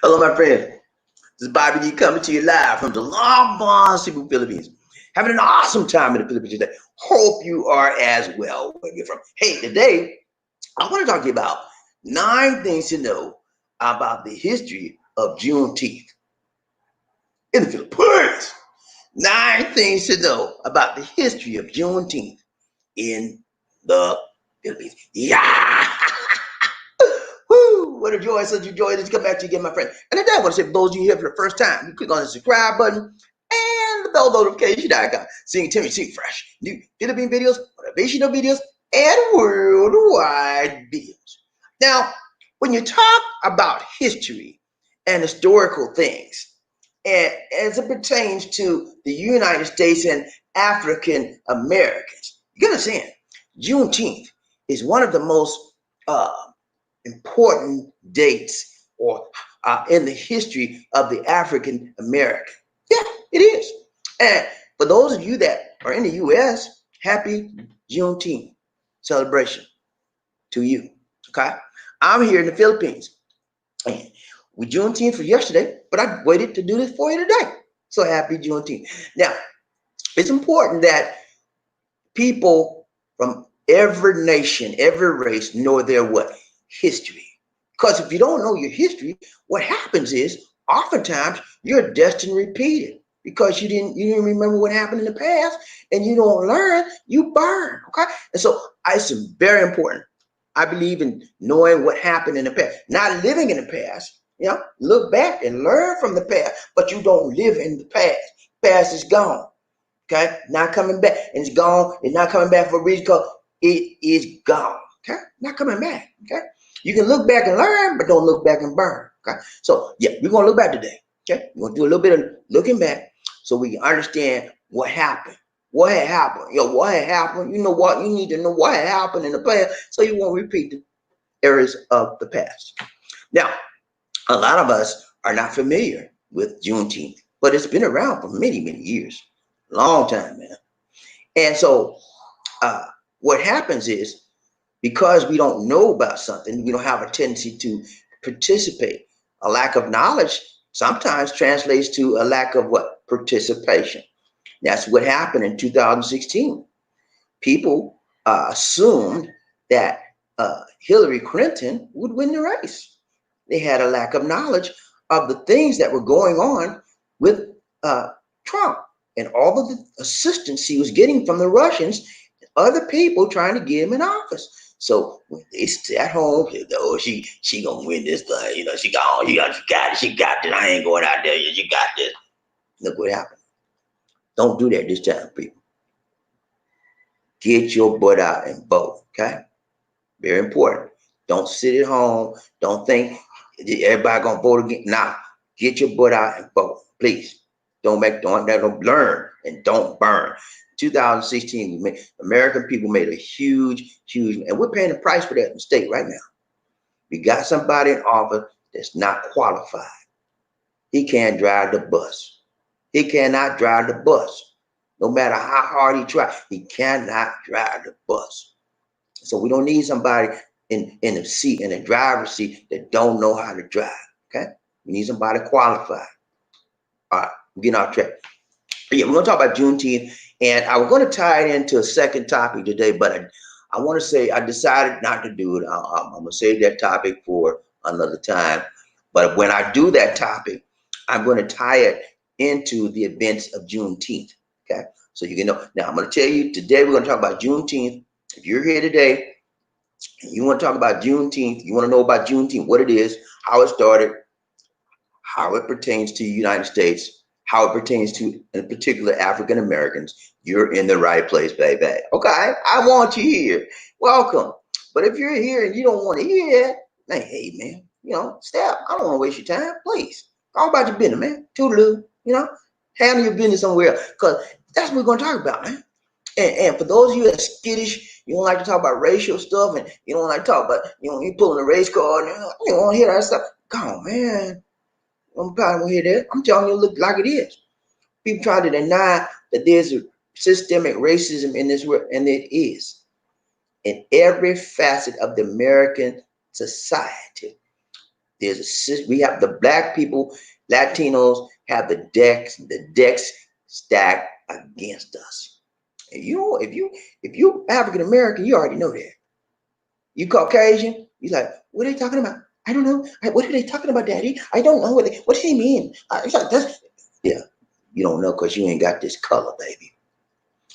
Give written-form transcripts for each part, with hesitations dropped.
Hello, my friends. This is Bobby D coming to you live from the Long Bon Cebu, Philippines. Having an awesome time in the Philippines today. Hope you are as well where you're from. Hey, today I want to talk to you about 9 things to know about the history of Juneteenth in the Philippines. 9 things to know about the history of Juneteenth in the Philippines. Yeah! Woo! What a joy, such a joy to come back to you again, my friend. And today I want to say, for those of you here for the first time, you click on the subscribe button and the bell notification icon. Seeing Timmy see fresh, new Philippine videos, motivational videos, and worldwide videos. Now, when you talk about history and historical things, and as it pertains to the United States and African Americans, you gotta understand, Juneteenth is one of the most important dates or in the history of the African American. Yeah, it is. And for those of you that are in the U.S., happy Juneteenth celebration to you. Okay, I'm here in the Philippines. And we Juneteenth for yesterday, but I waited to do this for you today. So happy Juneteenth. Now, it's important that people from every nation, every race know their what? History. Because if you don't know your history, what happens is oftentimes you're destined to repeat it because you didn't remember what happened in the past and you don't learn, you burn. Okay. And so it's very important. I believe in knowing what happened in the past, not living in the past. You know, look back and learn from the past, but you don't live in the past. Past is gone. Okay, not coming back, and it's gone. It's not coming back for a reason because it is gone. Okay, not coming back. Okay, you can look back and learn, but don't look back and burn. Okay, so yeah, we're gonna look back today. Okay, we're gonna do a little bit of looking back so we can understand what happened. What had happened? What had happened? You know what? You need to know what had happened in the past so you won't repeat the errors of the past. Now, a lot of us are not familiar with Juneteenth, but it's been around for many, many years. Long time, man. And so uh, what happens is because we don't know about something, we don't have a tendency to participate. A lack of knowledge sometimes translates to a lack of what? Participation. That's what happened in 2016. People assumed that Hillary Clinton would win the race. They had a lack of knowledge of the things that were going on with Trump and all of the assistance he was getting from the Russians, other people trying to get him in office. So when they sat home, said, "Oh, she gonna win this thing. You know, she got it. She got this. I ain't going out there. She got this." Look what happened. Don't do that this time, people. Get your butt out and vote. Okay, very important. Don't sit at home. Don't think everybody gonna vote again. Nah, get your butt out and vote, please. Don't learn and don't burn. 2016, American people made a huge, and we're paying the price for that in the state right now. We got somebody in office that's not qualified. He can't drive the bus. He cannot drive the bus. No matter how hard he tries, he cannot drive the bus. So we don't need somebody in the seat, in the driver's seat, that don't know how to drive. Okay, we need somebody qualified. All right, we're getting off track. But yeah, we're gonna talk about Juneteenth, and I was gonna tie it into a second topic today, but I want to say I decided not to do it. I'm gonna save that topic for another time. But when I do that topic, I'm going to tie it into the events of Juneteenth. Okay, so you can know. Now I'm going to tell you today we're going to talk about Juneteenth. If you're here today and you want to talk about Juneteenth, you want to know about Juneteenth, what it is, how it started, how it pertains to the United States, how it pertains to, in particular, African Americans, you're in the right place, baby. Okay, I want you here. Welcome. But if you're here and you don't want to hear that, hey, man, step. I don't want to waste your time. Please, go about your business, man. Toodaloo, handle your business somewhere else, because that's what we're going to talk about, man. And for those of you that's skittish, you don't like to talk about racial stuff, and you don't like to talk about, you pulling a race card, and you don't want to hear that stuff. Come on, man. I'm probably gonna hear that. I'm telling you, it look like it is. People try to deny that there's a systemic racism in this world, and it is in every facet of the American society. We have the black people, Latinos have the decks stacked against us. And if you African American, you already know that. You Caucasian, you like, what are they talking about? I don't know. What are they talking about, Daddy? I don't know what do they mean? It's like that's yeah. You don't know because you ain't got this color, baby.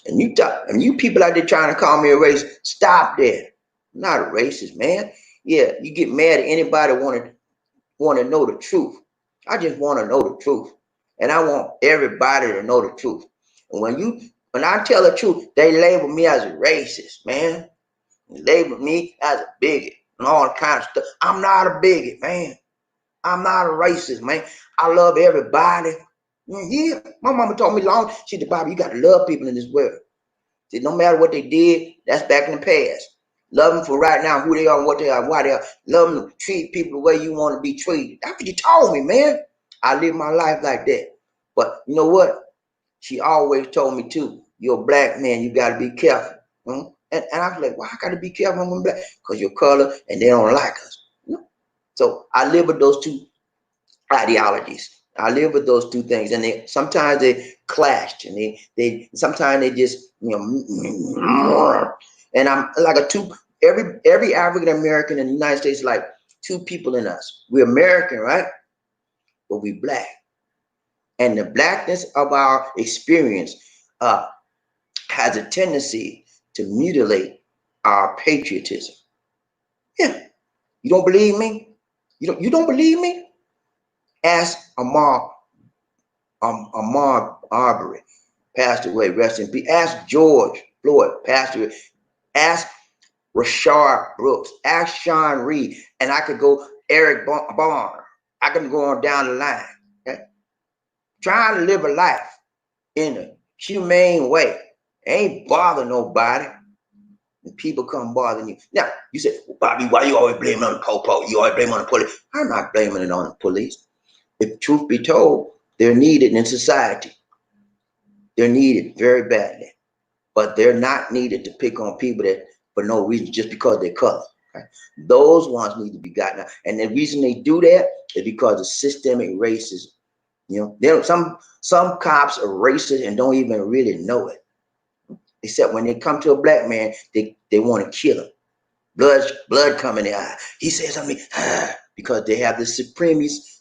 And you people out there trying to call me a racist, stop that. I'm not a racist, man. Yeah, you get mad at anybody want to know the truth. I just want to know the truth. And I want everybody to know the truth. And when I tell the truth, they label me as a racist, man. They label me as a bigot and all kinds of stuff. I'm not a bigot, man. I'm not a racist, man. I love everybody. Yeah, my mama told me long. She said, Bobby, you got to love people in this world. She said, no matter what they did, that's back in the past. Love them for right now, who they are, what they are, why they are. Love them to treat people the way you want to be treated. That's what you told me, man. I live my life like that. But you know what? She always told me too, you're a black man, you got to be careful. And I was like, why I got to be careful when I'm black? Because you're color and they don't like us. So I live with those two ideologies. I live with those two things, and sometimes they clashed, and they sometimes they just and I'm like every African American in the United States is like two people in us. We're American, right? But we black, and the blackness of our experience has a tendency to mutilate our patriotism. Yeah, you don't believe me? You don't believe me? Ask Ahmaud Arbery, passed away, rest in peace. Ask George Floyd, passed away. Ask Rashard Brooks. Ask Sean Reed. And I could go Eric Barner. I can go on down the line. Okay? Trying to live a life in a humane way. Ain't bother nobody. And people come bothering you. Now, you say, well, Bobby, why you always blaming on the popo? You always blaming on the police. I'm not blaming it on the police. If truth be told, they're needed in society. They're needed very badly. But they're not needed to pick on people that for no reason, just because they're color. Right? Those ones need to be gotten out. And the reason they do that is because of systemic racism. You know, some cops are racist and don't even really know it. Except when they come to a black man, they want to kill him. Blood come in their eye. He says something because they have this supremacist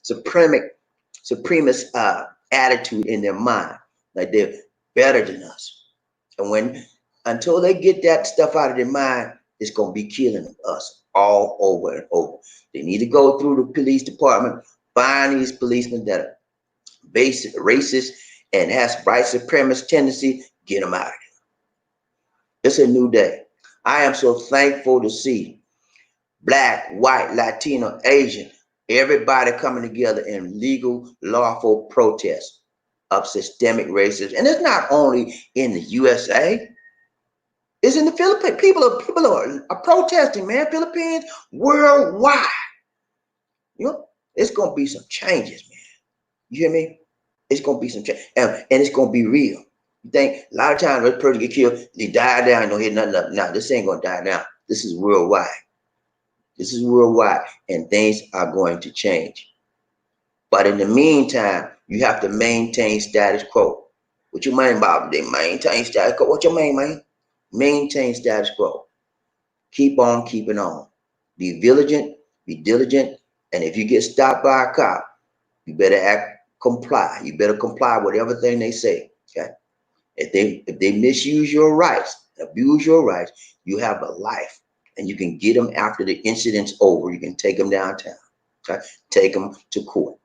attitude in their mind, like they're better than us. And until they get that stuff out of their mind, it's gonna be killing us all over and over. They need to go through the police department, find these policemen that are basic racist and has white supremacist tendency, get them out of there. It's a new day. I am so thankful to see Black, white, Latino, Asian, everybody coming together in legal, lawful protest of systemic racism. And it's not only in the USA, it's in the Philippines. People are protesting, man. Philippines, worldwide. You know, it's going to be some changes, man. You hear me? It's going to be some change. And it's going to be real. You think a lot of times when a person get killed, they die down, don't hit nothing up. No, this ain't going to die down. This is worldwide. This is worldwide, and things are going to change. But in the meantime, you have to maintain status quo. What you mean, Bob? They maintain status quo. What you mean, man? Maintain status quo. Keep on keeping on. Be vigilant, be diligent, and if you get stopped by a cop, you better comply. You better comply with everything they say. Okay? If they misuse your rights, abuse your rights, you have a life. And you can get them after the incident's over. You can take them downtown, okay? Take them to court.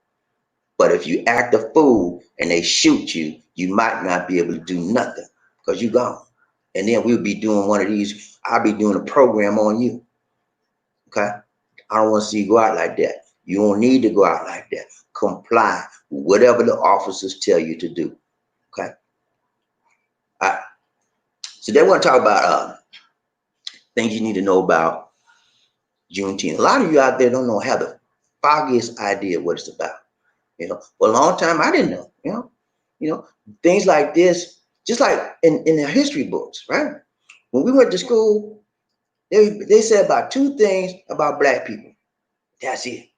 But if you act a fool and they shoot you, you might not be able to do nothing because you're gone. And then we'll be doing one of these. I'll be doing a program on you, okay? I don't want to see you go out like that. You don't need to go out like that. Comply with whatever the officers tell you to do, okay? All right. So they want to talk about things you need to know about Juneteenth. A lot of you out there don't know, have the foggiest idea what it's about. You know, for a long time I didn't know. You know, things like this, just like in the history books, right? When we went to school, they said about two things about black people. That's it.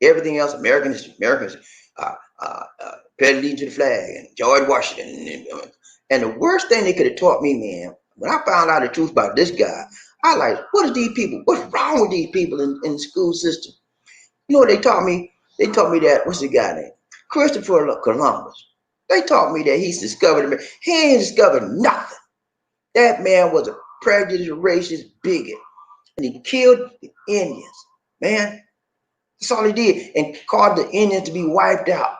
Everything else, American history, American history. Pledge allegiance to the flag and George Washington. And the worst thing they could have taught me, man, when I found out the truth about this guy, I like, what are these people? What's wrong with these people in the school system? You know what they taught me? They taught me that, what's the guy name? Christopher Columbus. They taught me that he's discovered America. He ain't discovered nothing. That man was a prejudiced, racist bigot. And he killed the Indians, man. That's all he did. And caused the Indians to be wiped out.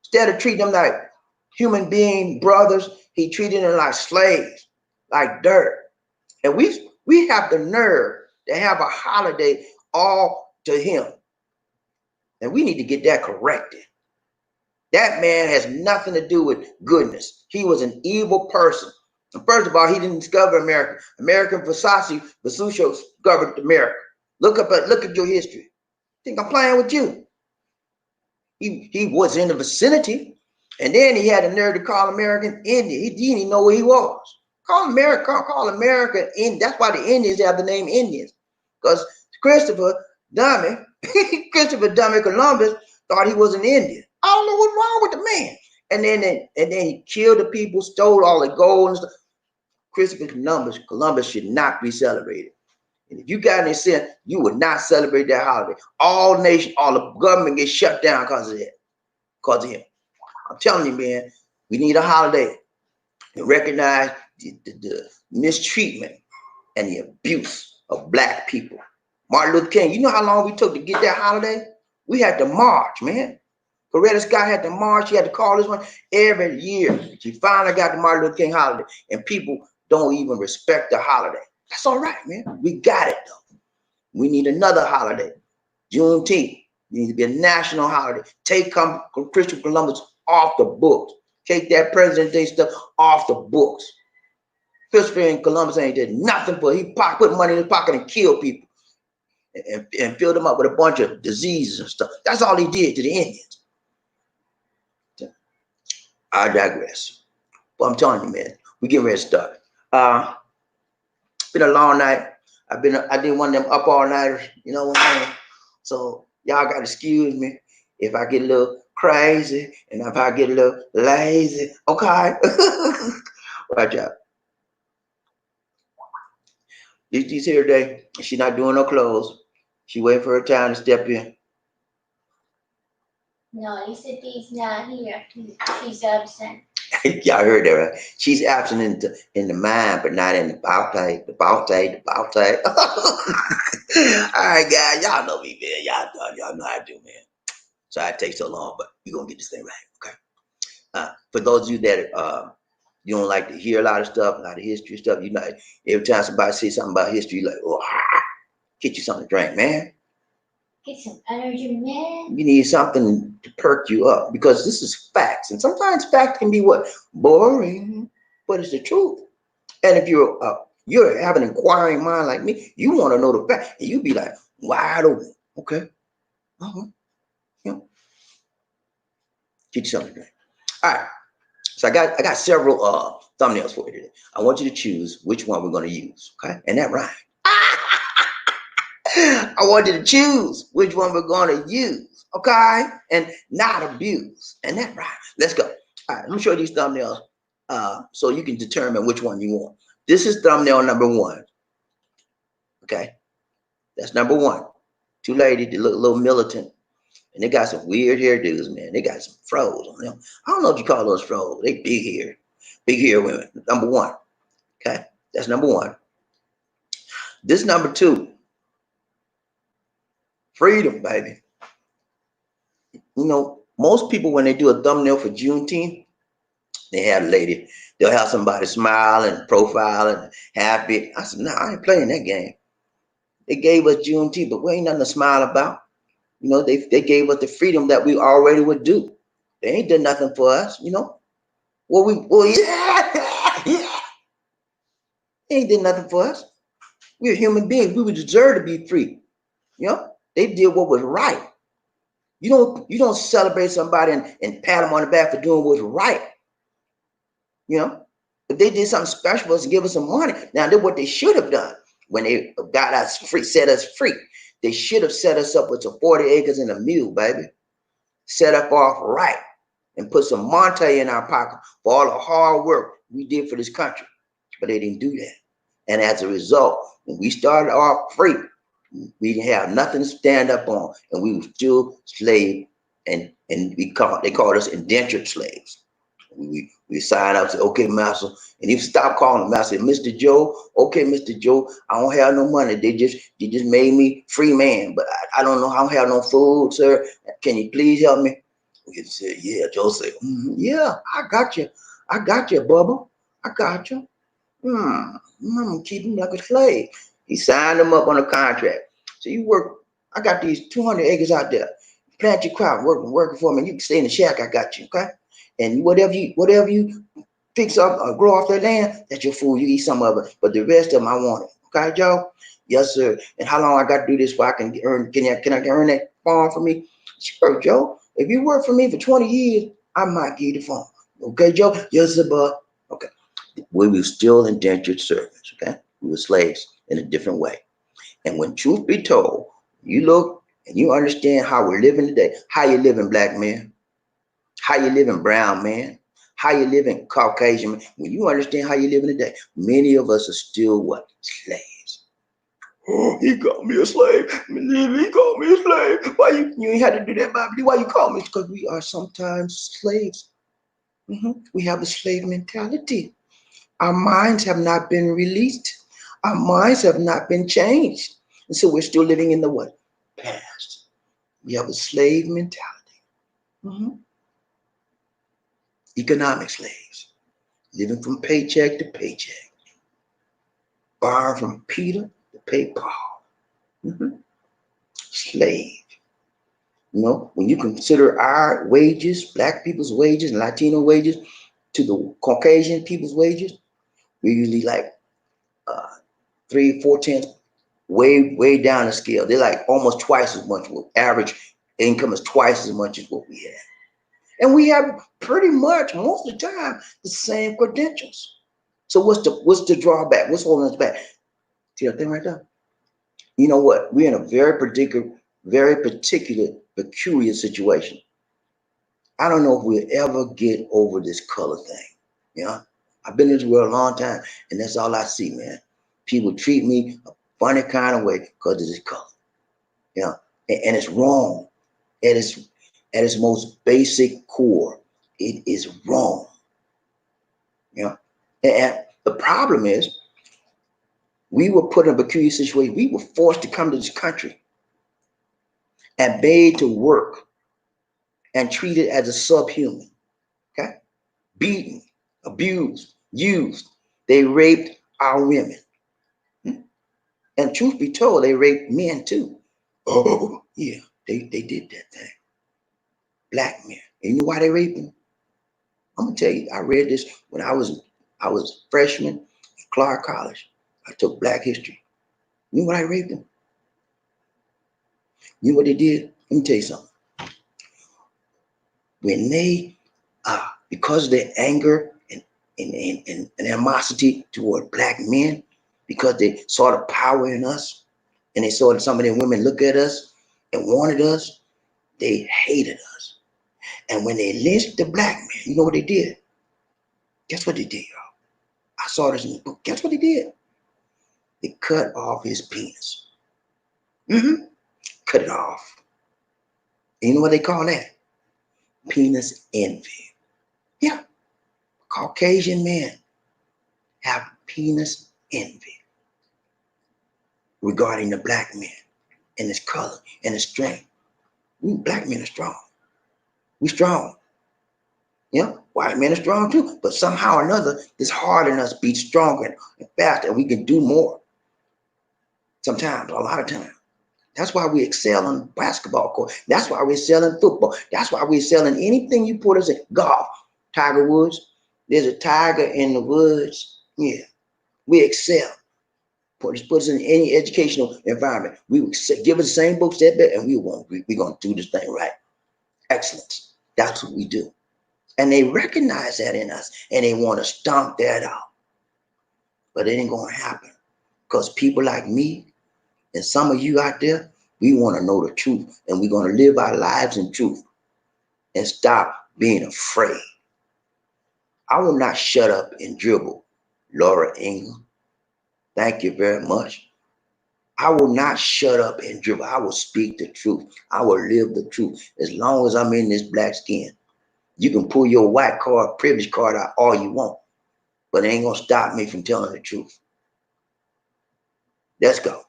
Instead of treating them like human being brothers, he treated them like slaves, like dirt. And we have the nerve to have a holiday all to him. And we need to get that corrected. That man has nothing to do with goodness. He was an evil person. And first of all, he didn't discover America. American Vespucci discovered America. Look at your history. Think I'm playing with you? He was in the vicinity, and then he had the nerve to call American Indian. He didn't even know where he was. Call America Indian. That's why the Indians have the name Indians, because Christopher Dummy Columbus thought he was an Indian. I don't know what's wrong with the man. And then he killed the people, stole all the gold and stuff. Christopher Columbus should not be celebrated. And if you got any sense, you would not celebrate that holiday. All nations, all the government gets shut down because of that, because of him. I'm telling you, man, we need a holiday to recognize the mistreatment and the abuse of Black people. Martin Luther King, you know how long we took to get that holiday? We had to march, man. Coretta Scott had to march. She had to call this one every year. She finally got the Martin Luther King holiday, and people don't even respect the holiday. That's all right, man. We got it, though. We need another holiday. Juneteenth. It needs to be a national holiday. Take Christopher Columbus off the books. Take that President Day stuff off the books. Christopher Columbus ain't did nothing for it. He put money in his pocket and killed people and filled them up with a bunch of diseases and stuff. That's all he did to the Indians. I digress. But I'm telling you, man, we getting ready to start. Been a long night. I did one of them up all nighters, you know what I mean? So y'all gotta excuse me if I get a little crazy and if I get a little lazy, okay? Watch out. She's here today. She's not doing no clothes. She waiting for her time to step in. No, you said he's not here. She's absent. Y'all heard that, right? She's absent in the mind, but not in the body. The body. All right, guys, y'all know me, man. Y'all know how to do, man. So it takes so long, but we're gonna get this thing right, okay? For those of you that you don't like to hear a lot of stuff, a lot of history stuff, you know, every time somebody says something about history, you're like, oh, get you something to drink, man. Get some energy, man. You need something to perk you up, because this is facts. And sometimes facts can be what? Boring, but it's the truth. And if you have an inquiring mind like me, you want to know the fact, and you be like, wide open. Okay. Yeah. Get you something to drink. All right. So I got several thumbnails for you today. I want you to choose which one we're going to use. Okay. And that rhymes. I want you to choose which one we're going to use, okay, and not abuse, and that right. Let's go. All right, let me show you these thumbnails so you can determine which one you want. This is thumbnail number 1. Okay, that's number 1. Two ladies, they look a little militant, and they got some weird hairdos, man. They got some froze on them. I don't know if you call those froze. They big hair women. Number 1. Okay, that's number 1. This number 2. Freedom, baby. You know, most people, when they do a thumbnail for Juneteenth, they have a lady, they'll have somebody smiling, profiling, happy. I said, no, I ain't playing that game. They gave us Juneteenth, but we ain't nothing to smile about. You know, they gave us the freedom that we already would do. They ain't done nothing for us, you know. Yeah. They ain't did nothing for us. We're human beings. We would deserve to be free. You know, they did what was right. You don't celebrate somebody and pat them on the back for doing what's right. You know, if they did something special for us and give us some money, now that's what they should have done when they got us free, set us free. They should have set us up with some 40 acres and a mule, baby. Set up off right and put some money in our pocket for all the hard work we did for this country. But they didn't do that. And as a result, when we started off free, we didn't have nothing to stand up on, and we were still slaves, and they called us indentured slaves. We signed up, said, okay, master, and he stopped calling him master, Mr. Joe, okay, Mr. Joe, I don't have no money. They just made me free man, but I don't know, I don't have no food, sir. Can you please help me? We said, yeah. Joe said, yeah, I got you, Bubba, I got you. I'm gonna keep him like a slave. He signed him up on a contract. So you work, I got these 200 acres out there. Plant your crop, working for me. You can stay in the shack, I got you, okay? And whatever you fix up or grow off that land, that's your food. You eat some of it, but the rest of them I want it. Okay, Joe? Yes, sir. And how long I got to do this before I can earn? Can I earn that farm for me? Sure, Joe. If you work for me for 20 years, I might give you the farm. Okay, Joe? Yes, sir, bud. Okay. We were still indentured servants. Okay, we were slaves in a different way. And when truth be told, you look and you understand how we're living today. How you living, black man? How you living, brown man? How you living, Caucasian man? When you understand how you living today, many of us are still what? Slaves. Oh, he called me a slave. He called me a slave. Why you ain't had to do that, Bobby? Why you call me? It's because we are sometimes slaves. We have a slave mentality. Our minds have not been released. Our minds have not been changed. And so we're still living in the what? Past. We have a slave mentality. Economic slaves. Living from paycheck to paycheck. Borrowing from Peter to pay Paul. Slave. You know, when you consider our wages, black people's wages and Latino wages to the Caucasian people's wages, we're usually like 3/4 way down the scale. They're like almost twice as much. Average income is twice as much as what we have. And we have pretty much most of the time the same credentials. So what's the drawback? What's holding us back? See that thing right there? You know what? We're in a very particular, peculiar situation. I don't know if we'll ever get over this color thing. You know, I've been in this world a long time, and that's all I see, man. People treat me a funny kind of way because of this color. You know, and it's wrong. At its most basic core, it is wrong. You know, and the problem is we were put in a peculiar situation. We were forced to come to this country and made to work and treated as a subhuman. Okay, beaten, abused, used. They raped our women. And truth be told, they raped men too. Oh, yeah, they did that thing. Black men. And you know why they raped them? I'm gonna tell you, I read this when I was a freshman at Clark College. I took Black history. You know what I raped them? You know what they did? Let me tell you something. When they, because of their anger and animosity toward black men, because they saw the power in us, and they saw some of the women look at us and wanted us, they hated us. And when they lynched the black man, you know what they did? Guess what they did, y'all? I saw this in the book. Guess what they did? They cut off his penis. Cut it off. And you know what they call that? Penis envy. Yeah, Caucasian men have penis envy regarding the black man and his color and his strength. We black men are strong. We strong. Yeah, white men are strong too, but somehow or another, this heart in us beats stronger and faster, and we can do more. Sometimes, a lot of times. That's why we excel on basketball court. That's why we excel in football. That's why we excel in anything you put us in. Golf. Tiger Woods. There's a tiger in the woods. Yeah, we excel. Put us in any educational environment. We would give us the same books that bit, and we're gonna do this thing right. Excellence. That's what we do. And they recognize that in us, and they want to stomp that out. But it ain't gonna happen because people like me and some of you out there, We want to know the truth, and we're going to live our lives in truth and stop being afraid. I will not shut up and dribble, Laura Ingram. Thank you very much. I will not shut up and dribble. I will speak the truth. I will live the truth as long as I'm in this black skin. You can pull your white card, privilege card out all you want, but it ain't going to stop me from telling the truth. Let's go.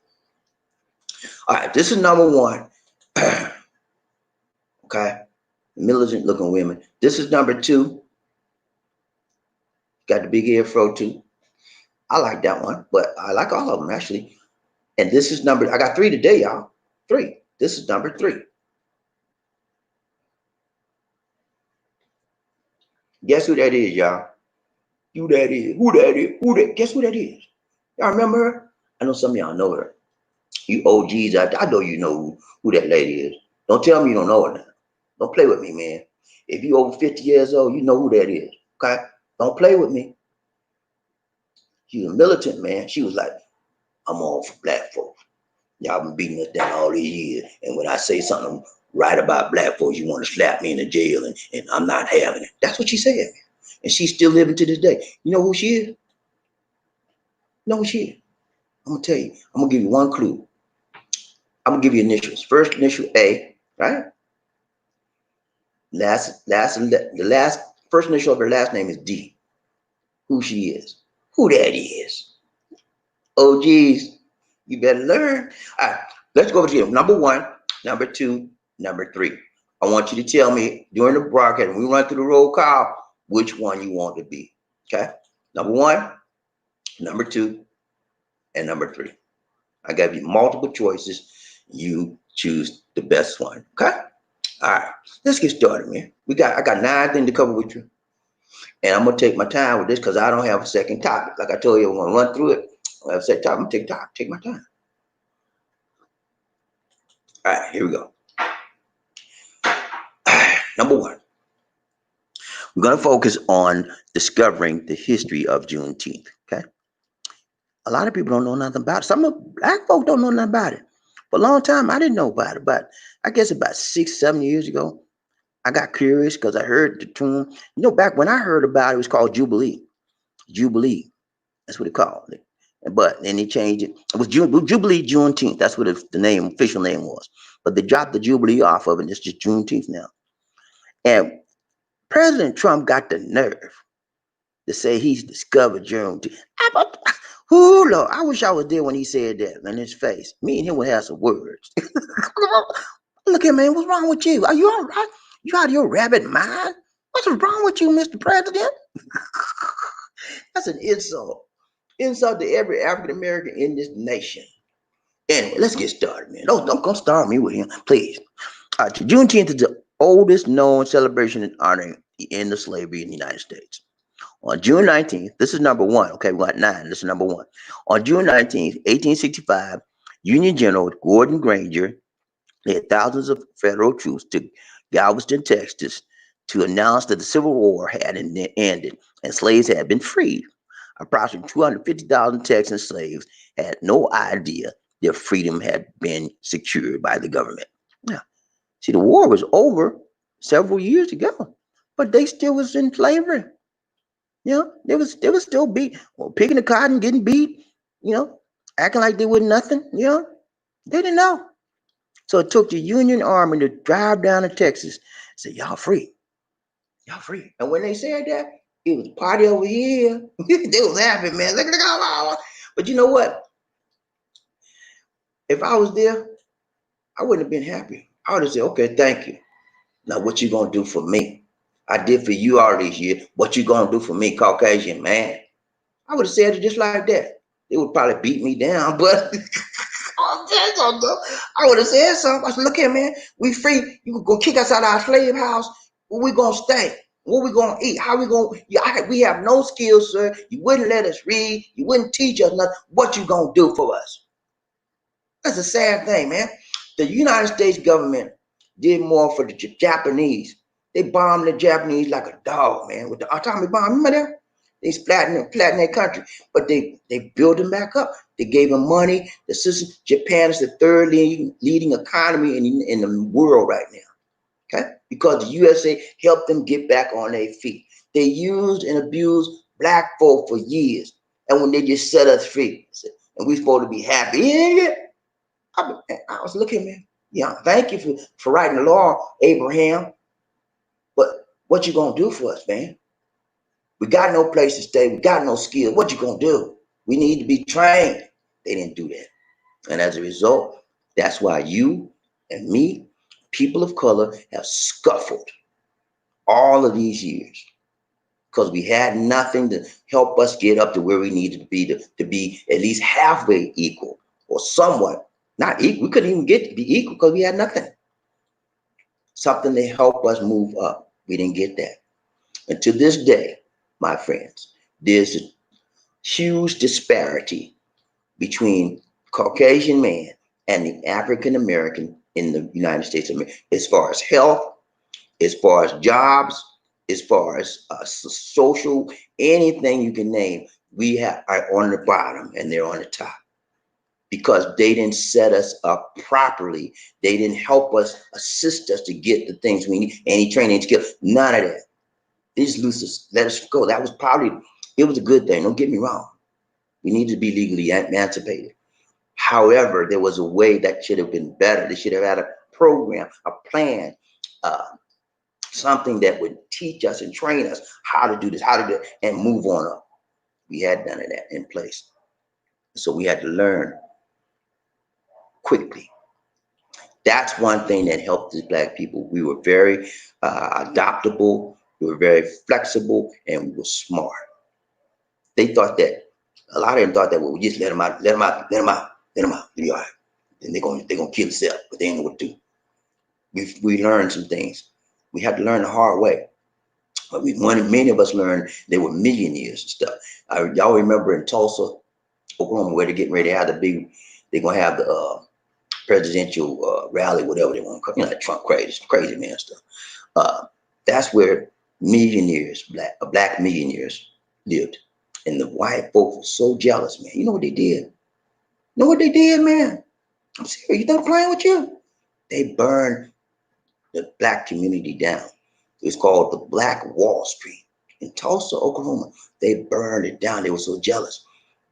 All right, this is number one. Okay, militant looking women. This is number two. Got the big afro too. I like that one, but I like all of them actually. And this is number, I got three today, y'all. Three. This is number three. Guess who that is, y'all? Who that is? Who that is? Who that? Guess who that is? Y'all remember her? I know some of y'all know her. You OGs out there, I know you know who that lady is. Don't tell me you don't know her now. Don't play with me, man. If you over 50 years old, you know who that is. Okay? Don't play with me. She was a militant, man. She was like, I'm all for black folks. Y'all been beating us down all these years. And when I say something right about black folks, you want to slap me in the jail and I'm not having it. That's what she said. And she's still living to this day. You know who she is? You know who she is? I'm going to tell you. I'm going to give you one clue. I'm going to give you initials. First initial A, right? The last first initial of her last name is D. Who she is. Who that is. Oh, geez. You better learn. All right. Let's go over to number one, number two, number three. I want you to tell me during the broadcast, when we run through the roll call, which one you want to be. Okay? Number one, number two, and number three. I gave you multiple choices. You choose the best one. Okay? All right. Let's get started, man. I got 9 things to cover with you. And I'm gonna take my time with this because I don't have a second topic. Like I told you, I'm gonna run through it. I have a second topic. I'm gonna take my time. All right, here we go. Number one, we're going to focus on discovering the history of Juneteenth. Okay, a lot of people don't know nothing about it. Some of black folk don't know nothing about it. For a long time, I didn't know about it, but I guess about 6, 7 years ago, I got curious because I heard the term. You know, back when I heard about it, it was called Jubilee. Jubilee, that's what it called it. But then they changed it. It was Jubilee Juneteenth. That's what the name, official name was. But they dropped the Jubilee off of it. And it's just Juneteenth now. And President Trump got the nerve to say he's discovered Juneteenth. Oh, Lord, I wish I was there when he said that in his face. Me and him would have some words. Look here, man, what's wrong with you? Are you all right? You out of your rabbit mind? What's wrong with you, Mr. President? That's an insult. Insult to every African American in this nation. Anyway, let's get started, man. Don't start me with him, please. Juneteenth is the oldest known celebration in honoring the end of slavery in the United States. On June 19th, this is number one. Okay, we got 9. This is number one. On June 19th, 1865, Union General Gordon Granger led thousands of federal troops to Galveston, Texas, to announce that the Civil War had ended and slaves had been freed. Approximately 250,000 Texan slaves had no idea their freedom had been secured by the government. Now, see, the war was over several years ago, but they still was in slavery. You know, they was still beat, picking the cotton, getting beat, you know, acting like they were nothing, you know. They didn't know. So it took the Union Army to drive down to Texas and say, y'all free. Y'all free. And when they said that, it was party over here. They was happy, man. Look. But you know what? If I was there, I wouldn't have been happy. I would have said, okay, thank you. Now what you gonna do for me? I did for you all these years. What you gonna do for me, Caucasian man? I would have said it just like that. They would probably beat me down, but I would have said something. I said, look here, man, we free. You gonna kick us out of our slave house? Where we gonna stay? What we gonna eat? How we gonna? We have no skills, sir. You wouldn't let us read. You wouldn't teach us nothing. What you gonna do for us? That's a sad thing, man. The United States government did more for the Japanese. They bombed the Japanese like a dog, man, with the atomic bomb. Remember that? They flattened their country, but they built them back up. They gave them money. The system, Japan is the third leading economy in the world right now. Okay, because the USA helped them get back on their feet. They used and abused black folk for years, and when they just set us free, and we supposed to be happy. Yeah. I was looking, man. Yeah, thank you for writing the law, Abraham. But what you gonna do for us, man? We got no place to stay. We got no skill. What you gonna do? We need to be trained. They didn't do that. And as a result, that's why you and me, people of color, have scuffled all of these years because we had nothing to help us get up to where we needed to be at least halfway equal or somewhat not equal. We couldn't even get to be equal because we had nothing. Something to help us move up. We didn't get that. And to this day, my friends, there's a huge disparity between Caucasian man and the African American in the United States of America, as far as health, as far as jobs, as far as social, anything you can name, we are on the bottom and they're on the top because they didn't set us up properly. They didn't help us, assist us to get the things we need, any training skill, none of that. They just let us go. That was probably, it was a good thing. Don't get me wrong. We need to be legally emancipated. However, there was a way that should have been better. They should have had a program, a plan, something that would teach us and train us how to do this, how to do it, and move on up. We had none of that in place. So we had to learn quickly. That's one thing that helped us black people. We were very adaptable, we were very flexible, and we were smart. They thought that, a lot of them thought that, well, we just let them out, let them out, let them out, let them out. Be all right. Then they're gonna kill themselves, but they ain't know what to do. We learned some things. We had to learn the hard way. But many of us learned they were millionaires and stuff. Y'all remember in Tulsa, Oklahoma, where they're getting ready to have they're gonna have the presidential rally, whatever they want to call it, like Trump crazy man stuff. That's where millionaires, black millionaires lived. And the white folks were so jealous, man. You know what they did? You know what they did, man? I'm serious. You think I'm playing with you? They burned the black community down. It's called the Black Wall Street in Tulsa, Oklahoma. They burned it down. They were so jealous.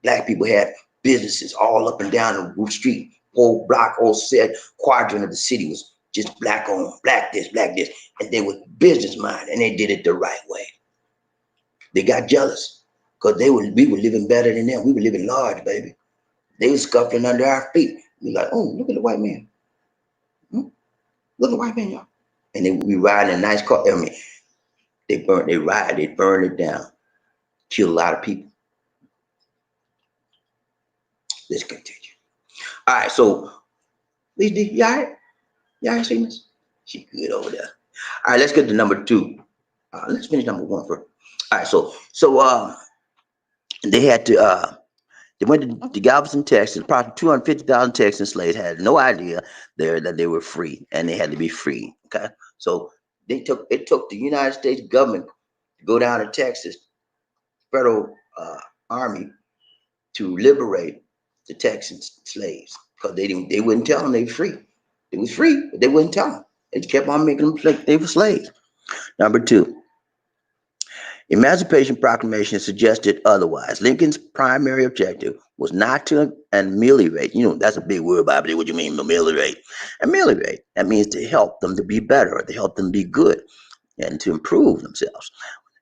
Black people had businesses all up and down the street. Whole block, whole set quadrant of the city was just black owned, black this, and they were business minded, and they did it the right way. They got jealous because we were living better than them. We were living large, baby. They were scuffling under our feet. We like, oh, look at the white man. Look at the white man, y'all. And we ride in a nice car. I mean, they burned it down, killed a lot of people. Let's continue. All right, so Lisa, you all right? You all right, Seamus? She good over there. All right, let's get to number 2. Let's finish number 1 first. All right, so they had to they went to Galveston, Texas. Approximately 250,000 Texan slaves had no idea that they were free, and they had to be free. Okay, so it took the United States government to go down to Texas, federal army, to liberate the Texan slaves because they wouldn't tell them they were free. They was free, but they wouldn't tell them. They just kept on making them like they were slaves. Number 2. Emancipation Proclamation suggested otherwise. Lincoln's primary objective was not to ameliorate. That's a big word, Bobby. What do you mean, ameliorate? Ameliorate. That means to help them to be better, or to help them be good, and to improve themselves.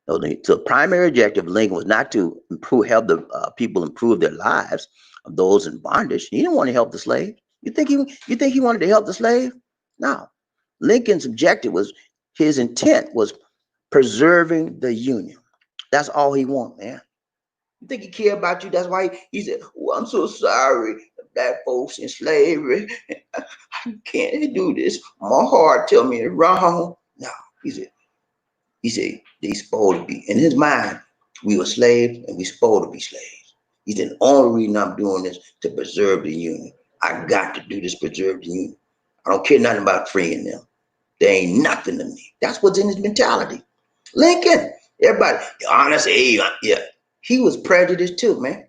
So the primary objective of Lincoln was not to help the people improve their lives of those in bondage. He didn't want to help the slave. You think he wanted to help the slave? No. Lincoln's objective his intent was preserving the Union. That's all he wanted, man. You think he cared about you? That's why he said, "Oh, I'm so sorry, black folks in slavery. I can't do this. My heart tell me it's wrong." No, he said they supposed to be. In his mind, we were slaves and we supposed to be slaves. He said, the only reason I'm doing this to preserve the Union. I got to do this, preserve the Union. I don't care nothing about freeing them. They ain't nothing to me. That's what's in his mentality. Lincoln, everybody, honest, yeah. He was prejudiced too, man.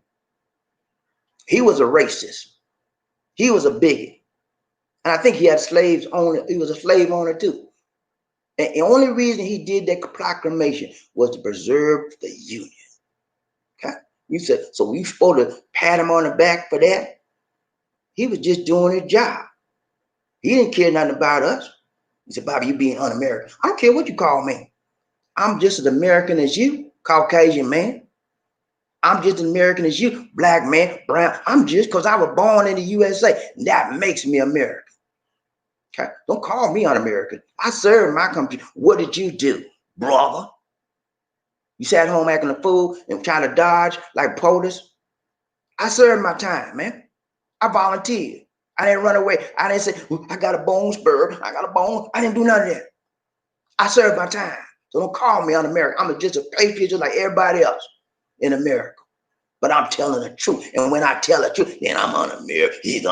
He was a racist. He was a bigot. And I think he had slaves owner. He was a slave owner too. And the only reason he did that proclamation was to preserve the Union. Okay? You said, so we supposed to pat him on the back for that? He was just doing his job. He didn't care nothing about us. He said, Bobby, you being un-American. I don't care what you call me. I'm just as American as you, Caucasian man. I'm just as American as you, black man, brown. I'm just because I was born in the USA. That makes me American. Okay? Don't call me un-American. I served my country. What did you do, brother? You sat home acting a fool and trying to dodge like POTUS? I served my time, man. I volunteered. I didn't run away. I didn't say, I got a bone spur. I got a bone. I didn't do none of that. I served my time. So don't call me un-American. I'm just a patriot just like everybody else in America. But I'm telling the truth. And when I tell the truth, then I'm un-American. He's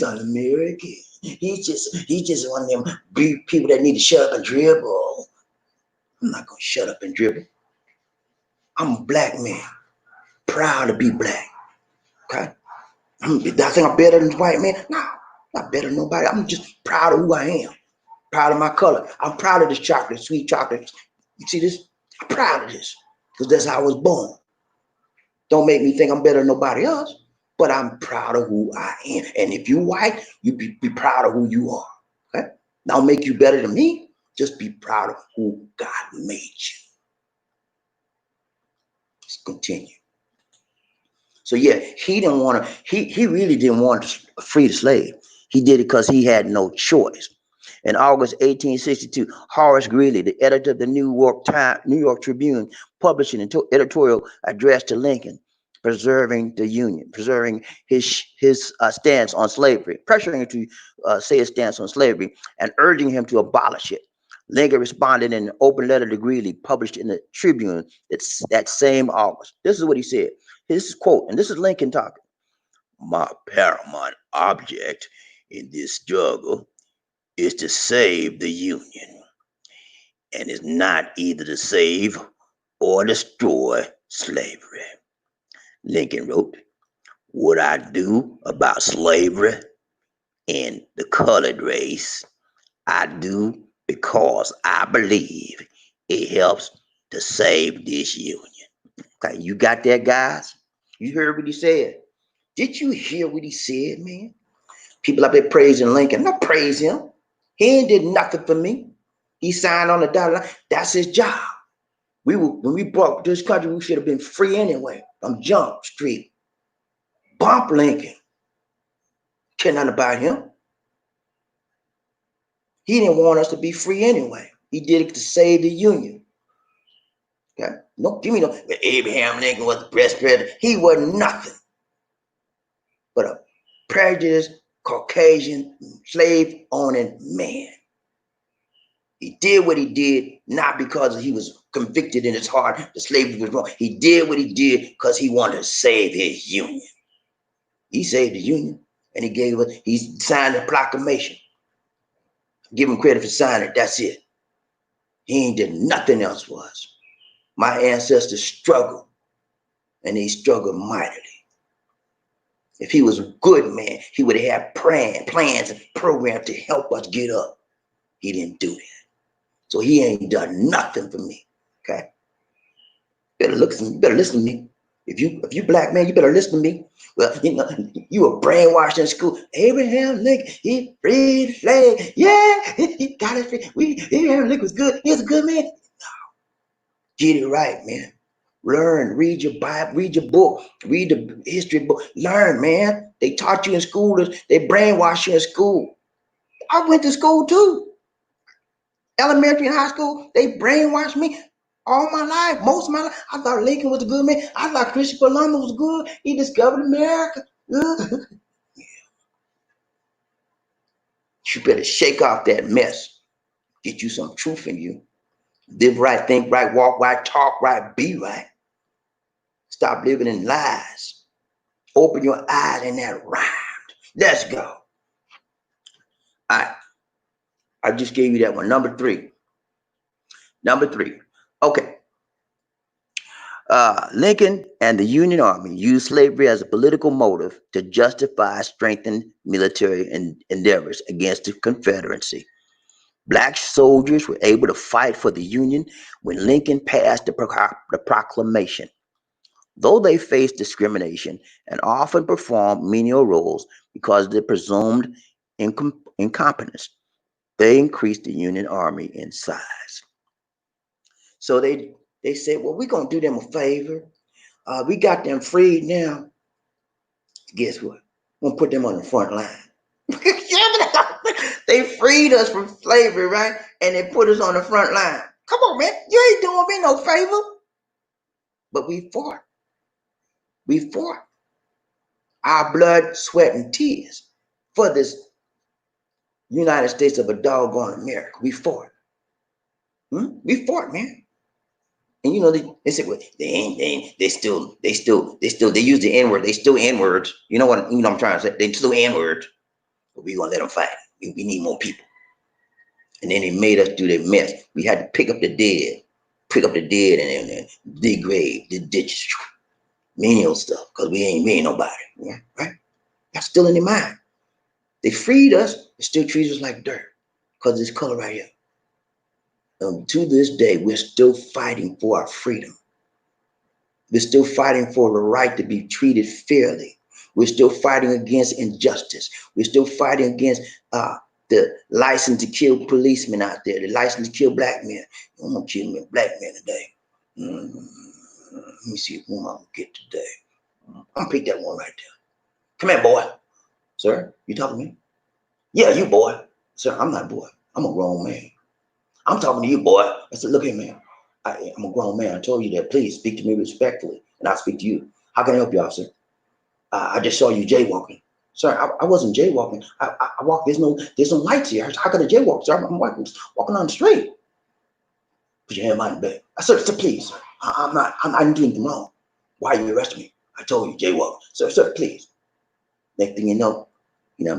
un-American. He's just one of them people that need to shut up and dribble. I'm not gonna shut up and dribble. I'm a black man, proud to be black. Okay? I think I'm better than the white man. No, not better than nobody. I'm just proud of who I am. Proud of my color. I'm proud of this chocolate, sweet chocolate. You see this? I'm proud of this. Because that's how I was born. Don't make me think I'm better than nobody else. But I'm proud of who I am. And if you white, you be proud of who you are. Okay? Don't make you better than me. Just be proud of who God made you. Let's continue. So yeah, he didn't want to, he really didn't want to free the slave. He did it because he had no choice. In August 1862, Horace Greeley, the editor of the New York Tribune, published an editorial address to Lincoln, preserving the Union, preserving his stance on slavery, pressuring him to say his stance on slavery, and urging him to abolish it. Lincoln responded in an open letter to Greeley, published in the Tribune that same August. This is what he said. This is quote, and this is Lincoln talking. My paramount object in this struggle is to save the Union, and is not either to save or destroy slavery. Lincoln wrote, what I do about slavery and the colored race, I do because I believe it helps to save this Union. Okay, you got that, guys? You heard what he said. Did you hear what he said, man? People up there praising Lincoln. I praise him. He ain't did nothing for me. He signed on the dotted line. That's his job. When we brought this country, we should have been free anyway. From Jump Street. Bump Lincoln. Care nothing about him. He didn't want us to be free anyway. He did it to save the Union. Okay? No, give me no. Abraham Lincoln was the best president. He was nothing but a prejudiced Caucasian slave owning man. He did what he did not because he was convicted in his heart that slavery was wrong. He did what he did because he wanted to save his Union. He saved the Union, and he signed a proclamation. Give him credit for signing it. That's it. He ain't did nothing else for us. My ancestors struggled, and they struggled mightily. If he was a good man, he would have had plans and programs to help us get up. He didn't do that. So he ain't done nothing for me. Okay? Better listen to me. If you black man, you better listen to me. Well, you were brainwashed in school. Abraham Lincoln, he freed the slave. Yeah, he got it free. Abraham Lincoln was good. He was a good man. Get it right, man. Learn, read your Bible, read your book, read the history book. Learn, man. They taught you in school. They brainwashed you in school. I went to school too. Elementary and high school, they brainwashed me all my life, most of my life. I thought Lincoln was a good man. I thought Christopher Columbus was good. He discovered America. You better shake off that mess. Get you some truth in you. Live right, think right, walk right, talk right, be right. Stop living in lies. Open your eyes in that rhyme. Let's go. All right. I just gave you that one. Number three. Okay. Lincoln and the Union Army used slavery as a political motive to justify strengthened military endeavors against the Confederacy. Black soldiers were able to fight for the Union when Lincoln passed the proclamation. Though they faced discrimination and often performed menial roles because of their presumed incompetence, they increased the Union Army in size. So they said, well, we're going to do them a favor. We got them freed now. Guess what? We're going to put them on the front line. They freed us from slavery, right? And they put us on the front line. Come on, man. You ain't doing me no favor. But we fought. We fought. Our blood, sweat, and tears for this United States of a doggone America. We fought. We fought, man. And you know, they said, well, they still use the N-word. They still N-words. You know what I'm trying to say? They still N-words. But we're gonna let them fight. We need more people. And then they made us do their mess. We had to pick up the dead and dig grave, the ditches, menial stuff, because we ain't nobody. Yeah, right? That's still in their mind. They freed us, but still treat us like dirt because of this color right here. To this day, we're still fighting for our freedom. We're still fighting for the right to be treated fairly. We're still fighting against injustice. We're still fighting against the license to kill policemen out there, the license to kill black men. I'm gonna kill a black man today. Let me see whom I'm gonna get today. I'm gonna pick that one right there. Come here, boy. Sir, you talking to me? Yeah, you boy. Sir, I'm not a boy. I'm a grown man. I'm talking to you, boy. I said, look here, man. I'm a grown man. I told you that. Please speak to me respectfully, and I'll speak to you. How can I help you, officer? I just saw you jaywalking. Sir, I wasn't jaywalking. I walked. There's no lights here. How could I jaywalk, sir? I'm walking on the street. Put your hand behind the back. I said, sir, please. I didn't do anything wrong. Why are you arresting me? I told you jaywalk. Sir, please. Next thing you know,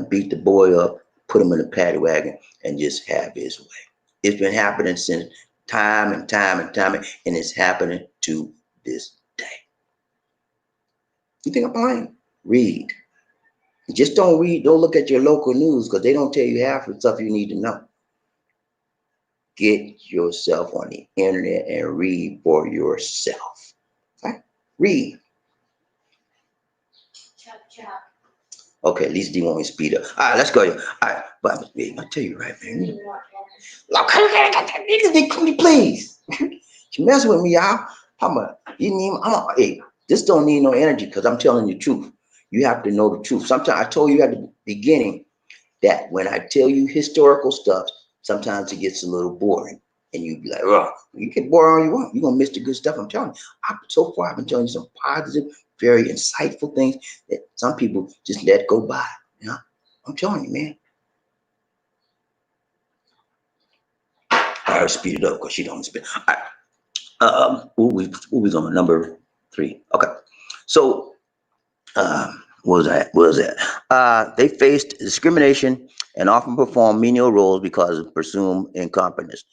beat the boy up, put him in a paddy wagon, and just have his way. It's been happening since time and time, and it's happening to this day. You think I'm lying? Read. Just don't read. Don't look at your local news because they don't tell you half the stuff you need to know. Get yourself on the internet and read for yourself. Okay? Read. Chop. Okay, at least they want me to speed up. All right, let's go. All right, but I'll tell you right, man. Please. You messing with me, y'all. Hey, this don't need no energy because I'm telling you the truth. You have to know the truth. Sometimes I told you at the beginning that when I tell you historical stuff, sometimes it gets a little boring. And you be like, oh, you can bore all you want. You're going to miss the good stuff I'm telling you. So far, I've been telling you some positive, very insightful things that some people just let go by. You know? I'm telling you, man. I gotta speed it up because she don't speed. All right. We on number 3. Okay. So, what was that? They faced discrimination and often performed menial roles because of presumed incompetence.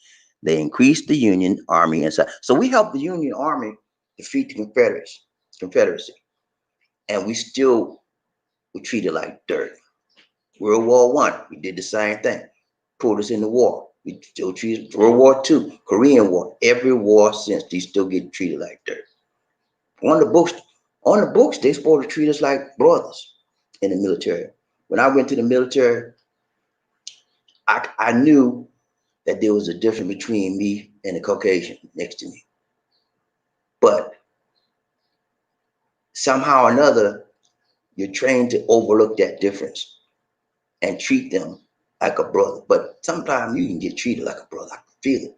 They increased the Union Army inside. So we helped the Union Army defeat the Confederacy, and we still were treated like dirt. World War I, we did the same thing. Pulled us in the war. We still treated World War II, Korean War, every war since, they still get treated like dirt. On the books, they supposed to treat us like brothers in the military. When I went to the military, I knew that there was a difference between me and the Caucasian next to me. But somehow or another, you're trained to overlook that difference and treat them like a brother. But sometimes you can get treated like a brother. I can feel it.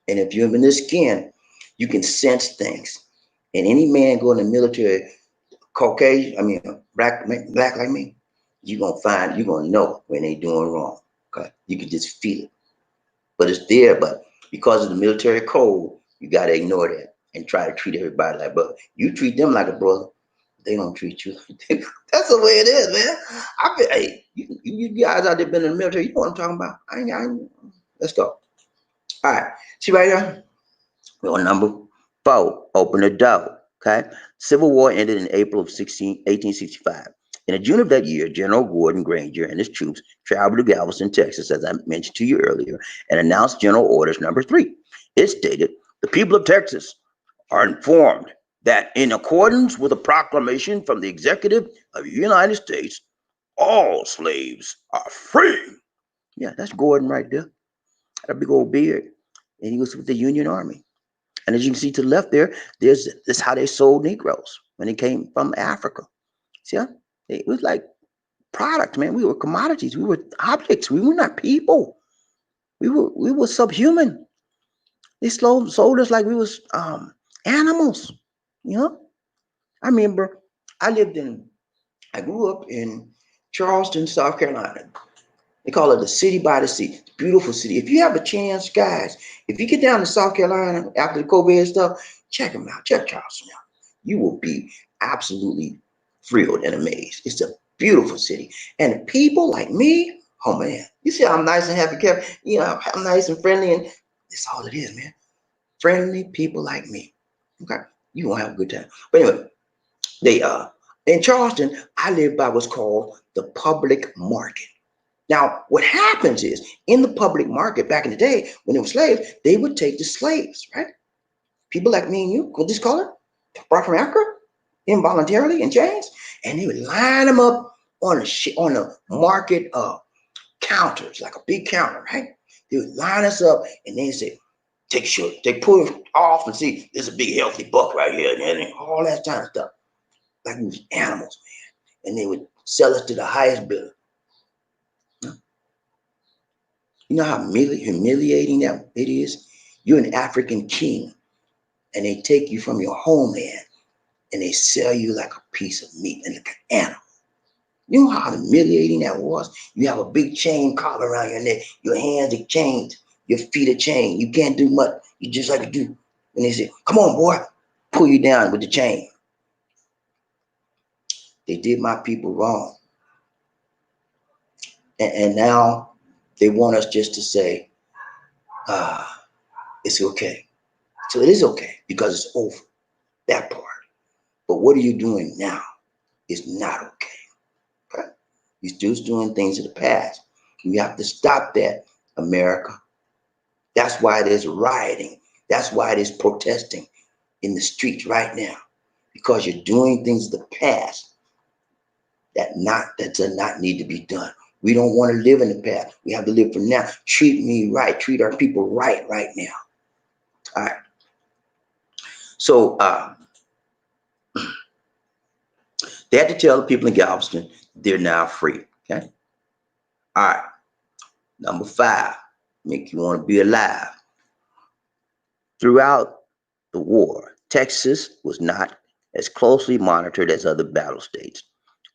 And if you're in this skin, you can sense things. And any man going to the military, Caucasian, black like me, you're gonna know when they doing wrong. Okay, you can just feel it. But it's there. But because of the military code, you gotta ignore that and try to treat everybody like brother. You treat them like a brother, they don't treat you like that. That's the way it is, man. Hey, you guys out there been in the military, you know what I'm talking about. Let's go. All right, see right here, we're on number 4. open the door. Okay. Civil War ended in April of 1865. In the June of that year, General Gordon Granger and his troops traveled to Galveston, Texas, as I mentioned to you earlier, and announced General Orders Number 3. It stated, "The people of Texas are informed that in accordance with a proclamation from the Executive of the United States, all slaves are free." Yeah, that's Gordon right there. Had a big old beard. And he was with the Union Army. And as you can see to the left there, this how they sold Negroes when they came from Africa. See, it was like product, man. We were commodities. We were objects. We were not people. We were subhuman. They sold us like we was animals. You know. I remember I grew up in Charleston, South Carolina. They call it the city by the sea. It's a beautiful city. If you have a chance, guys, if you get down to South Carolina after the COVID stuff, check them out. Check Charleston out. You will be absolutely thrilled and amazed. It's a beautiful city. And the people like me, oh man, you see how I'm nice and happy, Kevin? You know, I'm nice and friendly, and that's all it is, man. Friendly people like me. Okay. You gonna have a good time. But anyway, they in Charleston, I live by what's called the public market. Now, what happens is in the public market back in the day when they were slaves, they would take the slaves, right? People like me and you, what this call it, brought from Africa, involuntarily in chains, and they would line them up on the market counters, like a big counter, right? They would line us up and then say, they pull it off and see, there's a big healthy buck right here, and all that kind of stuff. Like we was animals, man. And they would sell us to the highest bidder. You know how humiliating that it is? You're an African king, and they take you from your homeland, and they sell you like a piece of meat and like an animal. You know how humiliating that was? You have a big chain collar around your neck, your hands are chained, your feet are chained. You can't do much. You just like to do. And they say, come on, boy, pull you down with the chain. They did my people wrong. And now they want us just to say, it's okay. So it is okay because it's over, that part. But what are you doing now is not okay. Okay? You're still doing things of the past. You have to stop that, America. That's why there's rioting. That's why there's protesting in the streets right now. Because you're doing things of the past that does not need to be done. We don't want to live in the past. We have to live for now. Treat me right. Treat our people right now. All right. So they had to tell the people in Galveston they're now free. Okay. All right. Number 5, make you want to be alive. Throughout the war, Texas was not as closely monitored as other battle states.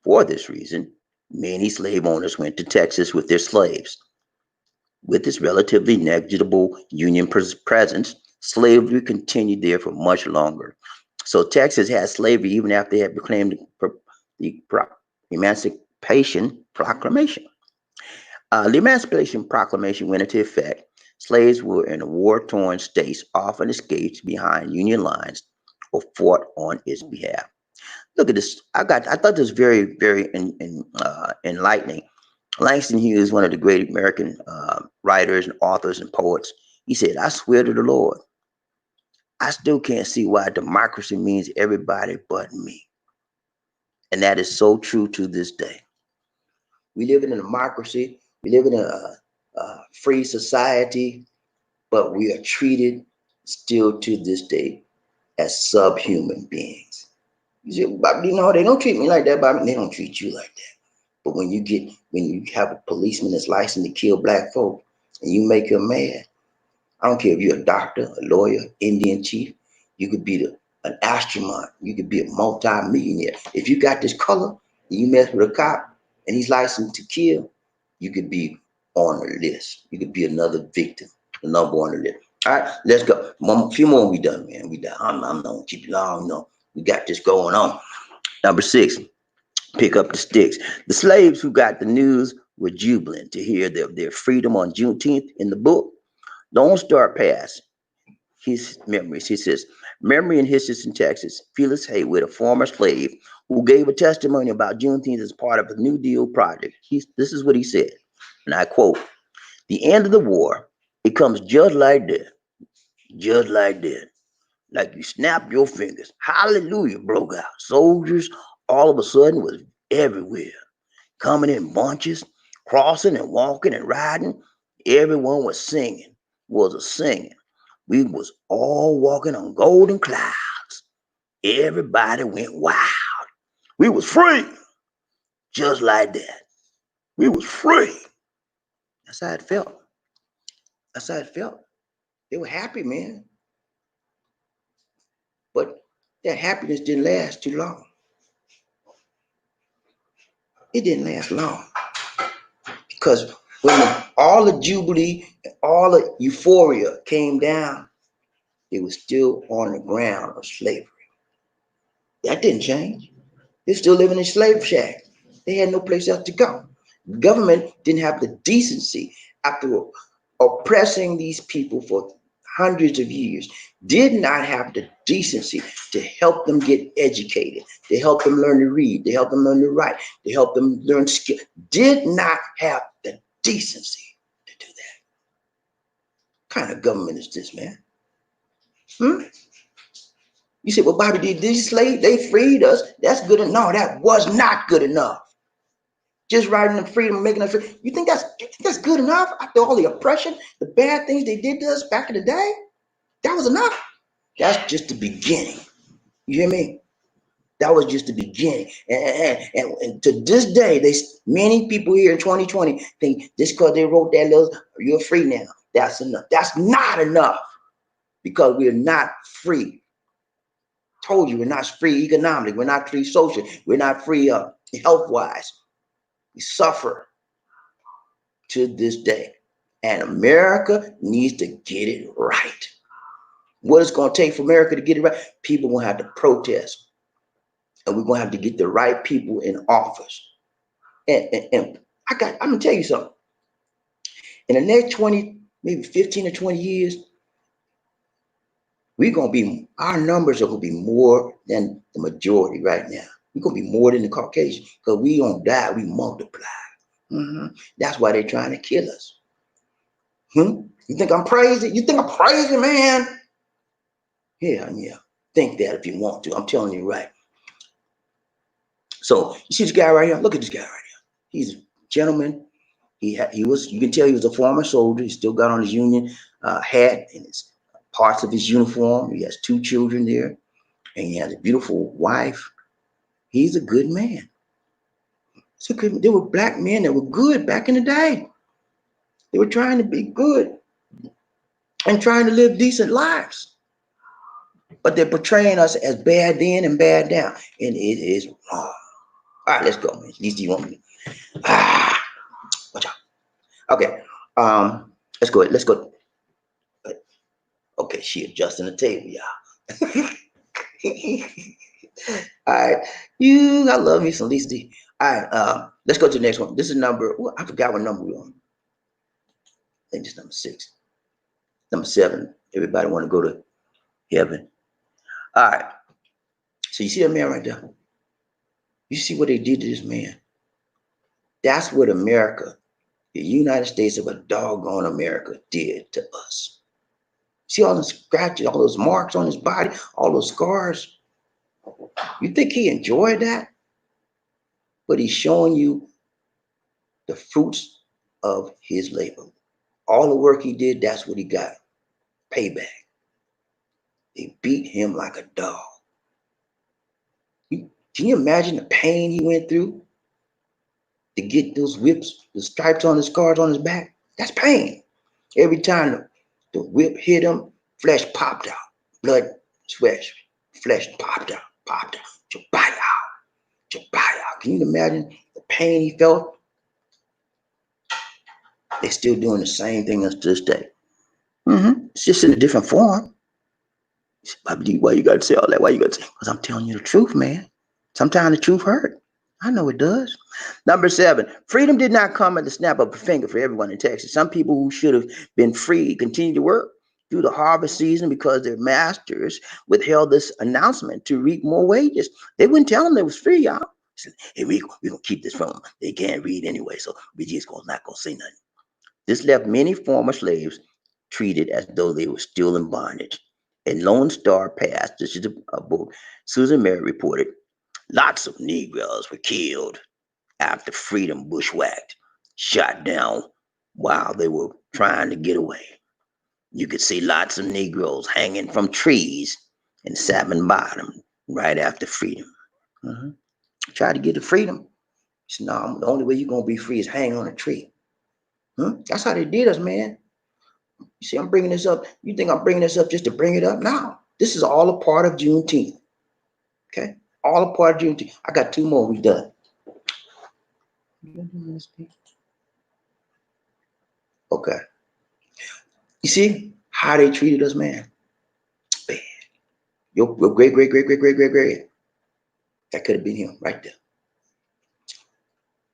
For this reason, many slave owners went to Texas with their slaves. With its relatively negligible Union presence, slavery continued there for much longer. So Texas had slavery even after they had proclaimed the Emancipation Proclamation. The Emancipation Proclamation went into effect. Slaves were in war-torn states often escaped behind Union lines or fought on its behalf. Look at this. I thought this was very, very enlightening. Langston Hughes, one of the great American writers and authors and poets, he said, "I swear to the Lord, I still can't see why democracy means everybody but me." And that is so true to this day. We live in a democracy. We live in a free society, but we are treated still to this day as subhuman beings. You say, but you know, they don't treat me like that, but they don't treat you like that. But when you have a policeman that's licensed to kill black folk and you make him mad, I don't care if you're a doctor, a lawyer, Indian chief, you could be an astronaut, you could be a multi-millionaire. If you got this color and you mess with a cop and he's licensed to kill, you could be on the list. You could be another victim, the number on the list. All right, let's go. A few more, we done, man. We done. I'm not gonna keep you long. No, we got this going on. Number 6, pick up the sticks. The slaves who got the news were jubilant to hear their freedom on Juneteenth in the book. Don't start past. his memories. He says, memory and history in Texas. Felix Haywood, a former slave who gave a testimony about Juneteenth as part of the New Deal project. This is what he said, and I quote, the end of the war, it comes just like that, just like that. Like you snapped your fingers. Hallelujah broke out. Soldiers all of a sudden was everywhere, coming in bunches, crossing and walking and riding. Everyone was singing, was a singing. We was all walking on golden clouds. Everybody went wild. We was free, just like that. We was free. That's how it felt. That's how it felt. They were happy, man. But that happiness didn't last too long. It didn't last long. Because when all the jubilee, all the euphoria came down, they were still on the ground of slavery. That didn't change. They're still living in slave shacks. They had no place else to go. The government didn't have the decency, after oppressing these people for hundreds of years, did not have the decency to help them get educated, to help them learn to read, to help them learn to write, to help them learn skill. Did not have the decency to do that. What kind of government is this, man? You say, well, Bobby, did these slaves, they freed us. That's good enough. No, that was not good enough. Just writing them freedom, making us free. You think that's good enough after all the oppression, the bad things they did to us back in the day? That was enough. That's just the beginning. You hear me? That was just the beginning. And to this day, many people here in 2020 think just because they wrote that little, you're free now, that's enough. That's not enough, because we're not free. Told you we're not free economically, we're not free socially, we're not free health-wise. We suffer to this day. And America needs to get it right. What it's going to take for America to get it right? People will have to protest. And we're going to have to get the right people in office. And I'm going to tell you something. In the next 20, maybe 15 or 20 years, our numbers are going to be more than the majority right now. We're going to be more than the Caucasian, because we don't die, we multiply. That's why they're trying to kill us. You think I'm crazy? You think I'm crazy, man? Yeah. Think that if you want to. I'm telling you right. So you see this guy right here? Look at this guy right here. He's a gentleman. He was. You can tell he was a former soldier. He still got on his Union hat and his parts of his uniform. He has 2 children there, and he has a beautiful wife. He's a good man. There were black men that were good back in the day. They were trying to be good and trying to live decent lives. But they're portraying us as bad then and bad now. And it is wrong. All right, let's go, man. At least you want me. Watch out. Okay. Let's go. Let's go. Okay, she adjusting the table, y'all. All right. I love me some Lisa D. All right, let's go to the next one. This is number, I forgot what number we're on. I think it's number 6. Number 7. Everybody want to go to heaven. All right. So you see that man right there? You see what they did to this man? That's what America, the United States of a doggone America, did to us. See all the scratches, all those marks on his body, all those scars? You think he enjoyed that? But he's showing you the fruits of his labor. All the work he did, that's what he got. Payback. They beat him like a dog. Can you imagine the pain he went through to get those whips, the stripes on his scars on his back? That's pain. Every time the whip hit him, flesh popped out. Blood, sweat, flesh popped out. Can you imagine the pain he felt? They're still doing the same thing as to this day. It's just in a different form. Why you got to say all that? Why you got to say? Because I'm telling you the truth, man. Sometimes the truth hurt. I know it does. Number 7, freedom did not come at the snap of a finger for everyone in Texas. Some people who should have been free continue to work through the harvest season because their masters withheld this announcement to reap more wages. They wouldn't tell them it was free, y'all. Said, hey, we gonna keep this from them. They can't read anyway, so we just not gonna say nothing. This left many former slaves treated as though they were still in bondage. A Lone Star passed. This is a book. Susan Merritt reported, lots of Negroes were killed after freedom bushwhacked, shot down while they were trying to get away. You could see lots of Negroes hanging from trees in Salmon Bottom right after freedom. Mm-hmm. Tried to get to freedom. Said, no, the only way you're going to be free is hang on a tree. That's how they did us, man. You see, I'm bringing this up. You think I'm bringing this up just to bring it up? No. This is all a part of Juneteenth. Okay? All a part of Juneteenth. I got 2 more. We done. Okay. You see how they treated us, man? Bad. Your great. That could have been him right there.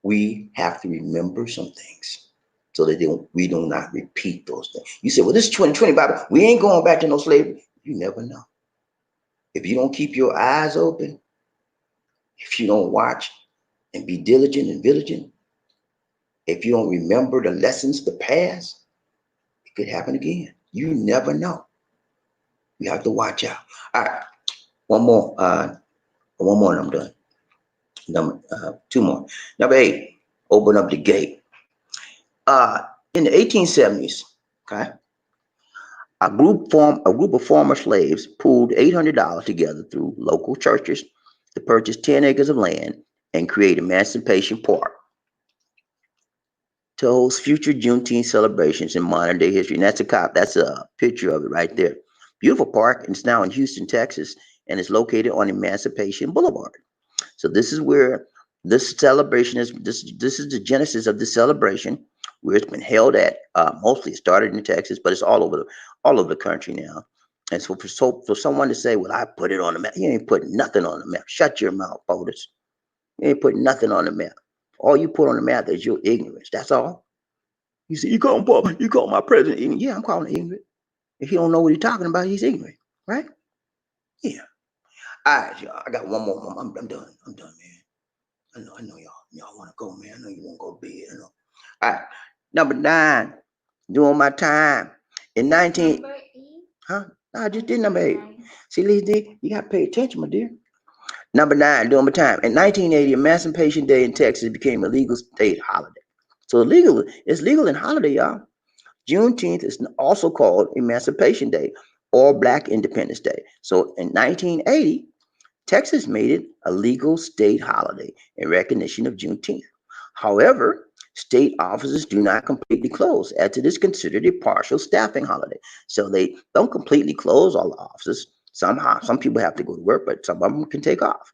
We have to remember some things so that we do not repeat those things. You say, well, this is 2020, Bible. We ain't going back to no slavery. You never know. If you don't keep your eyes open, if you don't watch and be diligent and vigilant, if you don't remember the lessons of the past, it could happen again. You never know. You have to watch out. All right, one more and I'm done. 2 more. Number 8, open up the gate. In the 1870s, okay, a group of former slaves pooled $800 together through local churches to purchase 10 acres of land and create Emancipation Park to host future Juneteenth celebrations in modern day history. And that's a picture of it right there. Beautiful park, and it's now in Houston, Texas, and it's located on Emancipation Boulevard. So this is where this celebration is. This is the genesis of this celebration, where it's been held at. Mostly it started in Texas, but it's all over the country now. And so for someone to say, "Well, I put it on the map," you ain't putting nothing on the map. Shut your mouth, voters. You ain't putting nothing on the map. All you put on the map is your ignorance. That's all. You see, you call my president ignorant. Yeah, I'm calling him ignorant. If he don't know what he's talking about, he's ignorant, right? Yeah. All right, y'all. I got one more. I'm done. I'm done, man. I know y'all want to go, man. I know you want to go to bed. I know. All right. Number 9, doing my time. In 19, huh? No, I just did number 8. See, Lizzie, you got to pay attention, my dear. Number 9, doing my time. In 1980, Emancipation Day in Texas became a legal state holiday. So it's legal in holiday, y'all. Juneteenth is also called Emancipation Day or Black Independence Day. So in 1980, Texas made it a legal state holiday in recognition of Juneteenth. However, state offices do not completely close, as it is considered a partial staffing holiday. So they don't completely close all the offices. Some people have to go to work, but some of them can take off.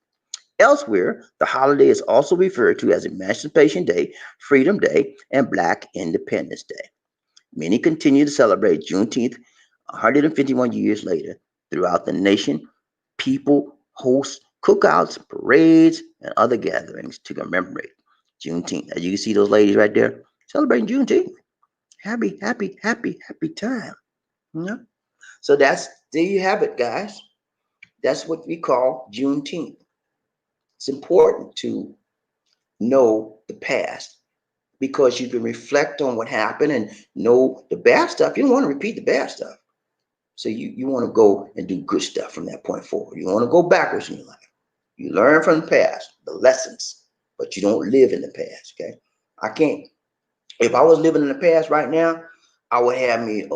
Elsewhere, the holiday is also referred to as Emancipation Day, Freedom Day, and Black Independence Day. Many continue to celebrate Juneteenth 151 years later. Throughout the nation, people host cookouts, parades, and other gatherings to commemorate Juneteenth. As you can see those ladies right there celebrating Juneteenth. Happy time. You know? So there you have it, guys. That's what we call Juneteenth. It's important to know the past because you can reflect on what happened and know the bad stuff. You don't want to repeat the bad stuff. So you want to go and do good stuff from that point forward. You don't want to go backwards in your life. You learn from the past, the lessons, but you don't live in the past, okay? I can't. If I was living in the past right now, I would have me,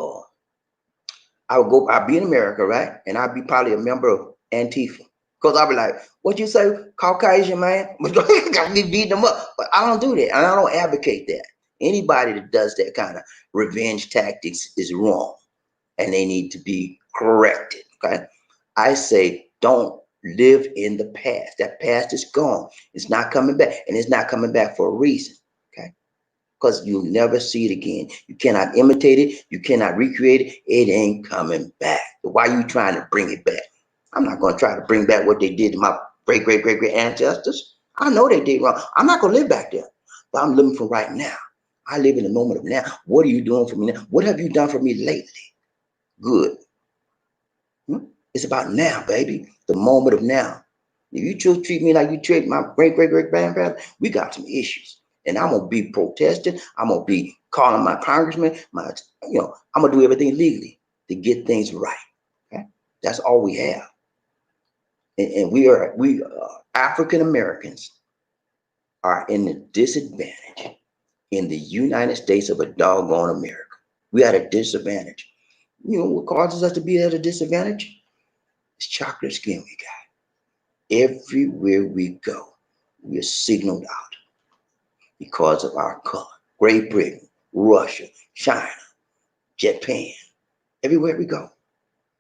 I'd be in America, right? And I'd be probably a member of Antifa. Because I'd be like, what you say, Caucasian man? Got me beating them up. But I don't do that. And I don't advocate that. Anybody that does that kind of revenge tactics is wrong. And they need to be corrected, okay? I say, don't live in the past. That past is gone. It's not coming back. And it's not coming back for a reason, okay? Because you'll never see it again. You cannot imitate it. You cannot recreate it. It ain't coming back. Why are you trying to bring it back? I'm not going to try to bring back what they did to my great ancestors. I know they did wrong. I'm not going to live back there. But I'm living for right now. I live in the moment of now. What are you doing for me now? What have you done for me lately? good. It's about now, baby. The moment of now. If you just treat me like you treat my great-great-great-grandfather, we got some issues. And I'm gonna be protesting. I'm gonna be calling my congressman, I'm gonna do everything legally to get things right. Okay? That's all we have. And we African Americans are in a disadvantage in the United States of a doggone America. We at a disadvantage. You know what causes us to be at a disadvantage? It's chocolate skin we got. Everywhere we go, we are signaled out because of our color. Great Britain, Russia, China, Japan, everywhere we go.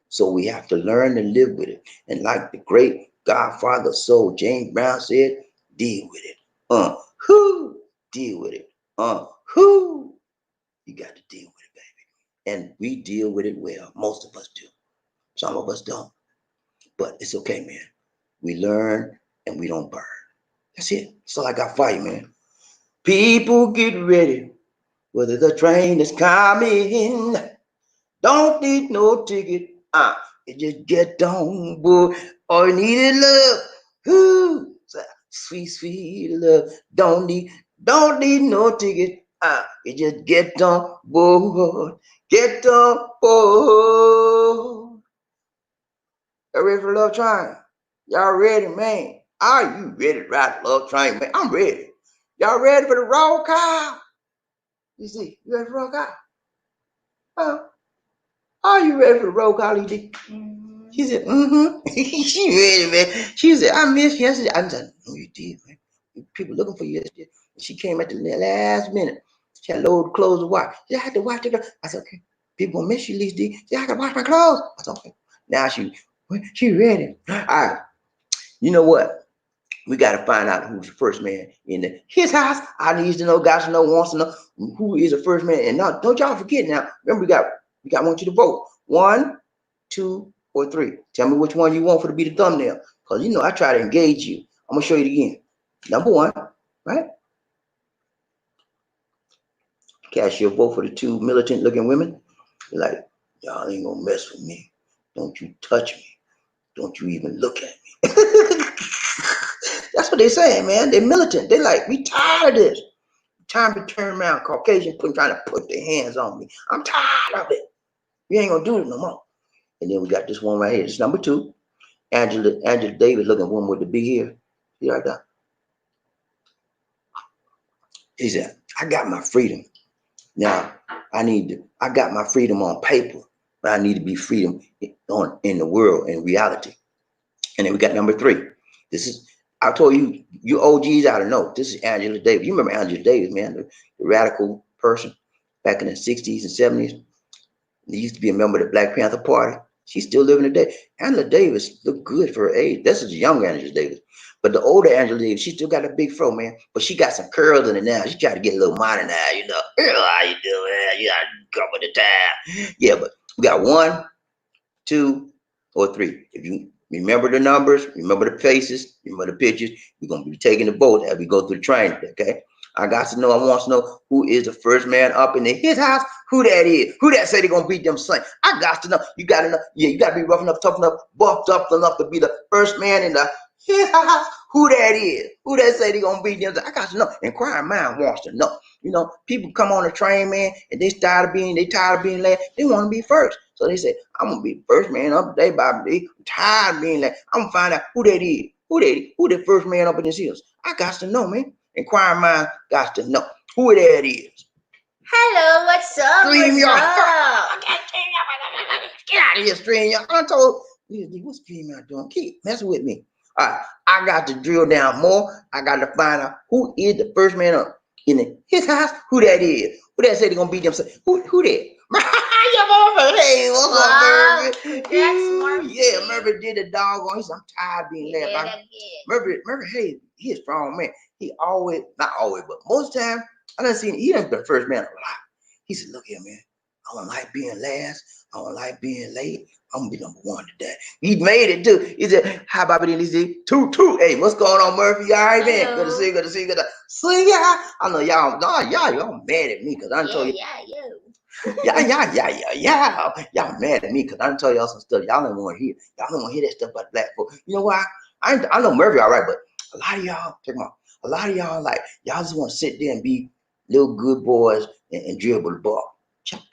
So we have to learn to live with it. And like the great Godfather of Soul, James Brown said, deal with it. Who? Deal with it. Who? You got to deal with it, baby. And we deal with it well. Most of us do. Some of us don't. But it's okay, man. We learn and we don't burn. That's it. That's all I got for you, man. People get ready. Whether the train is coming, don't need no ticket. You just get on board. All you need is love. Ooh, sweet, sweet love. Don't need no ticket. You just get on board. Get on board. Y'all ready for Love Train? Y'all ready, man? Are you ready to ride the Love Train, man? I'm ready. Y'all ready for the roll call? You see, you ready for the roll call? Are you ready for the roll call, ED? She said, she ready, man. She said, I missed you yesterday. I said, no, you did, man. People looking for you yesterday. She came at the last minute. She had load clothes to wash. She had to wash it. I said, okay. People gonna miss you, Lisa D. She said, I gotta wash my clothes. I said, okay. Now she ready. All right. You know what? We got to find out who's the first man in his house. I need to know, guys to know, wants to know who is the first man. And now, don't y'all forget now. Remember, we want you to vote. 1, 2, or 3. Tell me which one you want for to be the thumbnail. Because I try to engage you. I'm gonna show you it again. Number 1, right? Cast your vote for the 2 militant looking women. You're like, y'all ain't gonna mess with me. Don't you touch me. Don't you even look at me. That's what they're saying, man. They're militant. They're like, we tired of this. Time to turn around. Caucasian trying to put their hands on me. I'm tired of it. We ain't gonna do it no more. And then we got this one right here. It's number 2. Angela Davis looking woman with the big hair. See right there. He said, I got my freedom. Now I got my freedom on paper, but I need to be freedom in the world, in reality. And then we got number 3. I told you, you OGs ought to know. This is Angela Davis. You remember Angela Davis, man, the radical person back in the 60s and 70s. He used to be a member of the Black Panther Party. She's still living today. Angela Davis looked good for her age. This is young Angela Davis. But the older Angela Davis, she still got a big fro, man. But she got some curls in it now. She tried to get a little modern now, How you doing? You got to come with the time. Yeah, but we got 1, 2, or 3. If you remember the numbers, remember the faces, remember the pictures, we're going to be taking the vote as we go through the training, okay? I want to know who is the first man up in his house, who that is, who that say they're going to beat them Saints. I got to know. You got to know. Yeah, you got to be rough enough, tough enough, buffed up enough to be the first man in his house, who that is, who that say they're going to beat them Saints. I got to know. Inquiring mind wants to know. People come on the train, man, and they tired of being last. They want to be first. So they say, I'm going to be first man up day by day. I'm tired of being last. I'm going to find out who that is. Who the first man up in his hills. I got to know, man. Inquiring mind got to know who that is. Hello, what's up? Stream What's y'all. up? Get out of here, stream y'all. I told you, what's stream y'all doing? Keep messing with me. All right, I got to drill down more. I got to find out who is the first man up in his house. Who that is? Who that say they're gonna beat them? Who that? Hey, what's up, Murphy? Yeah, Murphy did the dog on. He said, I'm tired of being left. Murphy, hey, he's a strong man. He always, not always, but most of the time, I done seen he done been the first man a lot. He said, look here, man. I don't like being last. I don't like being late. I'm gonna be number 1 today. He made it too. He said, how about it? He said, 2. Hey, what's going on, Murphy? You all right, man? Good to see you. Good to see you. See ya. I know y'all mad at me because I told you. Yeah, you. Y'all mad at me because I done tell y'all some stuff y'all don't want to hear. Y'all don't want to hear that stuff about black folk. You know why? I know Murphy all right, but a lot of y'all, check them out. A lot of y'all like y'all just want to sit there and be little good boys and dribble the ball.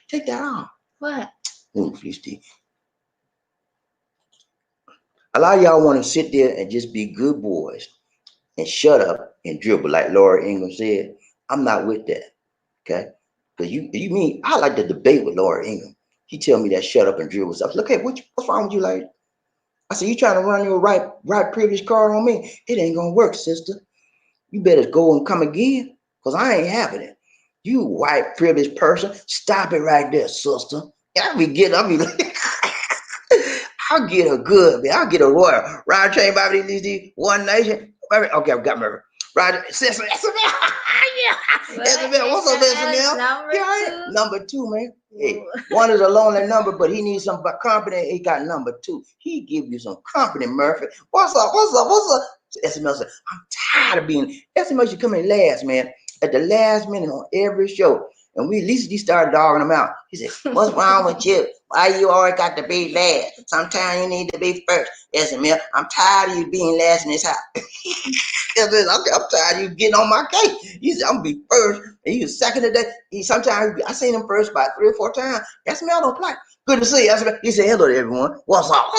Take that off. What? Please, Steve. A lot of y'all want to sit there and just be good boys and shut up and dribble, like Laura Ingram said. I'm not with that. Okay? Because you mean I like to debate with Laura Ingram. He tell me that shut up and dribble stuff. Look, hey, what's wrong with you, lady? I said, you trying to run your right privilege card on me? It ain't gonna work, sister. You better go and come again, because I ain't having it. You white privileged person, stop it right there, sister. I'll be like, I'll get her good, man. I'll get a royal. Ride train by these One Nation. Okay, I've got Murphy. Ride Cecil. Yeah. Isabel, what's up, Isabel? Number two, man. Hey, one is a lonely number, but he needs some company. He got number two. He give you some company, Murphy. What's up? SML said, I'm tired of being. SML should come in last, man. At the last minute on every show. And we at least he started dogging him out. He said, what's wrong with you? Why you always got to be last? Sometimes you need to be first. SML, I'm tired of you being last in this house. I'm tired of you getting on my case. He said, I'm gonna be first. And he was second today. Sometimes I seen him first about 3 or 4 times. SML don't play. Good to see you. He said, hello to everyone. What's up?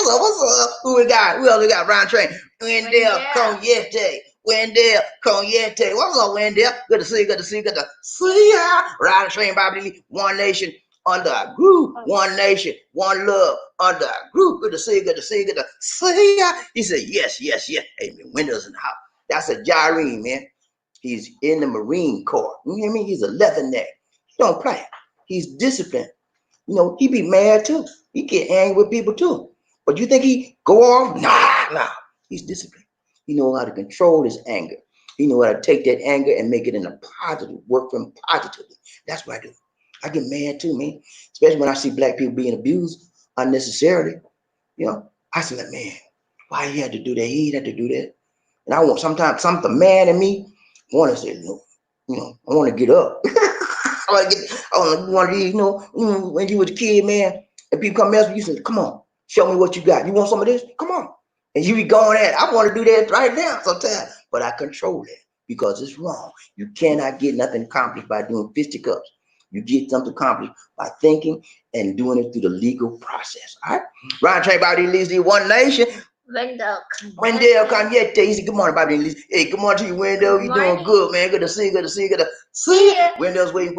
Who we got? Who else we got? Round train. Wendell Conyete. Wendell Conyete. What's up, Wendell? Good to see you. Good to see ya. Riding train, Bobby. One nation under a group. One nation, one love under a group. Good to see you. Good to see ya. He said, yes. Hey, man, Wendell's in the house. That's a Gyrene, man. He's in the Marine Corps. You hear me? He's a leatherneck. He don't play. He's disciplined. You know, he be mad too. He get angry with people too. But you think he go off? Nah. He's disciplined. He know how to control his anger. He know how to take that anger and make it in a positive, work for him positively. That's what I do. I get mad too, man. Especially when I see black people being abused unnecessarily. You know, I say, like, man, why he had to do that? He had to do that. And I want sometimes something mad in me. I want to say, no, you know, I want to get up. I want to, you know, when you was a kid, man, and people come mess with you, say, come on, show me what you got. You want some of this? Come on. And you be going at it. I want to do that right now sometimes, but I control it because it's wrong. You cannot get nothing accomplished by doing fisticuffs. You get something accomplished by thinking and doing it through the legal process. All right? Ryan Train Bobby Lee, One Nation. Wendell Kanye. He said, good morning, Bobby Lee. Hey, good morning to you, Wendell. You doing good, man. Good to see you. Good to see you. Wendell's waiting.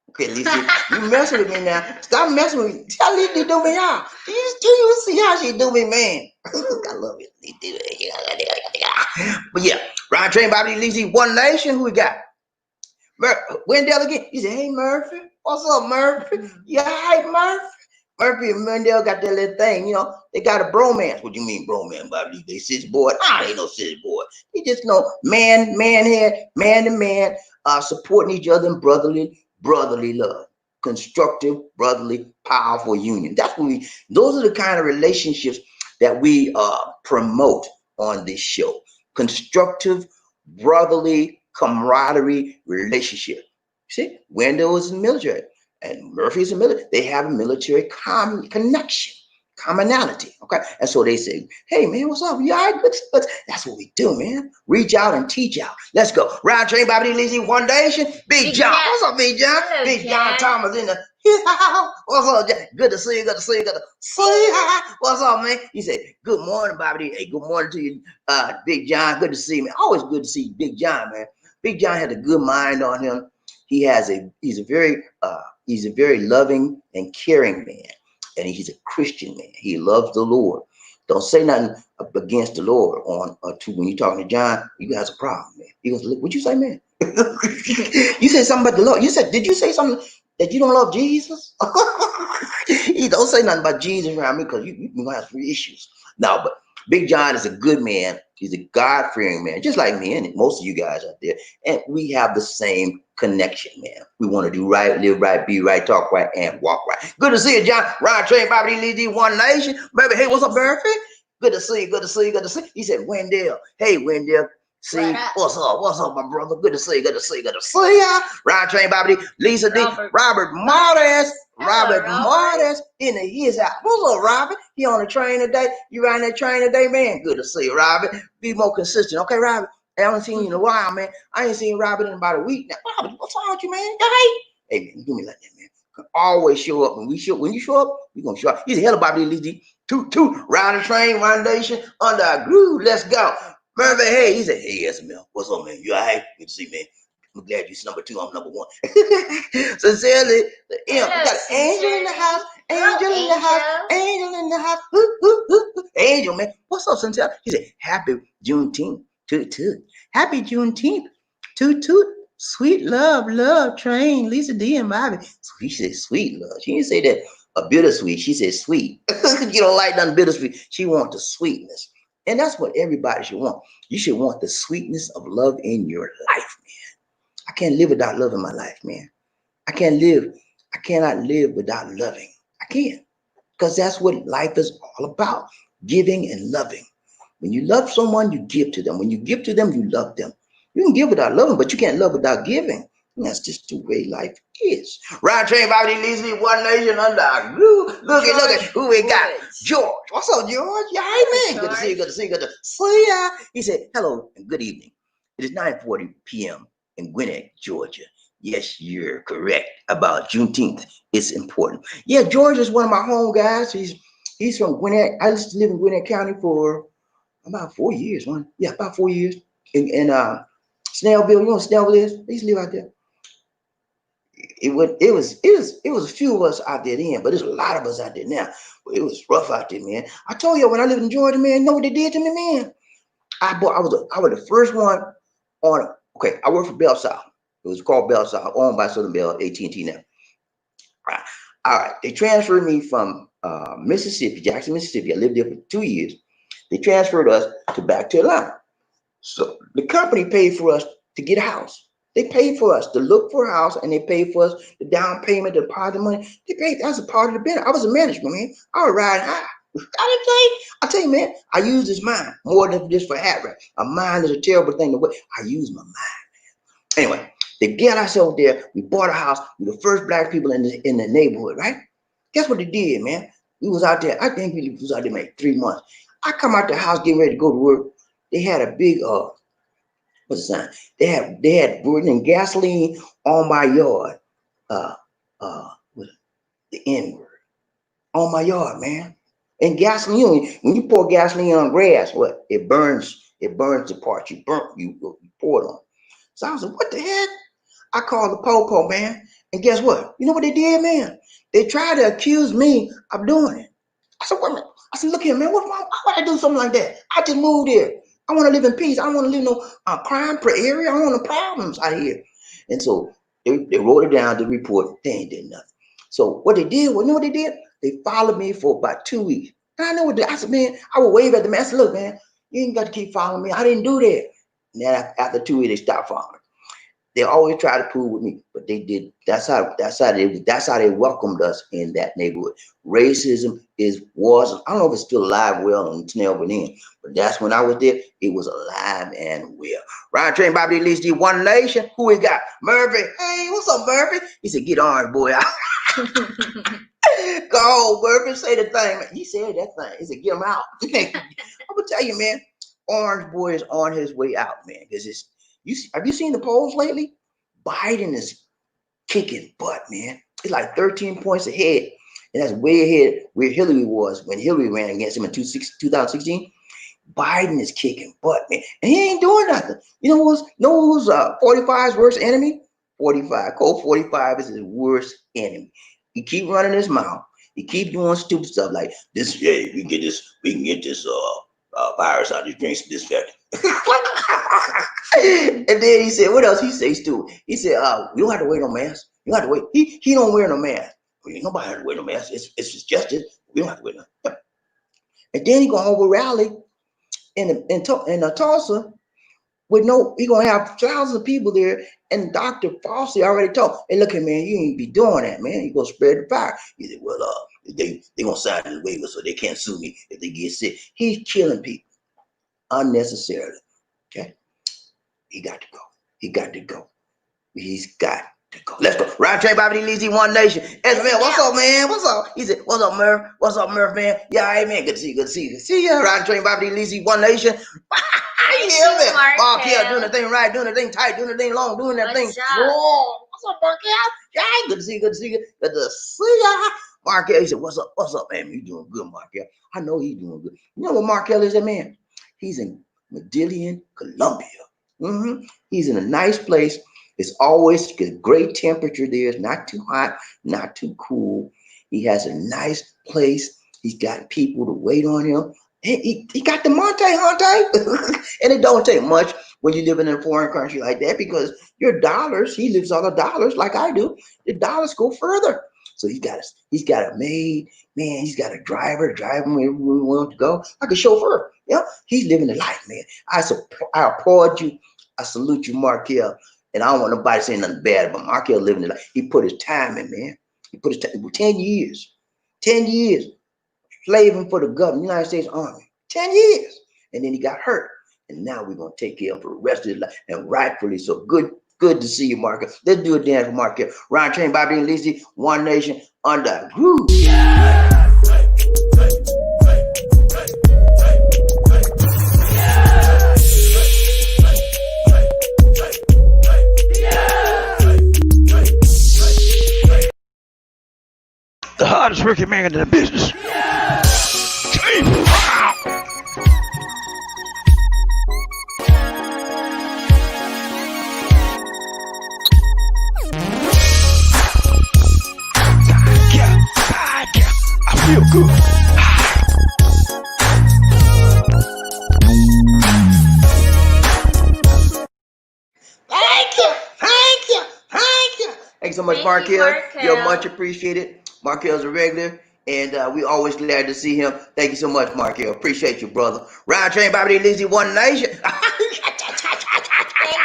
Okay, Lisa, you messing with me now. Stop messing with me. Tell Lisa to do me out. Do you see how she do me, man? I love it. But yeah, Ryan Train, Bobby Lisa, One Nation. Who we got? Wendell again. He said, hey, Murphy. What's up, Murphy? You all right, Murphy? Murphy and Wendell got that little thing, you know. They got a bromance. What do you mean bromance, Bobby? They sis boy. Nah, ain't no sis boy. They just know man to man, supporting each other in brotherly love, constructive, brotherly, powerful union. Those are the kind of relationships that we promote on this show. Constructive, brotherly, camaraderie relationship. See, Wendell is in the military and Murphy's in the military. They have a military connection, commonality. Okay. And so they say, hey, man, what's up? You all right? That's what we do, man. Reach out and teach out. Let's go. Round train, Bobby Lizzie, One Nation. Big John. What's up, Big John? Hello, Big John Thomas in the. What's up, John? Good to see you. What's up, man? He said, good morning, Bobby. Hey, good morning to you, Big John. Good to see you, man. Always good to see you, Big John, man. Big John had a good mind on him. He's a very loving and caring man. And he's a Christian man. He loves the Lord. Don't say nothing against the Lord when you're talking to John. You got a problem, man. He goes, what'd you say, man? You said something about the Lord. Did you say something that you don't love Jesus? He don't say nothing about Jesus around me because you're gonna have 3 issues. No, but Big John is a good man. He's a God-fearing man, just like me and most of you guys out there. And we have the same connection, man. We want to do right, live right, be right, talk right, and walk right. Good to see you, John. Ryan Train, Bobby Lee, One Nation. Baby, hey, what's up, Murphy? Good to see you. He said, Wendell. Hey, Wendell. See, what's up, my brother? Good to see you, good to see you, good to see ya. Ryan Train, Bobby D, Lisa D, Robert Martis. Robert Martis in his house. What's up, Robert? He on the train today? You riding that train today, man? Good to see you, Robert. Be more consistent, okay, Robert? I haven't seen you in a while, man. I ain't seen Robert in about a week now. Robert, what's wrong with you, man? Hey, man, do me like that, man. Always show up. When you show up, we gonna show up. He's a hell of Bobby Lee. Toot, ride the train, ride the nation, under a groove. Let's go. Murphy, hey, he said, hey, yes, man. What's up, man? You all right? Good to see you, man. I'm glad you're number 2. I'm number 1. Sincerely, the imp. We got an angel in the house. Angel in the house. Angel in the house. Angel, man. What's up, Sincerely? He said, happy Juneteenth. Toot. Happy Juneteenth. Toot. Sweet love train. Lisa D and Bobby. She said sweet love. She didn't say that bittersweet. She said sweet. You don't like nothing bittersweet. She wants the sweetness. And that's what everybody should want. You should want the sweetness of love in your life, man. I can't live without love in my life, man. I cannot live without loving. I can't. Because that's what life is all about. Giving and loving. When you love someone, you give to them. When you give to them, you love them. You can give without loving, but you can't love without giving. And that's just the way life is. Ryan Train, Bobby Lee, One Nation under our groove. Look at who we got. George. What's up, George? Yeah, hey, man. Good to see you. Good to see ya. He said, hello and good evening. It is 9:40 p.m. in Gwinnett, Georgia. Yes, you're correct about Juneteenth. It's important. Yeah, George is one of my home guys. He's from Gwinnett. I used to live in Gwinnett County for about 4 years. About 4 years. In Snellville, you know what Snellville is? I used to live out there. It was a few of us out there then, but there's a lot of us out there now. But it was rough out there, man. I told you when I lived in Georgia, man, you know what they did to me, man? I was the first one on. Okay, I worked for Bell South. It was called Bell South, owned by Southern Bell, AT&T now. All right. They transferred me from Mississippi, Jackson, Mississippi. I lived there for 2 years. They transferred us back to Atlanta. So the company paid for us to get a house. They paid for us to look for a house, and they paid for us the down payment, the deposit money. They paid. That's a part of the benefit. I was a management, man. I was riding high. I tell you, man, I use this mind more than just for hat rack. A mind is a terrible thing to wear. I use my mind, man. Anyway, they get us over there. We bought a house. We were the first black people in the neighborhood, right? Guess what they did, man? We was out there. I think we was out there maybe 3 months. I come out the house getting ready to go to work. They had a big what's the sign? They had burning gasoline on my yard. The N-word on my yard, man. And gasoline, when you pour gasoline on grass, what? It burns the part you poured on. So I was like, what the heck? I called the po-po, man. And guess what? You know what they did, man? They tried to accuse me of doing it. I said, wait a minute. I said, look here, man. Why would I do something like that? I just moved here. I want to live in peace. I don't want to live in no crime area. I don't want no problems out here. And so they wrote it down to report. They ain't did nothing. So what they did, you know what they did? They followed me for about 2 weeks. And I know what I said, man, I would wave at the man. I said, look, man, you ain't got to keep following me. I didn't do that. And then after 2 weeks, they stopped following me. They always try to prove with me, but they did. That's how they welcomed us in that neighborhood. Racism was I don't know if it's still alive well in Snellville then, but that's when I was there. It was alive and well. Ryan Train, Bobby Lee, G, One Nation. Who we got? Murphy. Hey, what's up, Murphy? He said, "Get orange, boy." Go on, Murphy. Say the thing. Man. He said that thing. He said, "Get him out." I'm gonna tell you, man. Orange boy is on his way out, man. Because have you seen the polls lately? Biden is kicking butt, man. It's like 13 points ahead. And that's way ahead where Hillary was when Hillary ran against him in 2016. Biden is kicking butt, man. And he ain't doing nothing. You know who's 45's worst enemy? 45. Code 45 is his worst enemy. He keep running his mouth. He keep doing stupid stuff like this. Yeah, we can get this virus out of these drinks, this fact. And then he said, what else he says too? He said, you don't have to wear no mask. You don't have to wait. He don't wear no mask. Nobody has to wear no mask. It's suggested. We don't have to wear no. And then he gonna hold a rally in Tulsa with he gonna have thousands of people there. And Dr. Fauci already told, hey, look here, man, you ain't be doing that, man. You gonna spread the fire. He said, well, they gonna sign the waiver so they can't sue me if they get sick. He's killing people unnecessarily. Okay. He got to go. He got to go. He's got to go. Let's go. Round train, Bobby Lee, One Nation. Ezra, man, what's up, man? What's up? He said, what's up, Murph? What's up, Murph, man? Yeah, hey, man. Good to see you. Good to see you. See ya. Round train, Bobby Lee, One Nation. Yeah, man. Markel doing the thing right, doing the thing tight, doing the thing long, doing that thing. Whoa. What's up, Markel? Yeah, good to see you. Good to see you. Good to see ya. Markel, he said, what's up? What's up, man? You doing good, Markel. I know he's doing good. You know what Markel is, that man? He's in Medellin, Colombia. He's in a nice place. It's always a great temperature there. It's not too hot, not too cool. He has a nice place. He's got people to wait on him. He got the Monte. And it don't take much when you're living in a foreign country like that, because your dollars, he lives on the dollars like I do. The dollars go further. So he's got a maid, man. He's got a driver, drive him wherever we want to go, like a chauffeur. Yeah, he's living the life, man. I applaud you. I salute you, Markel. And I don't want nobody saying nothing bad about Markel living the life. He put his time in, man. He put his time, 10 years, slaving for the government, United States Army, 10 years. And then he got hurt. And now we're going to take care of him for the rest of his life. And rightfully so. Good to see you, Markel. Let's do a dance for Markel. Round train, Bobby and Lizzie, One Nation, under groove. The hardest working man in the business. I feel good. Thank you. Thanks so much, Markel. You're much appreciated. Markel's a regular, and we always glad to see him. Thank you so much, Markel. Appreciate you, brother. Round train, Bobby Lizzie, One Nation. Thank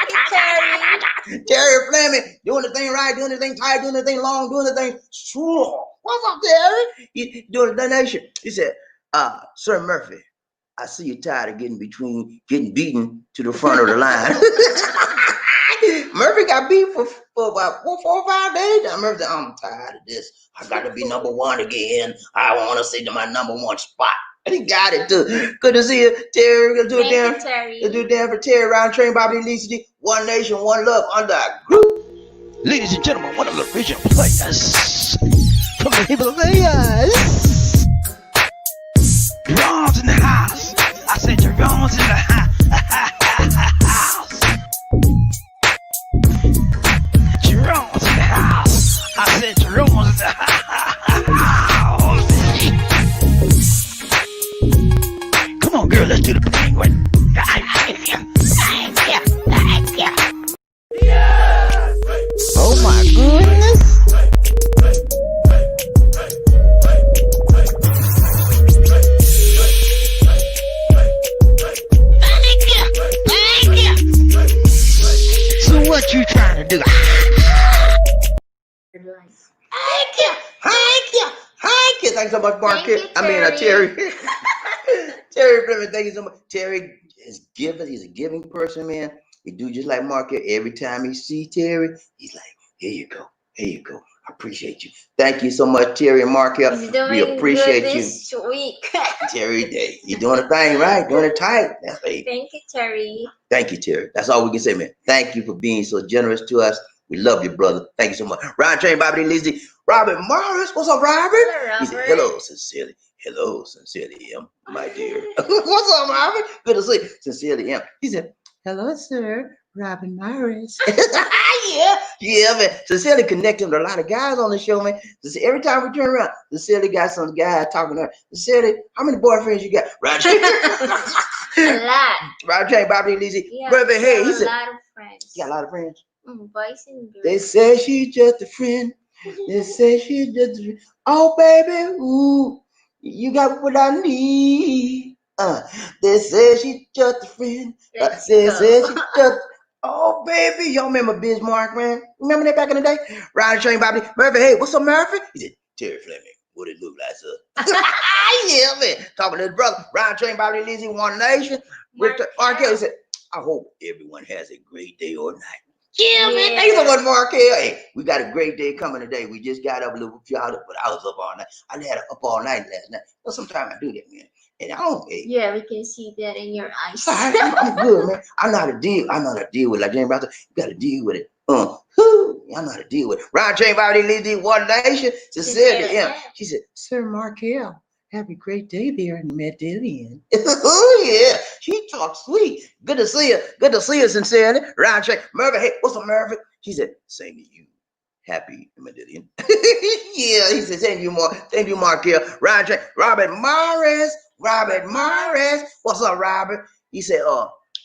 you, Terry. Terry Fleming, doing the thing right, doing the thing tight, doing the thing long, doing the thing strong. What's up, Terry? He doing the donation. He said, Sir Murphy, I see you're tired of getting beaten to the front of the line. Murphy got beat for about 4 or 5 days. Now Murphy said, I'm tired of this. I got to be number one again. I want to see to my number one spot. And he got it too. Good to see you, Terry. Let's do it down. Let's do it down for Terry. Round train, Bobby Lee, One Nation, One Love, under our group. Ladies and gentlemen, one of the original players from the Himalayas. Jerome's in the house. I said Jerome's in the house. Jerome's in the house. I said Jerome's in the house. Come on, girl, let's do the thing. Oh my goodness. Thank you. So what you trying to do? Thank you. Thanks so much, Market. Terry. Terry Fleming, thank you so much. Terry is giving. He's a giving person, man. He do just like Market. Every time he see Terry, he's like, here you go. I appreciate you. Thank you so much, Terry and Market. We appreciate you. This week. Terry, you doing the thing right, doing it tight. That's right. Thank you, Terry. Thank you, Terry. That's all we can say, man. Thank you for being so generous to us. We love you, brother. Thank you so much. Round train, Bobby Lizzie. Robert Morris. What's up, Robert? Hello, Robert. He said, hello, sincerely. Hello, sincerely, M, my dear. What's up, Robert? Good to see you. Sincerely, M. He said, hello, sir. Robin Morris. yeah, man. Sincerely connecting with a lot of guys on the show, man. Every time we turn around, Sincerely got some guy talking to her. Sincerely, how many boyfriends you got? Roger. A lot. Roger, Bobby Lizzie. Yeah, Brother, hey, he said, a lot of friends. you got a lot of friends. Boys and girls. They say she's just a friend. They say she's just a friend. Oh, baby, ooh, you got what I need. They say she's just a friend. They say she's just. Oh, baby, y'all remember Bismarck, man? Remember that back in the day? Riding train, Bobby. Murphy, hey, what's up, Murphy? He said, Terry Fleming, what it look like, sir? Yeah, man. Talking to his brother. Riding train, Bobby Lizzie, One Nation. With the Markel, he said, I hope everyone has a great day or night. Yeah, man. Thanks so much, Markel. Hey, we got a great day coming today. We just got up a little few hours, but I was up all night. I had up all night last night. Well, sometimes I do that, man. And I don't. Hey, Yeah, we can see that in your eyes. I'm good, man. I know how to deal. I know how to deal with it. Like James Brown said, you got to deal with it. I know how to deal with it. Ron James Bobby leads the One Nation. Sincerely, yeah. She said, Sir Markel, have a great day there in Medellin. Oh, yeah. She talks sweet. Good to see you. Good to see you, sincerely. Ron James. Murphy, hey, what's up, Murphy? She said, same to you. Happy Medellin. Yeah, he said, thank you, Markel. Ron James. Robert Morris. What's up, Robert? He said,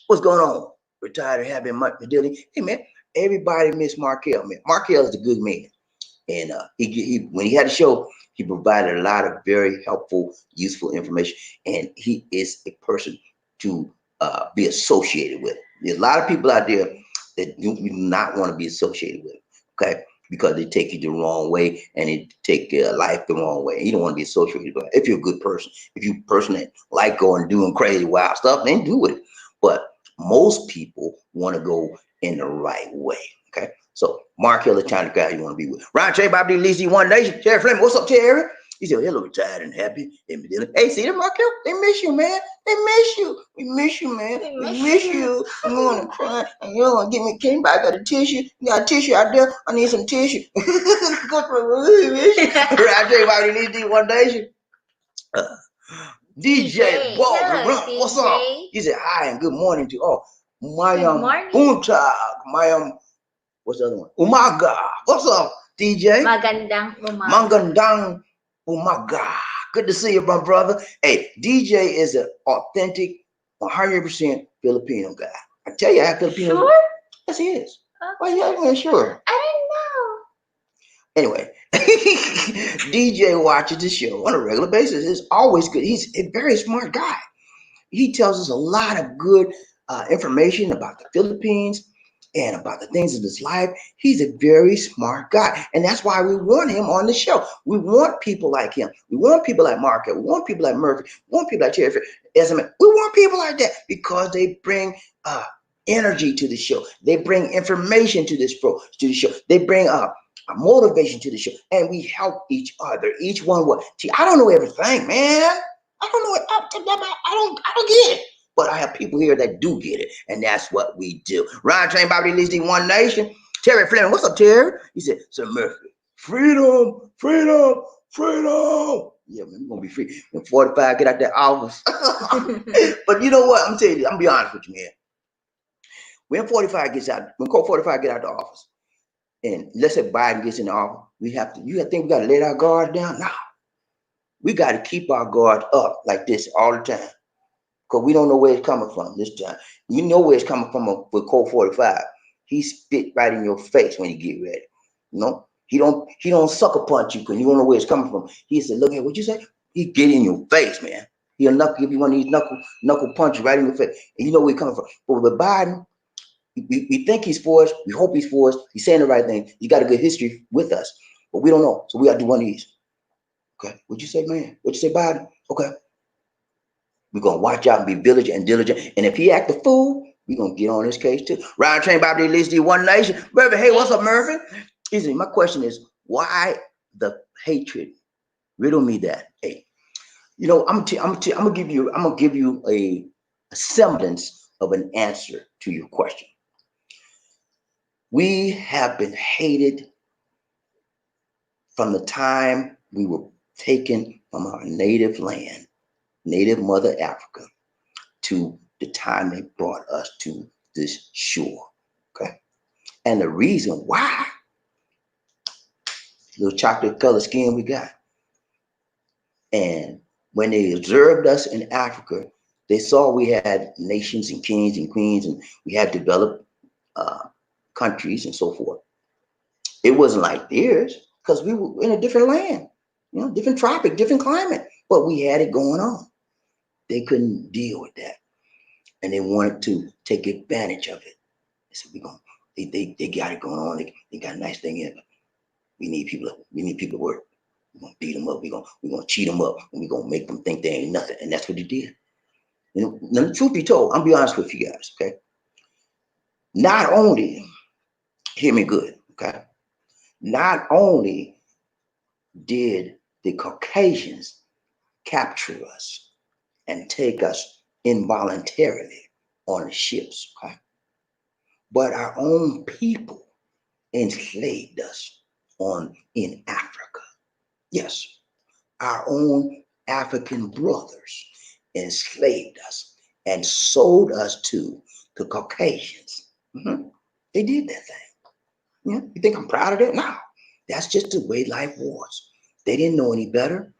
what's going on? Retired and happy Medellin. Hey, man. Everybody miss Markel, man. Markel is a good man. And he when he had a show, he provided a lot of very helpful, useful information. And he is a person to be associated with. There's a lot of people out there that do not want to be associated with, okay? Because they take you the wrong way and they take life the wrong way. You don't want to be associated with it. If you're a good person, if you're a person that like going doing crazy, wild stuff, then do it. But most people want to go in the right way. Okay. So Mark Hill is trying to guy you want to be with. Ron J. Bobby Lizzie One Nation. Terry Fleming. What's up, Terry? He said, hello, retired and happy. Hey, see them, Mark Hill? They miss you, man. They miss you. We miss you, man. We miss you. I'm going to cry. And you're going to give me came back. I got a tissue. You got a tissue out there? I need some tissue. Ron J. Bobby Lizzie One Nation. DJ Walter Run, what's up? He said hi and good morning to all. Untag, what's the other one? Umaga, what's up, DJ? Magandang umaga. Good to see you, my brother. Hey, DJ is an authentic, 100% Filipino guy. I tell you, I have Filipino. Sure? Yes, he is. Okay. Why you ain't sure? I didn't know. Anyway, DJ watches the show on a regular basis. It's always good. He's a very smart guy. He tells us a lot of good information about the Philippines and about the things of his life. He's a very smart guy. And that's why we want him on the show. We want people like him. We want people like Market. We want people like Murphy. We want people like Terry. We want people like that because they bring energy to the show. They bring information to this show. They bring motivation to the show, and we help each other. Each one what? See, I don't know everything, man. I don't know it. I don't get it. But I have people here that do get it, and that's what we do. Ron Train Bobby leads the One Nation. Terry Fleming, what's up, Terry? He said, Sir Murphy, freedom. Yeah, man, we're gonna be free. When 45 get out that office. But you know what? I'm telling you, I'm gonna be honest with you, man. When 45 gets out, when Court 45 get out the office, and let's say Biden gets in the office, you think we gotta let our guard down? No. We gotta keep our guard up like this all the time. Because we don't know where it's coming from this time. You know where it's coming from with Colt 45. He spit right in your face when you get ready. You know, he don't sucker punch you because you don't know where it's coming from. He said, look at what you say. He get in your face, man. He'll give you one of these knuckle punches right in your face. And you know where he's coming from. But with Biden, we think he's for us. We hope he's for us. He's saying the right thing. He got a good history with us. But we don't know. So we got to do one of these. Okay. What'd you say, man? What'd you say, Biden? Okay. We're going to watch out and be vigilant and diligent. And if he act a fool, we're going to get on his case too. Ryan Train Bobby Lizzie One Nation. Murphy, hey, what's up, Murphy? Easy. My question is, why the hatred? Riddle me that. Hey, you know, I'm gonna give you a semblance of an answer to your question. We have been hated from the time we were taken from our native land, native mother Africa, to the time they brought us to this shore. Okay. And the reason why, little chocolate colored skin we got. And when they observed us in Africa, they saw we had nations and kings and queens, and we had developed countries and so forth. It wasn't like theirs because we were in a different land, you know, different tropic, different climate, but we had it going on. They couldn't deal with that. And they wanted to take advantage of it. They said, they got it going on. They got a nice thing in it. We need people to work. We're gonna beat them up. We're gonna cheat them up, and we're gonna make them think they ain't nothing. And that's what he did. You know, the truth be told, I'm be honest with you guys, okay? Not only, hear me good, okay? Not only did the Caucasians capture us and take us involuntarily on the ships, okay? But our own people enslaved us in Africa. Yes, our own African brothers enslaved us and sold us to the Caucasians. Mhm. They did that thing. You think I'm proud of that? No, that's just the way life was. They didn't know any better.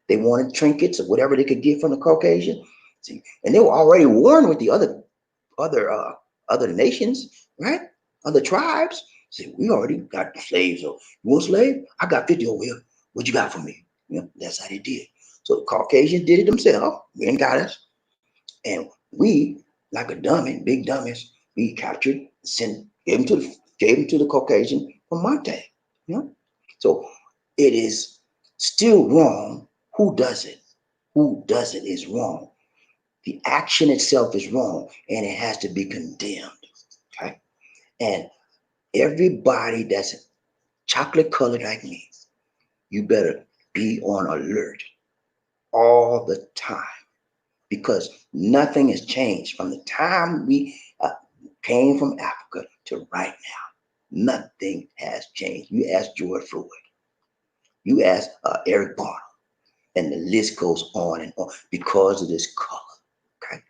They wanted trinkets or whatever they could get from the Caucasian. See, and they were already warned with the other nations, right? Other tribes. See, we already got slaves. So you want a slave? I got 50 over here. What you got for me? That's how they did. So the Caucasians did it themselves. We ain't got us. And we, like a dummy, big dummies, we captured, sent, gave them to the Caucasian for Monte. You know? So it is still wrong. Who does it? Who does it is wrong. The action itself is wrong and it has to be condemned. Okay. And everybody that's chocolate colored like me, you better be on alert all the time because nothing has changed from the time we came from Africa to right now. Nothing has changed. You ask George Floyd, you ask Eric Barner, and the list goes on and on because of this color. Okay.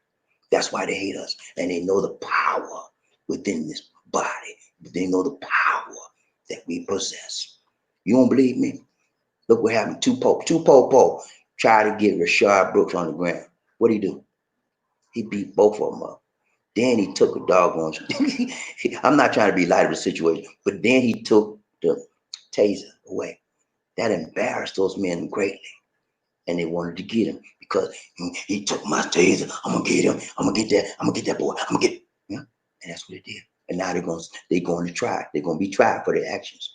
That's why they hate us. And they know the power within this body. They know the power that we possess. You don't believe me? Look what happened. Two Pope tried to get Rashard Brooks on the ground. What did he do? He beat both of them up. Then he took a doggone. I'm not trying to be light of the situation, but then he took the taser away. That embarrassed those men greatly. And they wanted to get him because he took my taser. I'm gonna get him. I'm gonna get that. I'm gonna get that boy. I'm gonna get. Yeah, and that's what they did. And now they're going to try. They're going to be tried for their actions.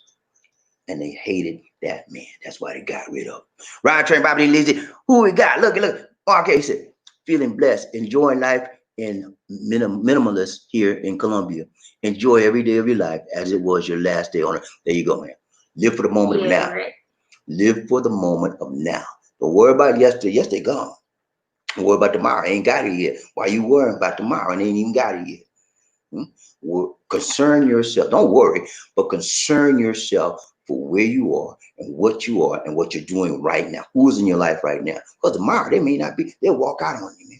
And they hated that man. That's why they got rid of him. Ryan Train, Bobby Lizzie. Who we got? Look. RK said, feeling blessed, enjoying life in minimalist here in Colombia. Enjoy every day of your life as it was your last day on earth. There you go, man. Live for the moment of now. Right. Live for the moment of now. Don't worry about yesterday. Yesterday gone. Don't worry about tomorrow. Ain't got it yet. Why you worrying about tomorrow and ain't even got it yet? Concern yourself. Don't worry, but concern yourself for where you are and what you're doing right now. Who's in your life right now? Because tomorrow they may not be. They'll walk out on you,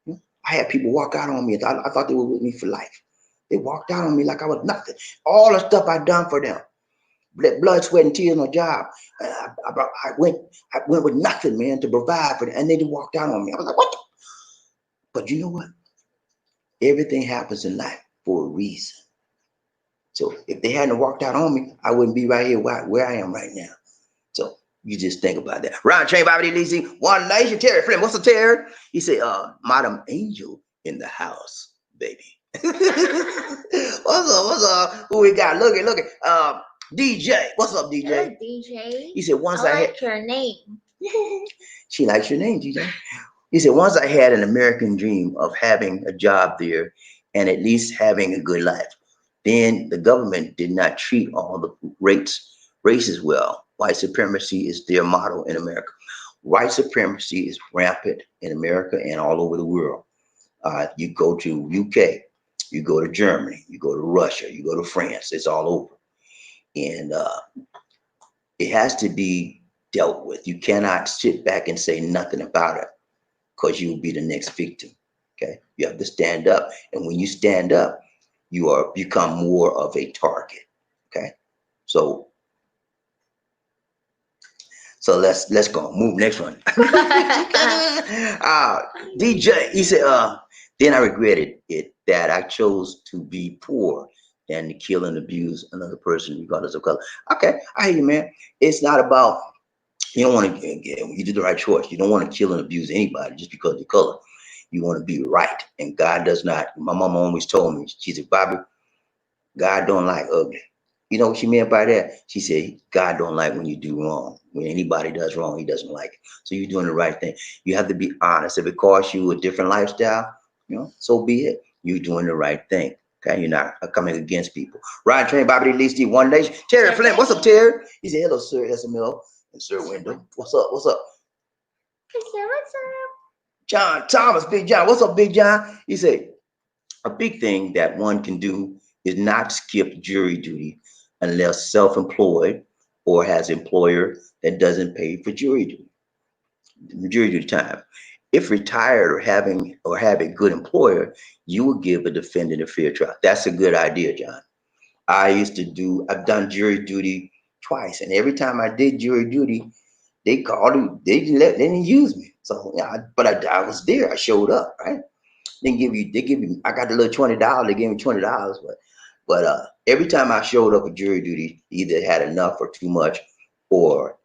man. I had people walk out on me. I thought they were with me for life. They walked out on me like I was nothing. All the stuff I done for them. Blood, sweat, and tears on a job. I went with nothing, man, to provide for them. And they just walked out on me. I was like, what? But you know what? Everything happens in life for a reason. So if they hadn't walked out on me, I wouldn't be right here where I am right now. So you just think about that. Ron Train, Bobby Lizzie, One Nation, Terry Flynn. What's the Terry? He said, Madam Angel in the house, baby. What's up? Who we got? Look at. DJ. What's up, DJ? Hello, DJ. He said, once I like your name. She likes your name, DJ. He said, once I had an American dream of having a job there and at least having a good life. Then the government did not treat all the races well. White supremacy is their motto in America. White supremacy is rampant in America and all over the world. You go to UK, you go to Germany, you go to Russia, you go to France, it's all over. And it has to be dealt with. You cannot sit back and say nothing about it because you will be the next victim. Okay, you have to stand up. And when you stand up, you become more of a target. Okay, so let's go move next one. DJ, he said, then I regretted it that I chose to be poor than to kill and abuse another person regardless of color. Okay, I hear you, man. It's not about, you don't want to, you did the right choice. You don't want to kill and abuse anybody just because of the color. You want to be right, and God does not. My mama always told me, she said, Bobby, God don't like ugly. You know what she meant by that? She said, God don't like when you do wrong. When anybody does wrong, he doesn't like it. So you're doing the right thing. You have to be honest. If it costs you a different lifestyle, so be it. You're doing the right thing. Okay, you're not coming against people. Ryan Train, Bobby Lee, Steve, One Nation. Terry Flint, what's up, Terry? He said, hello, Sir SML and Sir Wendell. What's up? What's up? What's up? John Thomas, Big John. What's up, Big John? He said, a big thing that one can do is not skip jury duty unless self-employed or has employer that doesn't pay for jury duty time. If retired or have a good employer, you will give a defendant a fair trial. That's a good idea, John. I've done jury duty twice, and every time I did jury duty, they called me, they didn't use me. So yeah, but I was there, I showed up, right? They give you, I got the little $20, they gave me $20, but every time I showed up at jury duty, either had enough or too much, or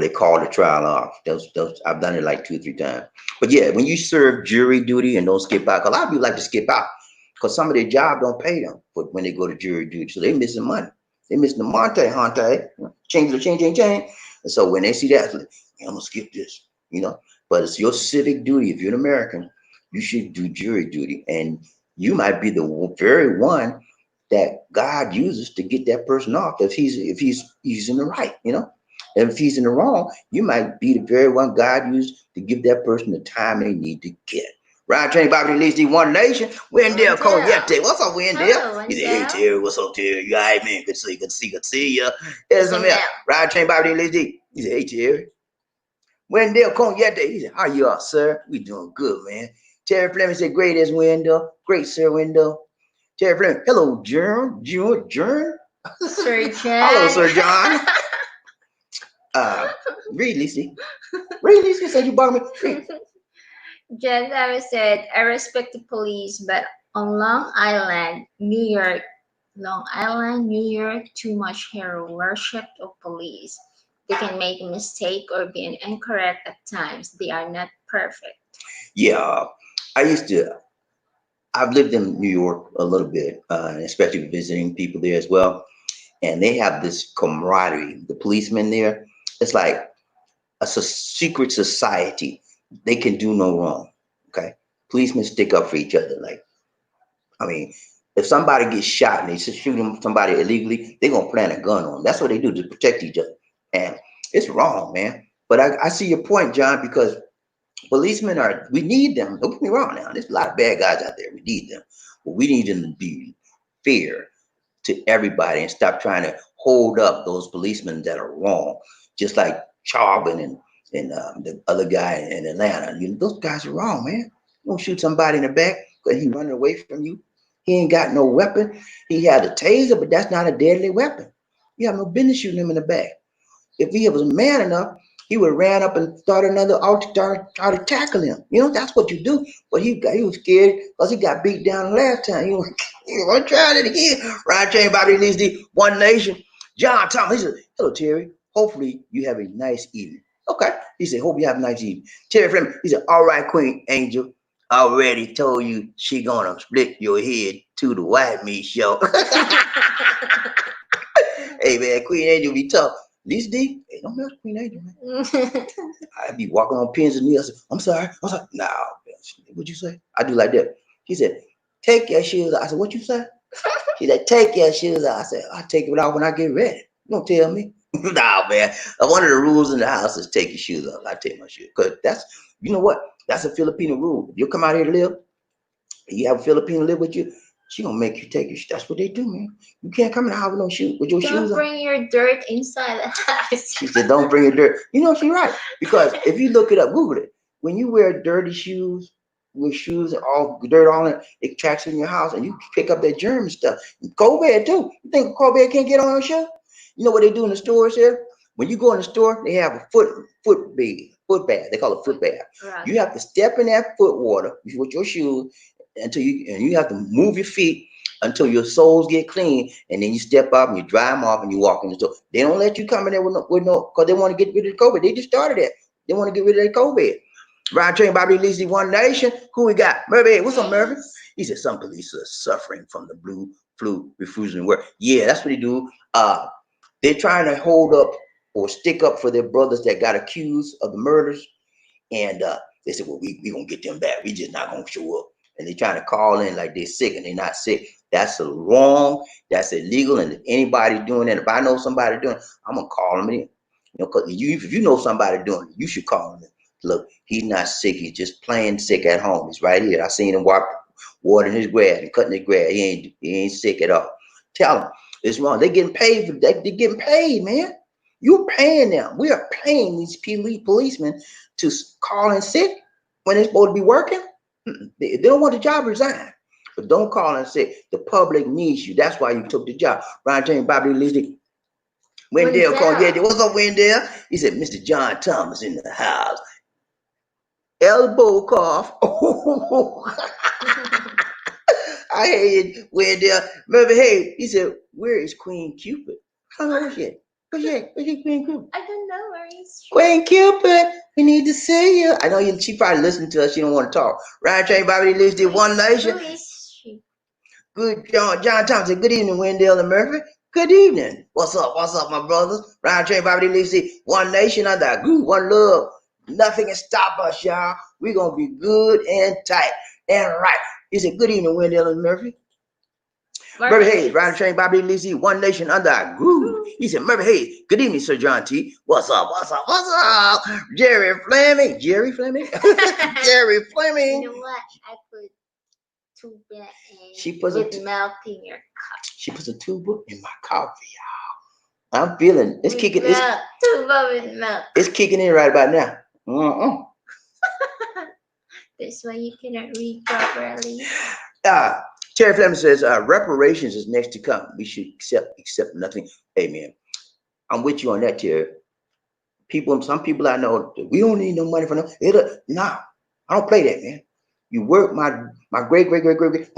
they called the trial off. Those I've done it like 2 or 3 times. But yeah, when you serve jury duty and don't skip out, 'cause a lot of people like to skip out because some of their job don't pay them for when they go to jury duty, so they missing money. They missing the hante, change. And so when they see that, like, I'm gonna skip this, you know. But it's your civic duty. If you're an American, you should do jury duty, and you might be the very one that God uses to get that person off if he's in the right, you know. And if he's in the wrong, you might be the very one God used to give that person the time they need to get. Ryan Train, Bobby Lee, the One Nation. Wendell Cogniette. What's up, Wendell? Hello, He said, hey, Wendell. Terry, what's up, Terry? You all right, man? Good to see you. Here's some Wendell. Ryan Train, Bobby Lee. He said, hey, Terry. Wendell Cogniette. He said, how you are, sir? We doing good, man. Terry Fleming said, great as Wendell. Great, sir, Wendell. Terry Fleming, hello, Jern. Sir John. Hello, Sir John. Read, Lisa. Read, Lisa. Said you bought me. Read. John Thomas said, I respect the police, but on Long Island, New York, too much hero worship of police. They can make a mistake or be incorrect at times. They are not perfect. Yeah, I've lived in New York a little bit, especially visiting people there as well. And they have this camaraderie. The policemen there, it's like a secret society. They can do no wrong. Okay, policemen stick up for each other. Like, I mean, if somebody gets shot and they shoot somebody illegally, they're gonna plant a gun on them. That's what they do to protect each other. And it's wrong, man. But I see your point, John, because we need them. Don't get me wrong now. There's a lot of bad guys out there. We need them. But we need them to be fair to everybody and stop trying to hold up those policemen that are wrong. Just like Charbon and the other guy in Atlanta. You know, those guys are wrong, man. You don't shoot somebody in the back because he's running away from you. He ain't got no weapon. He had a taser, but that's not a deadly weapon. You have no business shooting him in the back. If he was man enough, he would have ran up and started another try to tackle him. You know, that's what you do. But he was scared because he got beat down last time. He was trying it again. Ryan Chain, Bobby Lee, One Nation. John Thomas, he said, hello, Terry. Hopefully you have a nice evening. Okay. He said, hope you have a nice evening. Terry Fleming, he said, all right, Queen Angel. I already told you she gonna split your head to the white meat show. Hey, man, Queen Angel be tough. Lisa D, hey, don't mess with Queen Angel, man. I be walking on pins and needles. I said, I'm sorry. No, what'd you say? I do like that. He said, take your shoes off. I said, what you say? She said, take your shoes off. I said, I'll take it off when I get ready. You don't tell me. Nah, man. One of the rules in the house is take your shoes off. I take my shoes. Because you know what? That's a Filipino rule. If you come out here to live, you have a Filipino live with you, she gonna make you take your. That's what they do, man. You can't come in the house with no shoes with your shoes on. Don't bring your dirt inside the house. She said, "Don't bring your dirt." You know she's right, because if you look it up, Google it. When you wear dirty shoes with shoes and all dirt on it, it tracks in your house, and you pick up that germ stuff. COVID too. You think COVID can't get on your shoe? You know what they do in the stores here? When you go in the store, they have a foot bath. They call it foot bath. Right. You have to step in that foot water with your shoes you have to move your feet until your soles get clean, and then you step up and you dry them off and you walk in the store. They don't let you come in there with no, because they want to get rid of the COVID. They just started that. They want to get rid of that COVID. Ryan Train, Bobby Lisi, One Nation. Who we got? Murphy. What's up, Murphy? He said some police are suffering from the blue flu refusing to work. Yeah, that's what they do. They're trying to hold up or stick up for their brothers that got accused of the murders. And they said, well, we gonna get them back. We just not gonna show up. And they trying to call in like they're sick and they're not sick. That's a wrong. That's illegal. And if anybody doing that, if I know somebody doing it, I'm gonna call them in. You know, cause if you know somebody doing it, you should call them in. Look, he's not sick. He's just plain sick at home. He's right here. I seen him watering his grass and cutting his grass. He ain't sick at all. Tell him it's wrong. They getting paid for that. They're getting paid, man. You're paying them. We are paying these policemen to call in sick when they're supposed to be working. They don't want the job resigned. But don't call and say the public needs you. That's why you took the job. Ryan James, Bobby Lee, Wendell called. Yeah, what's up, Wendell? He said, Mr. John Thomas in the house. Elbow cough. I hated Wendell. Remember, hey, he said, where is Queen Cupid? How was she? Where's Queen Cupid? I don't know where is she. Queen Cupid, we need to see you. I know she probably listening to us. She don't want to talk. Ryan Train Bobby lives in One Nation. Who is she? Good, John Thompson. Good evening, Wendell and Murphy. Good evening. What's up, my brothers? Ryan Train Bobby lives in One Nation under our group, one love. Nothing can stop us, y'all. We're gonna be good and tight and right. He said, good evening, Wendell and Murphy. Murphy Hayes, Ryan Train Bobby Lizzie, One Nation under our groove. He said, Murphy Hayes, good evening, Sir John T. What's up? Jerry Fleming. Jerry Fleming? Jerry Fleming. You know what? I put tuba and with milk in your cup. She puts a tuba in my coffee, y'all. I'm feeling it's kicking. Tuba with milk. It's kicking in right about now. That's why you cannot read properly. Terry Fleming says reparations is next to come. We should accept nothing. Amen. I'm with you on that, Terry. Some people I know, we don't need no money for no. Nah, I don't play that, man. You work my great like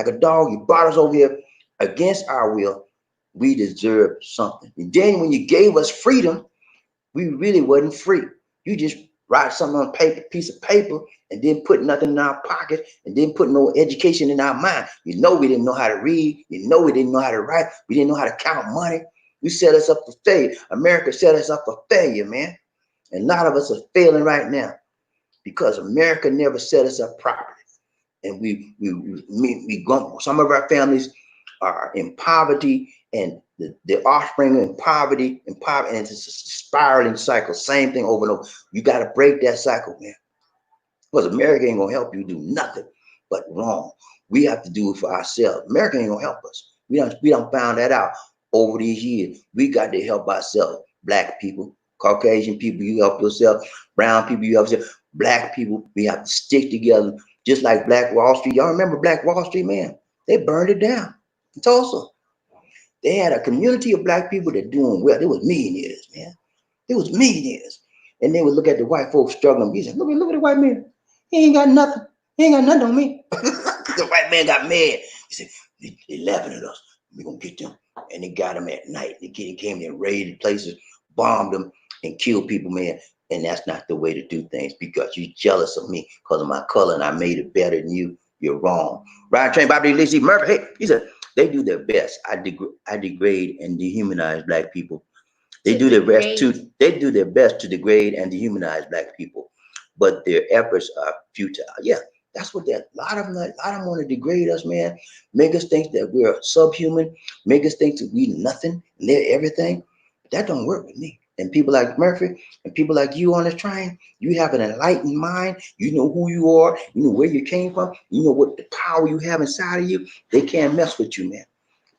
a dog. You brought us over here against our will. We deserve something. And then when you gave us freedom, we really wasn't free. You just write something on a piece of paper and then put nothing in our pocket and then put no education in our mind. You know we didn't know how to read. You know we didn't know how to write. We didn't know how to count money. We set us up for failure. America set us up for failure, man. And a lot of us are failing right now because America never set us up properly. And we some of our families are in poverty, and the offspring in poverty, and it's a spiraling cycle. Same thing over and over. You got to break that cycle, man. Because America ain't gonna help you do nothing but wrong. We have to do it for ourselves. America ain't gonna help us. We don't found that out over these years. We got to help ourselves. Black people, Caucasian people, you help yourself. Brown people, you help yourself. Black people, we have to stick together. Just like Black Wall Street. Y'all remember Black Wall Street, man? They burned it down in Tulsa. They had a community of Black people that doing well. They was millionaires, man. They was millionaires. And they would look at the white folks struggling. He said, look at the white man. He ain't got nothing. He ain't got nothing on me. The white man got mad. He said, they laughing at us. We're going to get them. And they got them at night. They came and raided places, bombed them, and killed people, man. And that's not the way to do things because you're jealous of me because of my color and I made it better than you. You're wrong. Ryan Train, Bobby Lizzie, Murphy. Hey, he said, they do their best. I degrade and dehumanize Black people. They do their best to degrade and dehumanize Black people, but their efforts are futile. Yeah, that's what a lot of them want to degrade us, man. Make us think that we're subhuman. Make us think that we nothing and they're everything. But that don't work with me. And people like Murphy and people like you on this train, you have an enlightened mind. You know who you are. You know where you came from. You know what the power you have inside of you. They can't mess with you, man.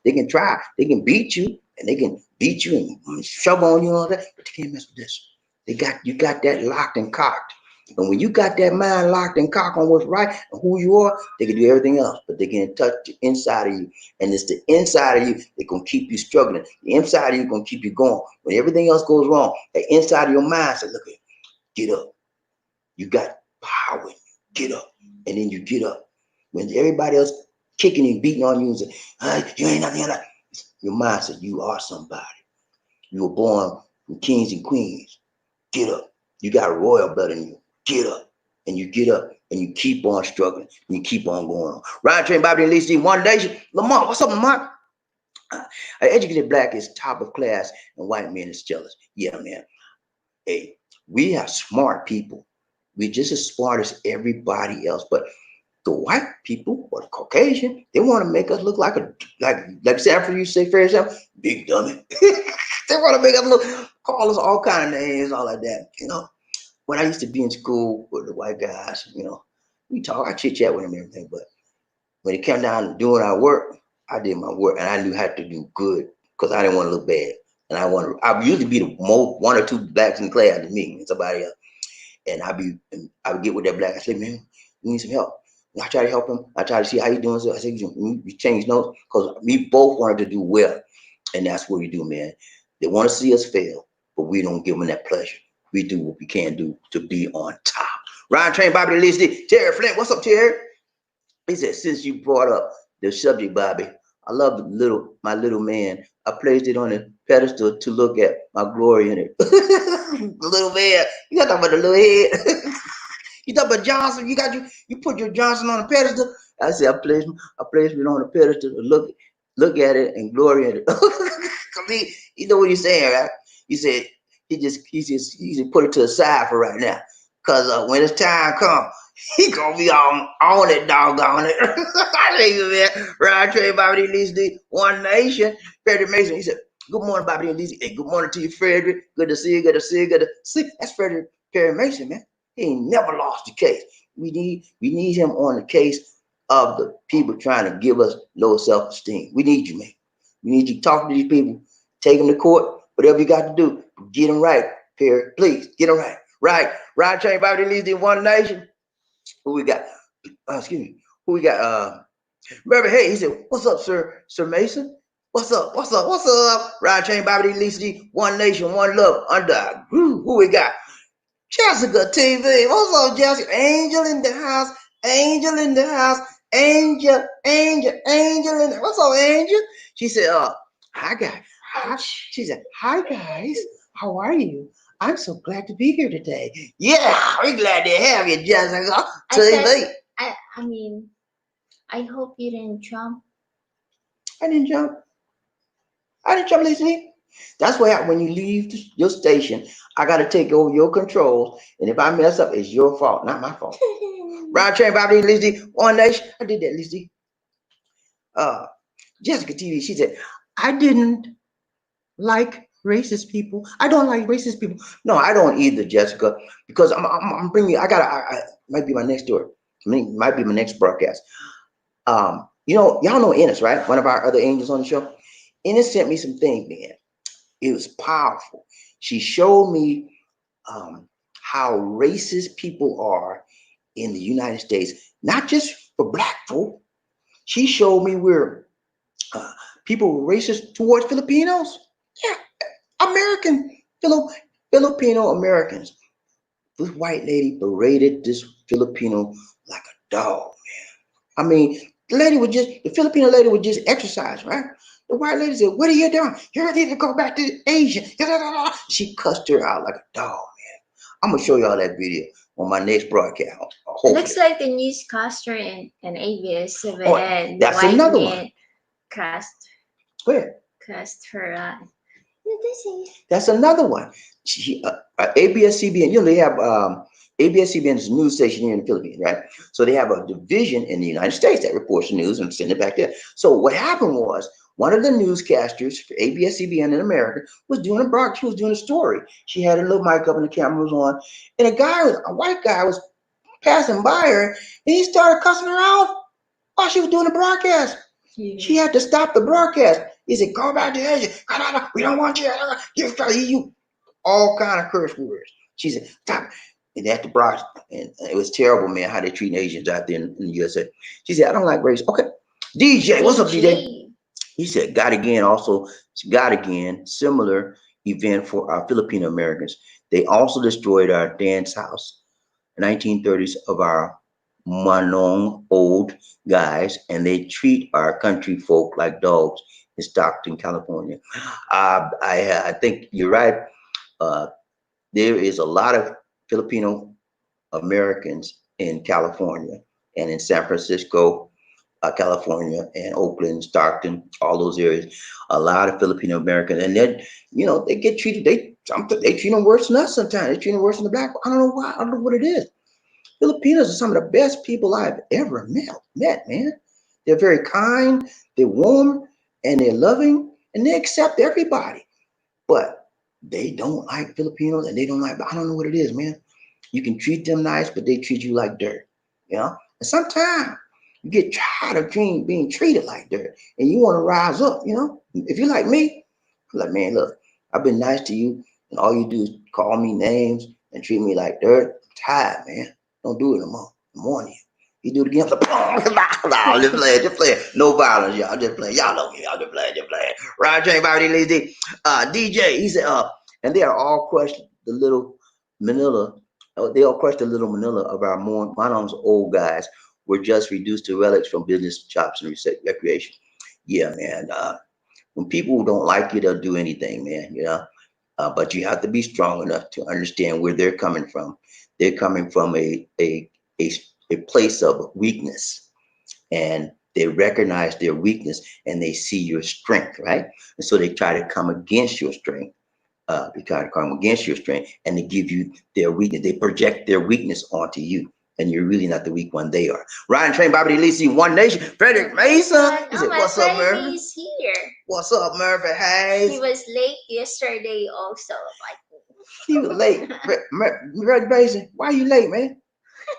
They can try. They can beat you, and they can beat you and shove on you and all that, but they can't mess with this. You got that locked and cocked. And when you got that mind locked and cocked on what's right and who you are, they can do everything else, but they can touch the inside of you. And it's the inside of you that's going to keep you struggling. The inside of you is going to keep you going. When everything else goes wrong, the inside of your mind says, look, get up. You got power. Get up. And then you get up. When everybody else kicking and beating on you and say, you ain't nothing. Your mind says, you are somebody. You were born from kings and queens. Get up. You got royal blood in you. Get up. And you get up and you keep on struggling. And you keep on going on. Ryan Train, Bobby and Lee, One Nation. Lamar, what's up, Lamar? An educated Black is top of class and white men is jealous. Yeah, man. Hey, we have smart people. We're just as smart as everybody else. But the white people or the Caucasian, they want to make us look like like Sanford used to say, for example, big dummy. They want to make us look, call us all kind of names, all like that. When I used to be in school with the white guys, we talk, I chit chat with them and everything, but when it came down to doing our work, I did my work and I knew how to do good because I didn't want to look bad. And I would usually be the most one or two blacks in the class than me and somebody else. And I would get with that black. I say, man, we need some help. And I try to help him. I try to see how he doing. So I say, we change notes because we both wanted to do well. And that's what we do, man. They want to see us fail, but we don't give them that pleasure. We do what we can do to be on top. Ryan Train, Bobby Lee, Terry Flint. What's up, Terry? He said, since you brought up the subject, Bobby, I love my little man. I placed it on a pedestal to look at my glory in it. The little man, you got to talk about the little head. You talk about Johnson, you put your Johnson on a pedestal. I said, I placed it on a pedestal to look at it and glory in it. I mean, you know what he's saying, right? He said he just put it to the side for right now. Cause when it's time come, he gonna be on it, doggone it. I tell you, man. Ryan Trey, Bobby D. One Nation. Frederick Mason. He said, good morning, Bobby D. Hey, good morning to you, Frederick. Good to see you. Good to see you. Good to see. That's Frederick Perry Mason, man. He ain't never lost the case. We need him on the case of the people trying to give us low self-esteem. We need you, man. We need you talking to these people, take them to court, whatever you got to do. Get them right, Perry. Please, get them right. Right. Ryan Train, Bobby D. One Nation. Who we got? Excuse me. Who we got? Remember, hey, he said, what's up, Sir Mason? What's up? Ryan Train, Bobby D. One Nation, One Love, under who we got? Jessica TV. What's up, Jessica? Angel in the house. Angel in the house. Angel in the what's up, Angel? She said, hi guys. She said, hi guys. How are you? I'm so glad to be here today. Yeah, we're glad to have you, Jessica. TV. I mean, I hope you didn't jump. I didn't jump, Lizzie. That's why when you leave your station, I got to take over your controls. And if I mess up, it's your fault, not my fault. Ryan Train, Bobby, Lizzie, One Nation. I did that, Lizzie. Jessica TV, she said, I didn't like racist people. I don't like racist people. No, I don't either, Jessica, because I'm bringing, I might be my next story. Might be my next broadcast. Y'all know Ennis, right? One of our other angels on the show. Ennis sent me some things, man. It was powerful. She showed me how racist people are in the United States, not just for black folk. She showed me where people were racist towards Filipinos. Yeah, Filipino Americans. This white lady berated this Filipino like a dog, man. I mean, the Filipino lady would just exercise, right? The white lady said, what are you doing? You need to go back to Asia. She cussed her out like a dog, man. I'm going to show y'all that video on my next broadcast. It looks like the newscaster in ABS-CBN. Oh, that's another one. Go ahead. Cussed her out. That's another one. ABS-CBN, they have ABS-CBN is a news station here in the Philippines, right? So they have a division in the United States that reports the news and send it back there. So what happened was one of the newscasters for ABS-CBN in America was doing she was doing a story. She had a little mic up and the camera was on, and a white guy was passing by her, and he started cussing her out while she was doing the broadcast. Yeah. She had to stop the broadcast. He said, "Go back to Asia. We don't want you. You all kind of curse words." She said, "Stop." And at the broadcast, and it was terrible, man, how they treat Asians out there in the USA. She said, "I don't like race." Okay. DJ, what's up, DJ? He said, "God again, similar event for our Filipino Americans. They also destroyed our dance house, 1930s, of our Manong old guys, and they treat our country folk like dogs in Stockton, California." I think you're right. There is a lot of Filipino Americans in California and in San Francisco, California, and Oakland, Stockton, all those areas. A lot of Filipino Americans, and then they get treated. They treat them worse than us sometimes. They treat them worse than the black. I don't know why. I don't know what it is. Filipinos are some of the best people I've ever met, man. They're very kind, they're warm, and they're loving, and they accept everybody. But they don't like Filipinos, and they don't like, I don't know what it is, man. You can treat them nice, but they treat you like dirt, you know? And sometimes you get tired of being treated like dirt, and you want to rise up, you know? If you're like me, I'm like, man, look, I've been nice to you, and all you do is call me names and treat me like dirt. I'm tired, man. Don't do it no more. I'm warning you. You do it again, I'm like, nah, just playing. No violence, y'all. Just playing. Y'all know me. Y'all just playing. Ryan James, Bobby Lee, DJ. He said, and they are all crushed the little Manila. They all crushed the little Manila of our Monon's old guys were just reduced to relics from business, shops, and recreation. Yeah, man. When people don't like you, they'll do anything, man. You know. But you have to be strong enough to understand where they're coming from. They're coming from a, a place of weakness, and they recognize their weakness and they see your strength, right? And so they try to come against your strength. They try to come against your strength and they give you their weakness. They project their weakness onto you. And you're really not the weak one, they are. Ryan Train, Bobby Lisi, One Nation, Frederick Mason. He said, Oh, my what's up, friend Murphy? is here. What's up, Murphy Hayes? He was late yesterday also. Like, he was late. Frederick Mason, why are you late, man?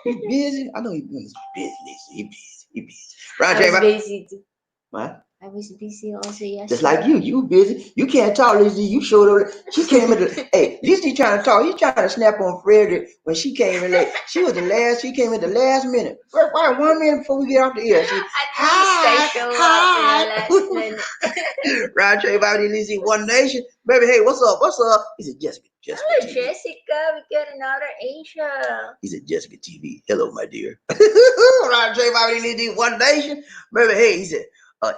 You busy? I know you're busy. He busy. He busy. Ryan I Train, was busy too. what? I was busy also yesterday. Just like you busy. You can't talk, Lizzie. You showed her. She came in the. Hey, Lizzie trying to talk. You trying to snap on Frederick when she came in late. She was the last. She came in the last minute. Why 1 minute before we get off the air? She, At least I show up in the last minute. Ryan Trey, Bobby, Lizzie, One Nation, baby. Hey, what's up? What's up? He said, Jessica. Jessica Oh, TV. Jessica, we got another Asia. He said, Jessica TV. Hello, my dear. Ryan Trey, Bobby, Lizzie, One Nation, baby. Hey, he said.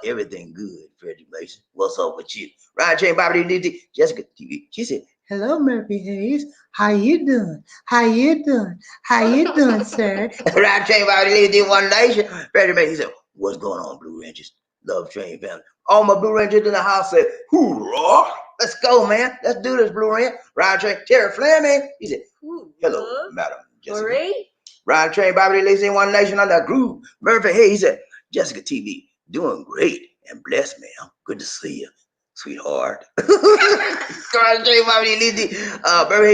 Everything good, Freddie Mason. What's up with you? Ryan Jane Bobby Lindsay, Jessica TV. She said, hello, Murphy Hayes. How you doing? How you doing? How you doing, sir? Ryan Jane Bobby Lindsay, One Nation. Freddie Mason said, what's going on, Blue Rangers? Love Train family. All my Blue Rangers in the house said, hoorah. Let's go, man. Let's do this, Blue Ranger. Ryan Train, Terry Fleming. He said, hello, Madam Jessica. Great. Ryan Train Bobby Lindsay, One Nation on that groove. Murphy Hayes, he said, Jessica TV. Doing great and blessed, ma'am. Good to see you, sweetheart. He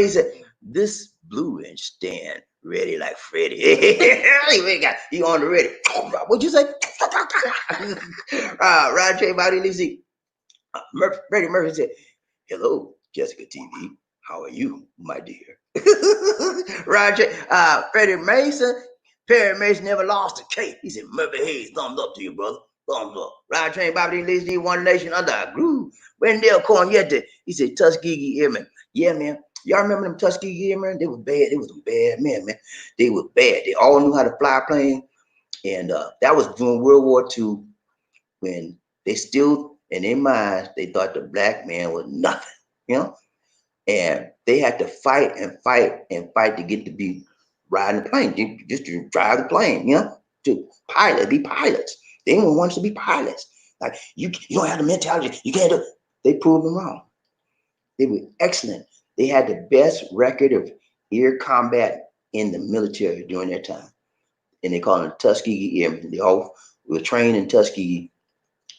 said, this Blue Ridge stand ready like Freddy. he on the ready. What'd you say? Ryan J. Bobby Lizzie. Freddie Murphy said, hello, Jessica TV. How are you, my dear? Roger, Freddie Mason. Perry Mason never lost a case. He said, Murphy Hayes, thumbs up to you, brother. Thumbs up. Ryan Train, Bobby Lee, One Nation under a groove. Wendell Cornette, he said, Tuskegee Airmen. Yeah, man. Y'all remember them Tuskegee Airmen? They were bad. They was some bad men, man. They were bad. They all knew how to fly a plane. And that was during World War II when they still, in their minds, they thought the black man was nothing, you know? And they had to fight and fight and fight to get to be riding the plane, just to drive the plane, you know, to be pilots. They didn't want us to be pilots. Like, you don't have the mentality, you can't do it. They proved them wrong. They were excellent. They had the best record of air combat in the military during their time. And they call them the Tuskegee Airmen. They all were trained in Tuskegee.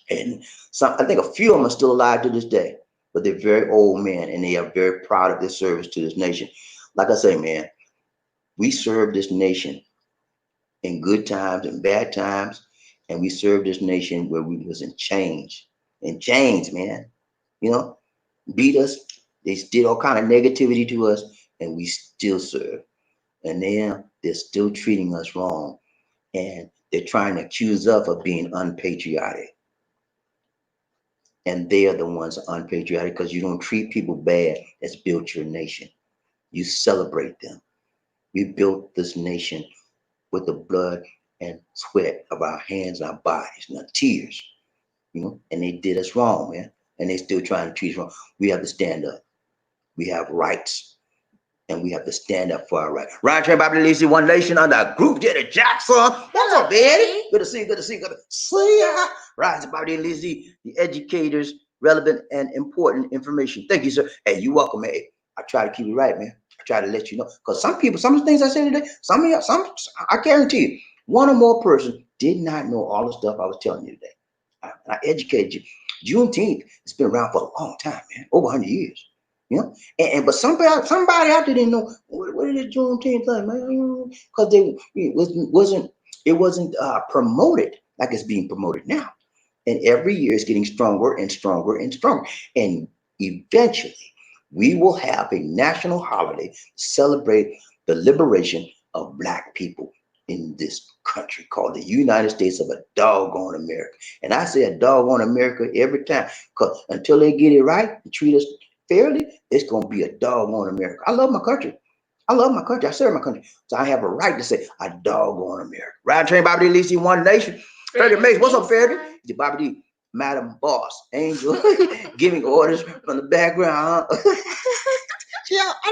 And I think a few of them are still alive to this day. But they're very old men, and they are very proud of their service to this nation. Like I say, man, we serve this nation in good times and bad times, and we serve this nation where we was in chains, man. You know, beat us. They did all kind of negativity to us, and we still serve. And then they're still treating us wrong, and they're trying to accuse us of being unpatriotic. And they are the ones unpatriotic because you don't treat people bad that's built your nation. You celebrate them. We built this nation with the blood and sweat of our hands and our bodies and our tears, you know, and they did us wrong, man. And they still trying to treat us wrong. We have to stand up. We have rights. And we have to stand up for our rights. Ryan Trey, Bobby Lacey, One Nation under Group Jenny Jackson. What's up, Betty? Good to see you. Good to see you. Good to see ya. Ryan Bobby Lacey, the educators, relevant and important information. Thank you, sir. Hey, you welcome, man. I try to keep it right, man. Try to let you know. Because some people, some of the things I said today, some of y'all, I guarantee you, one or more person did not know all the stuff I was telling you today. I educated you. Juneteenth, it's been around for a long time, man, over 100 years. You know, but somebody out there didn't know what is this Juneteenth thing, man, because it wasn't promoted like it's being promoted now. And every year it's getting stronger and stronger and stronger. And eventually we will have a national holiday to celebrate the liberation of black people in this country called the United States of a doggone America. And I say a doggone America every time, because until they get it right and treat us fairly, it's going to be a doggone America. I love my country. I love my country. I serve my country. So I have a right to say a doggone America. Ride train, Bobby D, Lisi, One Nation. Ferdy Mace, what's up, Ferdy? The Bobby D, Madam Boss, Angel, giving orders from the background. Yeah, I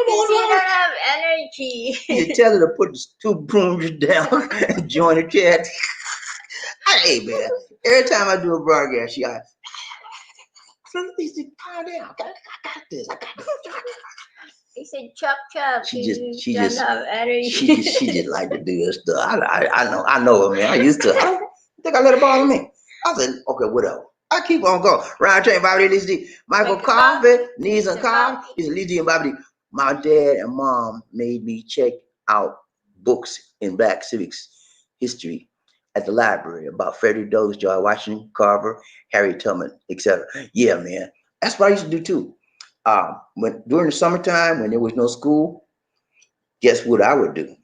don't have energy. You tell her to put the two brooms down and join the chat. Hey, man, every time I do a broadcast, she, calm down. I got this. I got this. He said, chop, chop. She just have energy. she just like to do this stuff. I know her, man. I used to. I think I let it bother me. I said, okay, whatever. I keep on going. Round train, Bobby D, Lizzie, Michael Coffee, Knees and Coffee. He's Lizzie and Bobby D. My dad and mom made me check out books in Black civics history at the library about Frederick Douglass, George Washington Carver, Harry Tubman, etc. Yeah, man. That's what I used to do too. When during the summertime when there was no school, guess what I would do?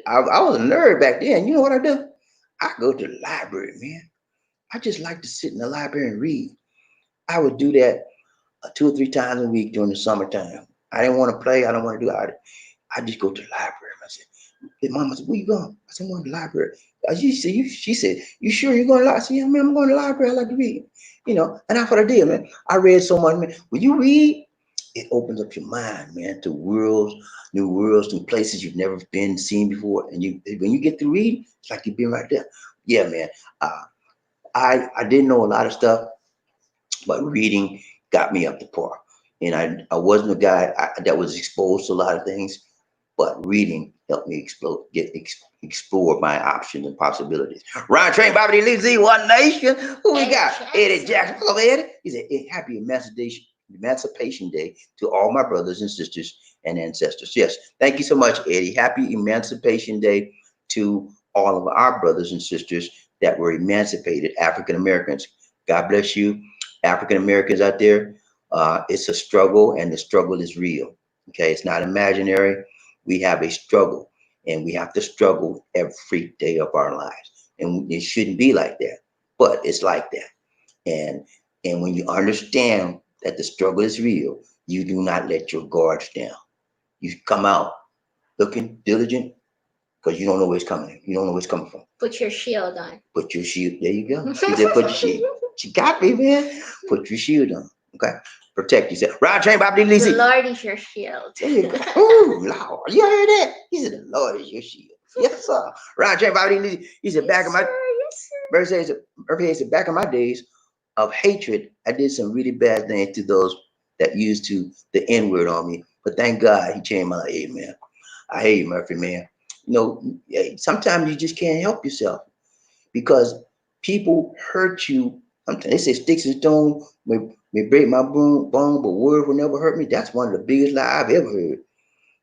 I was a nerd back then. You know what I do? I go to the library, man. I just like to sit in the library and read. I would do that 2 or 3 times a week during the summertime. I didn't want to play. I don't want to do it. I just go to the library. I said, "Hey, Mama, where you going?" I said, "I'm going to the library." She said, "You sure you're going to the library?" I said, "Yeah, man, I'm going to the library. I like to read." You know, and that's what I did, man. I read so much, man. When you read, it opens up your mind, man, to new worlds, to places you've never been seen before. And when you get to read, it's like you've been right there. Yeah, man. I didn't know a lot of stuff, but reading got me up to par. And I wasn't a guy that was exposed to a lot of things, but reading helped me explore my options and possibilities. Ron Train, Bobby D, Z, One Nation. Who we got? Eddie Jackson. Hello, Eddie. He said, "Happy Emancipation Day to all my brothers and sisters and ancestors." Yes, thank you so much, Eddie. Happy Emancipation Day to all of our brothers and sisters that were emancipated, African Americans. God bless you, African Americans out there. It's a struggle, and the struggle is real. Okay, it's not imaginary. We have a struggle, and we have to struggle every day of our lives. And it shouldn't be like that, but it's like that. And when you understand that the struggle is real, you do not let your guards down. You come out looking diligent because you don't know where it's coming. You don't know where it's coming from. Put your shield on. Put your shield. There you go. She said, "Put your shield." She got me, man. Put your shield on. Okay. Protect yourself. Ride train, Bobby D. The Lord is your shield. There you go. Oh, Lord. You heard that? He said, "The Lord is your shield." Yes, sir. Ride train, Bobby D. He said, "Back in my birthday, said, back in my days of hatred, I did some really bad things to those that used to the N-word on me. But thank God he changed my life." Hey, man. I hate you, Murphy, man. You know, sometimes you just can't help yourself because people hurt you. Sometimes they say sticks and stones may break my bone, but words will never hurt me. That's one of the biggest lies I've ever heard.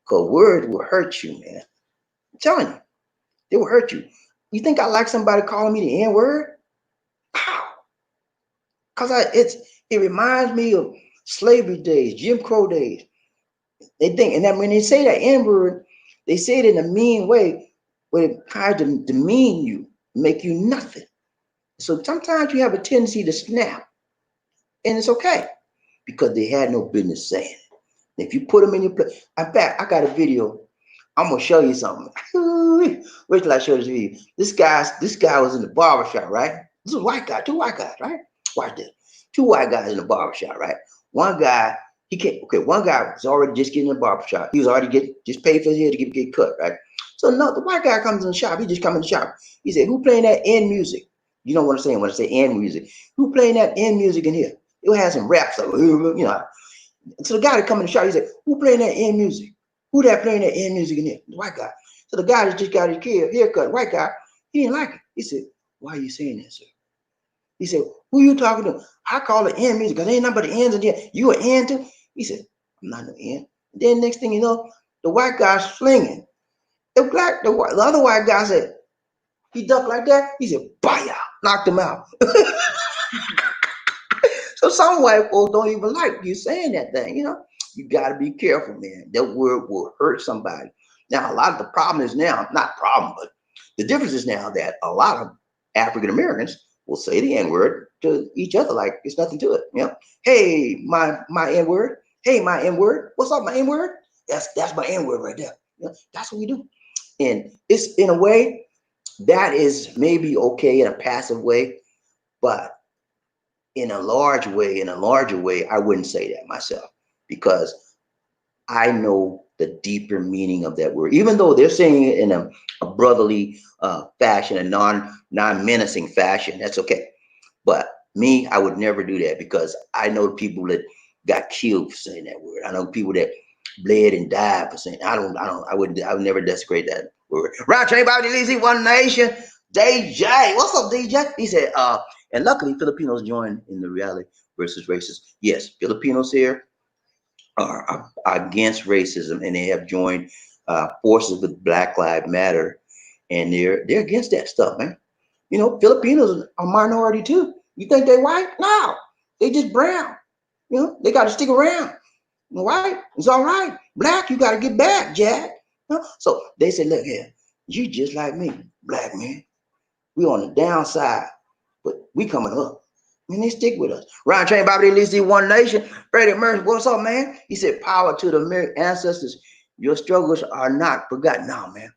Because words will hurt you, man. I'm telling you, they will hurt you. You think I like somebody calling me the N-word? How? Because it reminds me of slavery days, Jim Crow days. They think, and then when they say that N-word, they say it in a mean way, where it tries to demean you, make you nothing. So sometimes you have a tendency to snap, and it's okay because they had no business saying it. If you put them in your place, in fact, I got a video. I'm gonna show you something. Wait till I show this video. This guy was in the barbershop, right? This is a white guy, 2 white guys, right? Watch this. 2 white guys in the barbershop, right? One guy, one guy was already just getting in the barbershop. He was already just paid for his hair to get cut, right? So no, the white guy comes in the shop. He just come in the shop. He said, "Who playing that end music?" You know what I'm saying when I say end music. Who playing that end music in here? It has some raps, like, you know. So the guy that come in the shop, he said, "Who playing that end music? Who that playing that end music in there?" The white guy. So the guy that just got his haircut, white guy, he didn't like it. He said, "Why are you saying that, sir?" He said, "Who you talking to? I call it end music because ain't nothing but the ends in there. You an end too?" He said, "I'm not no end." Then next thing you know, the white guy's flinging. The other white guy said, he ducked like that. He said, "Baya," knocked him out. So some white folks don't even like you saying that thing. You got to be careful, man. That word will hurt somebody. Now, a lot of the problem is now, not problem, but the difference is now that a lot of African Americans will say the N word to each other like it's nothing to it. Hey, my N word. Hey, my N word. What's up, my N word? That's my N word right there. That's what we do. And it's in a way that is maybe okay in a passive way, but in a larger way, I wouldn't say that myself because I know the deeper meaning of that word. Even though they're saying it in a brotherly fashion, a non-menacing fashion, that's okay. But me, I would never do that because I know people that got killed for saying that word. I know people that bled and died for saying. I would never desecrate that word. Right, train Bobby Lizzie, One Nation. DJ, what's up, DJ? He said, and luckily Filipinos joined in the reality versus racism. Yes, Filipinos here are against racism, and they have joined forces with Black Lives Matter, and they're against that stuff, man. Filipinos are minority too. You think they white? No, they just brown. They got to stick around. White, it's all right. Black, you got to get back, Jack. So they said, look here, you just like me, black man. We on the downside, but we coming up. And they stick with us. Ryan Train Bobby Lizzie, One Nation. Freddie Murphy, what's up, man? He said, power to the American ancestors. Your struggles are not forgotten. No, man.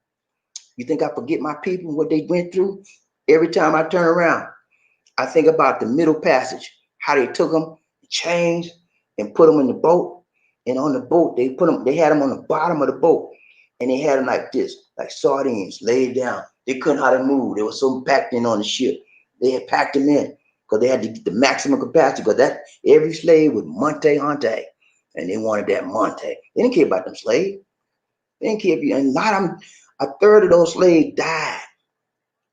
You think I forget my people, what they went through? Every time I turn around, I think about the Middle Passage, how they took them, changed, and put them in the boat. And on the boat, they had them on the bottom of the boat. And they had them like this, like sardines laid down. They couldn't hardly move. They were so packed in on the ship. They had packed them in because they had to get the maximum capacity because that every slave was Monte Hunte. And they wanted that Monte. They didn't care about them slaves. They didn't care if you, and a lot of them, a third of those slaves died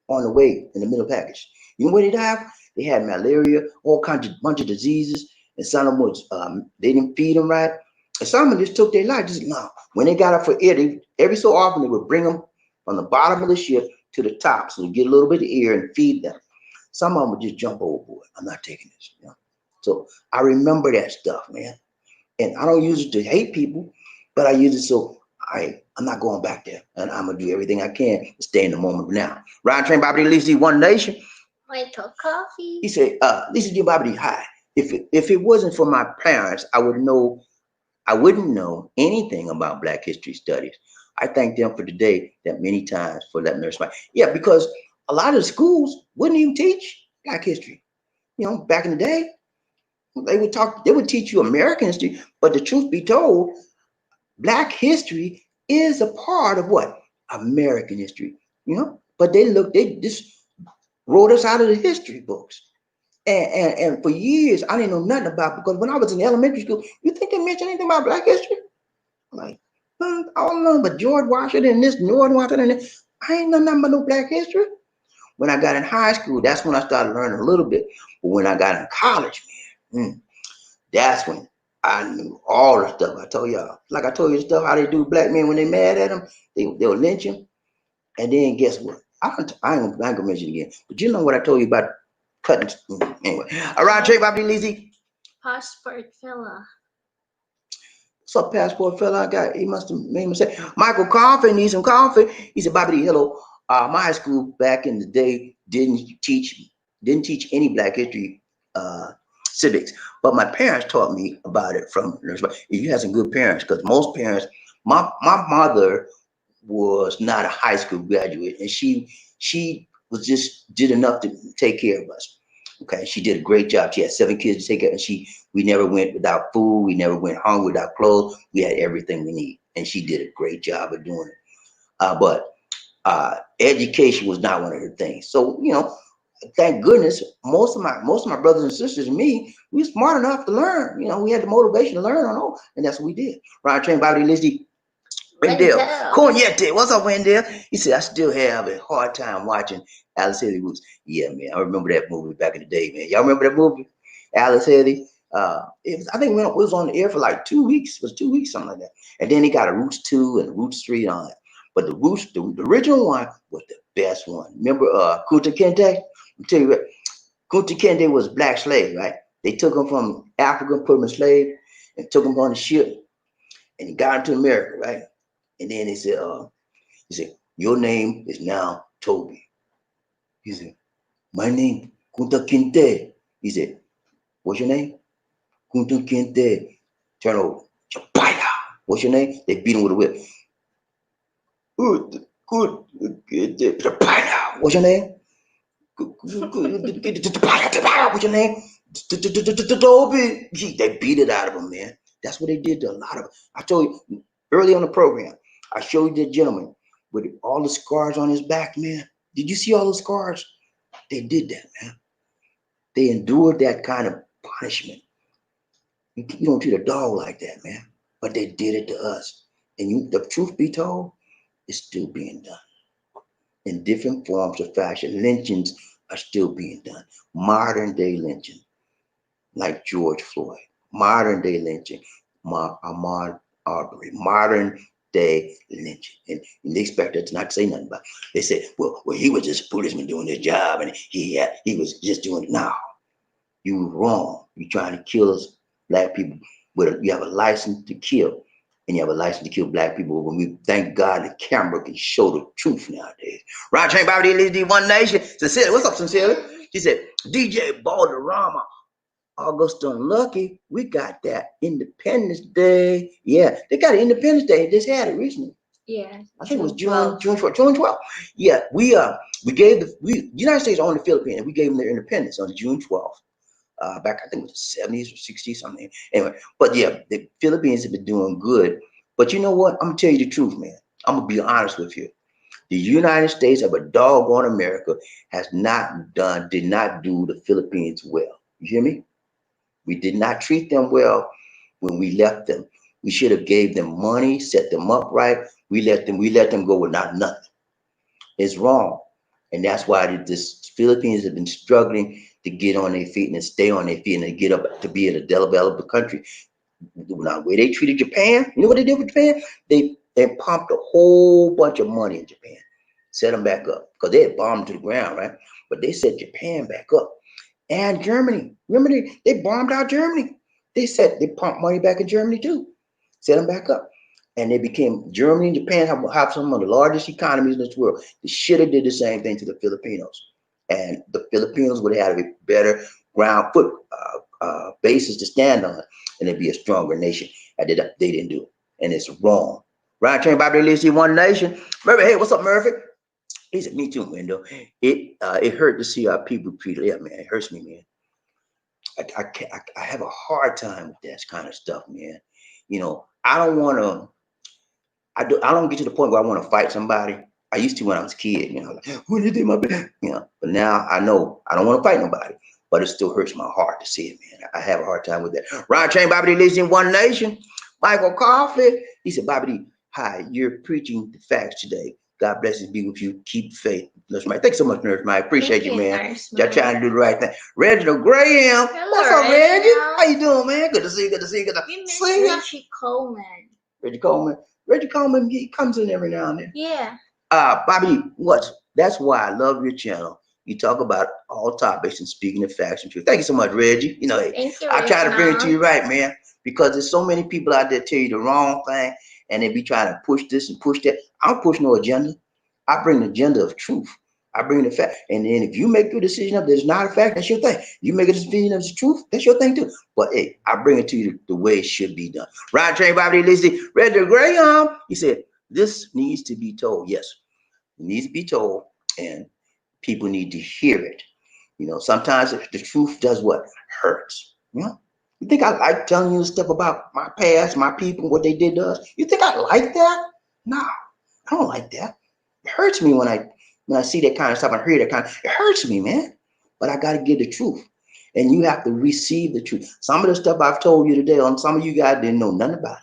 on the way in the middle package. You know what they died? They had malaria, all kinds of bunch of diseases, and some of them was they didn't feed them right, and some of them just took their life. Just no. When they got up for air, every so often they would bring them from the bottom of the ship to the top, so they get a little bit of air and feed them. Some of them would just jump overboard. I'm not taking this. So I remember that stuff, man, and I don't use it to hate people, but I use it so I'm not going back there, and I'm gonna do everything I can to stay in the moment now. Ryan Train Bobby Lizzie, One Nation. Michael Coffee. He said, Lisa G. Bobby, hi. If it wasn't for my parents, I wouldn't know anything about Black History Studies. I thank them for today that many times for letting me respond. Yeah, because a lot of the schools wouldn't even teach Black history. Back in the day, they would teach you American history, but the truth be told, Black history is a part of what? American history, But they just wrote us out of the history books. And for years, I didn't know nothing about, because when I was in elementary school, you think they mentioned anything about Black history? I'm like, I don't know, but George Washington and this, George Washington and this. I ain't know nothing about no Black history. When I got in high school, that's when I started learning a little bit. But when I got in college, man, that's when I knew all the stuff I told y'all. Like I told you the stuff how they do black men when they mad at them, they'll lynch him. And then guess what? I ain't gonna mention it again. But you know what I told you about cutting. Anyway, around Trey Bobby Lizzie. Passport fella. What's up, passport fella? He must have made a mistake. Michael Coffee needs some coffee. He said, Bobby, hello. My high school back in the day didn't teach any Black history civics, but my parents taught me about it from. You had some good parents, because most parents, my mother was not a high school graduate, and she was just did enough to take care of us. Okay, she did a great job. She had 7 kids to take care of, and we never went without food. We never went hungry without clothes. We had everything we need, and she did a great job of doing it. But education was not one of her things. So thank goodness, most of my brothers and sisters and me, we were smart enough to learn. You know, we had the motivation to learn on all, and that's what we did. Ryan Train Bobby Lizzie. Wendell, Wendell. Cornette, what's up, Wendell? He said, I still have a hard time watching Alice Haley Roots. Yeah, man, I remember that movie back in the day, man. Y'all remember that movie? Alice Haley? I think it was on the air for like 2 weeks. It was 2 weeks, something like that. And then he got a Roots 2 and Roots 3 on it. But the Roots, the original one was the best one. Remember Kunta Kinte? I'll tell you what, Kunta Kinte was a black slave, right? They took him from Africa, put him in slave, and took him on the ship, and he got into America, right? And then he said, your name is now Toby. He said, my name, Kunta Kinte. He said, what's your name? Kunta Kinte. Turn over. Chapaya. What's your name? They beat him with a whip. Kunta Kinte. Chapaya. What's your name? What's your name? Toby. They beat it out of him, man. That's what they did to a lot of. I told you early on the program. I showed you the gentleman with all the scars on his back, man. Did you see all those scars? They did that, man. They endured that kind of punishment. You don't treat a dog like that, man. But they did it to us. And the truth be told, it's still being done in different forms of fashion. Lynchings are still being done. Modern day lynching, like George Floyd. Modern day lynching, Ahmaud Arbery. Modern day lynching. And they expect us not to say nothing about it. They say, well, he was just a policeman doing his job and he was just doing it. No, you were wrong. You're trying to kill us, black people. You have a license to kill, and you have a license to kill black people. When we thank God the camera can show the truth nowadays. Ron Chain Bobby D One Nation. Sincerely, what's up, Sincerely? She said, DJ Balderrama. August Unlucky, we got that Independence Day. Yeah, they got an Independence Day. They just had it recently. Yeah. I think it was June 12th. Yeah, we gave the United States owned the Philippines, and we gave them their independence on June 12th. Back I think it was the 70s or 60s something. Anyway, but yeah, the Philippines have been doing good. But you know what? I'm gonna tell you the truth, man. I'm gonna be honest with you. The United States of a doggone America did not do the Philippines well. You hear me? We did not treat them well when we left them. We should have gave them money, set them up right. We let them go without nothing. It's wrong. And that's why this Philippines have been struggling to get on their feet and stay on their feet and to get up to be in a developed country. Now, where they treated Japan, you know what they did with Japan? They pumped a whole bunch of money in Japan, set them back up because they had bombed to the ground, right? But they set Japan back up. And Germany, remember they bombed out Germany. They pumped money back in Germany too, set them back up. And they became, Germany and Japan have some of the largest economies in this world. They should have did the same thing to the Filipinos. And the Filipinos would have a better ground foot basis to stand on, and it'd be a stronger nation. They didn't do it. And it's wrong. Right train Bobby Lizzie, One Nation. Murphy, hey, what's up, Murphy? He said, me too, Wendell. It hurt to see our people treated. Yeah, man, it hurts me, man. I have a hard time with that kind of stuff, man. You know, I don't want to. I don't get to the point where I want to fight somebody. I used to when I was a kid, you know, like, what did they do my bad? You know, but now I know I don't want to fight nobody, but it still hurts my heart to see it, man. I have a hard time with that. Ryan Chain, Bobby D lives in One Nation. Michael Coffey, he said, Bobby D, hi, you're preaching the facts today. God bless and be with you. Keep faith. Nurse Mike. Thanks so much, Nurse Mike. Appreciate you, man. Y'all trying to do the right thing. Reginald Graham. Hello, what's up, Reggie? Reginald. How you doing, man? Good to see you. Good to see you. Good to We miss see you. Richie Coleman. Reggie Coleman. Reggie Coleman, he comes in every now and then. Yeah. Bobby, that's why I love your channel. You talk about all topics and speaking the facts and truth. Thank you so much, Reggie. You know, Thank you, I try to bring it to you Reginald. right, man, because there's so many people out there tell you the wrong thing, and they be trying to push this and push that. I don't push no agenda. I bring the agenda of truth. I bring the fact. And then if you make your decision of there's not a fact, that's your thing. You make a decision of the truth, that's your thing too. But hey, I bring it to you the way it should be done. Ryan Train, Bobby Lizzie, Reggie Graham, he said, this needs to be told. Yes, it needs to be told, and people need to hear it. You know, sometimes the truth does what? Hurts. You know? You think I like telling you stuff about my past, my people, what they did to us? You think I like that? No, I don't like that. It hurts me when I see that kind of stuff and hear that kind of, it hurts me, man. but I got to give the truth. And you have to receive the truth. Some of the stuff I've told you today, on some of you guys didn't know nothing about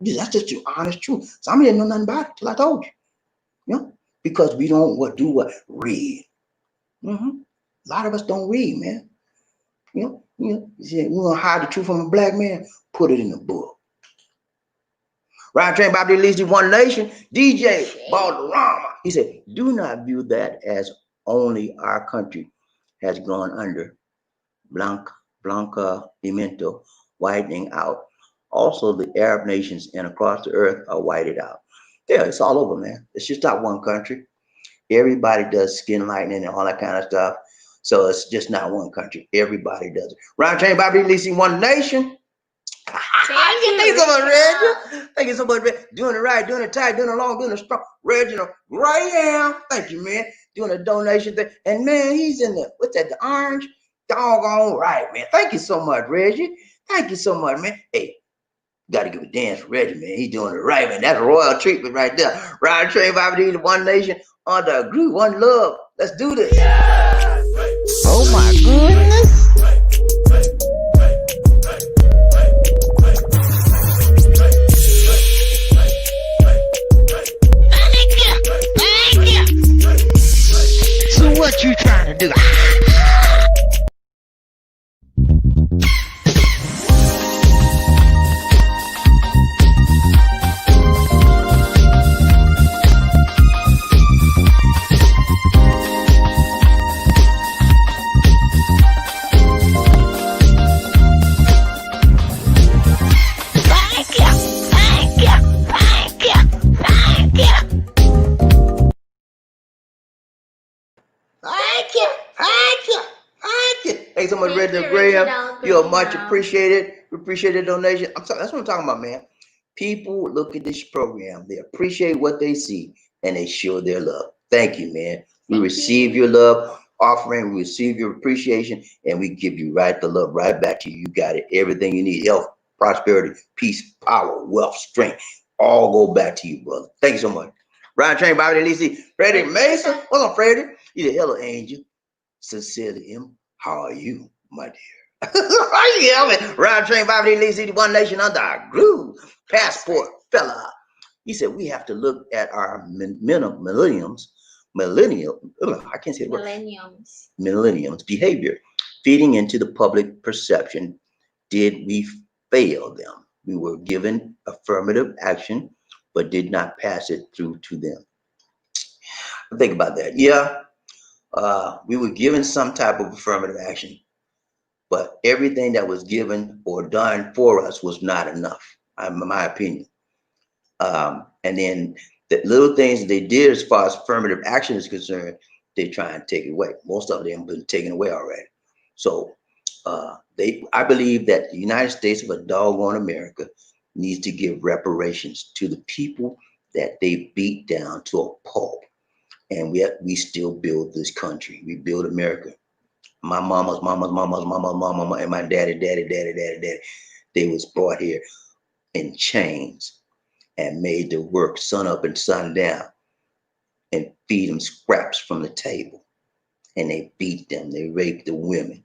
it. That's just the honest truth. Some of you didn't know nothing about it till I told you. You know, because we don't read. A lot of us don't read, man. You say, we want to hide the truth from a black man, put it in the book. Ryan Train Bobby Lisi, One Nation, DJ Balderrama. He said, do not view that as only our country has gone under Blanca Pimento, whitening out. Also, the Arab nations and across the earth are whited out. Yeah, it's all over, man. It's just not one country. Everybody does skin lightening and all that kind of stuff. So it's just not one country. Everybody does it. Ryan Train Bobby Lisi, One Nation. Thank you so much, Reggie. Thank you so much, Reggie. Doing it right, doing it tight, doing it long, doing it strong. Reginald Graham. Thank you, man. Doing a donation thing. And man, he's in the, what's that, the orange? Doggone right, man. Thank you so much, Reggie. Thank you so much, man. Hey, got to give a dance for Reggie, man. He's doing it right, man. That's royal treatment right there. Ryan Train, Bobby the One Nation, under a group, one love. Let's do this. Oh my goodness. So what you trying to do? Hey, so much Reginald Graham. You're much appreciated. We appreciate the donation. That's what I'm talking about, man. People look at this program, they appreciate what they see, and they show their love. Thank you, man. We receive your love offering, we receive your appreciation, and we give you the love right back to you. You got it. Everything you need, health, prosperity, peace, power, wealth, strength, all go back to you, brother. Thank you so much. Ryan Train, Bobby Lisi, Freddie Mason. What's up, Freddie? You the hello angel. Sincerely, M. How are you, my dear? Yeah, Ryan Train, Bobby Lisi, One Nation under our groove. Passport fella. He said we have to look at our millennials, I can't say the word. Millenniums behavior, feeding into the public perception. Did we fail them? We were given affirmative action, but did not pass it through to them. Think about that. Yeah. We were given some type of affirmative action, but everything that was given or done for us was not enough, in my opinion. And then the little things they did as far as affirmative action is concerned, they try and take it away. Most of them have been taken away already. So I believe that the United States of a doggone America needs to give reparations to the people that they beat down to a pulp. And we still build this country. We build America. My mama, and my daddy, they was brought here in chains and made to work sun up and sun down and feed them scraps from the table. And they beat them. They raped the women.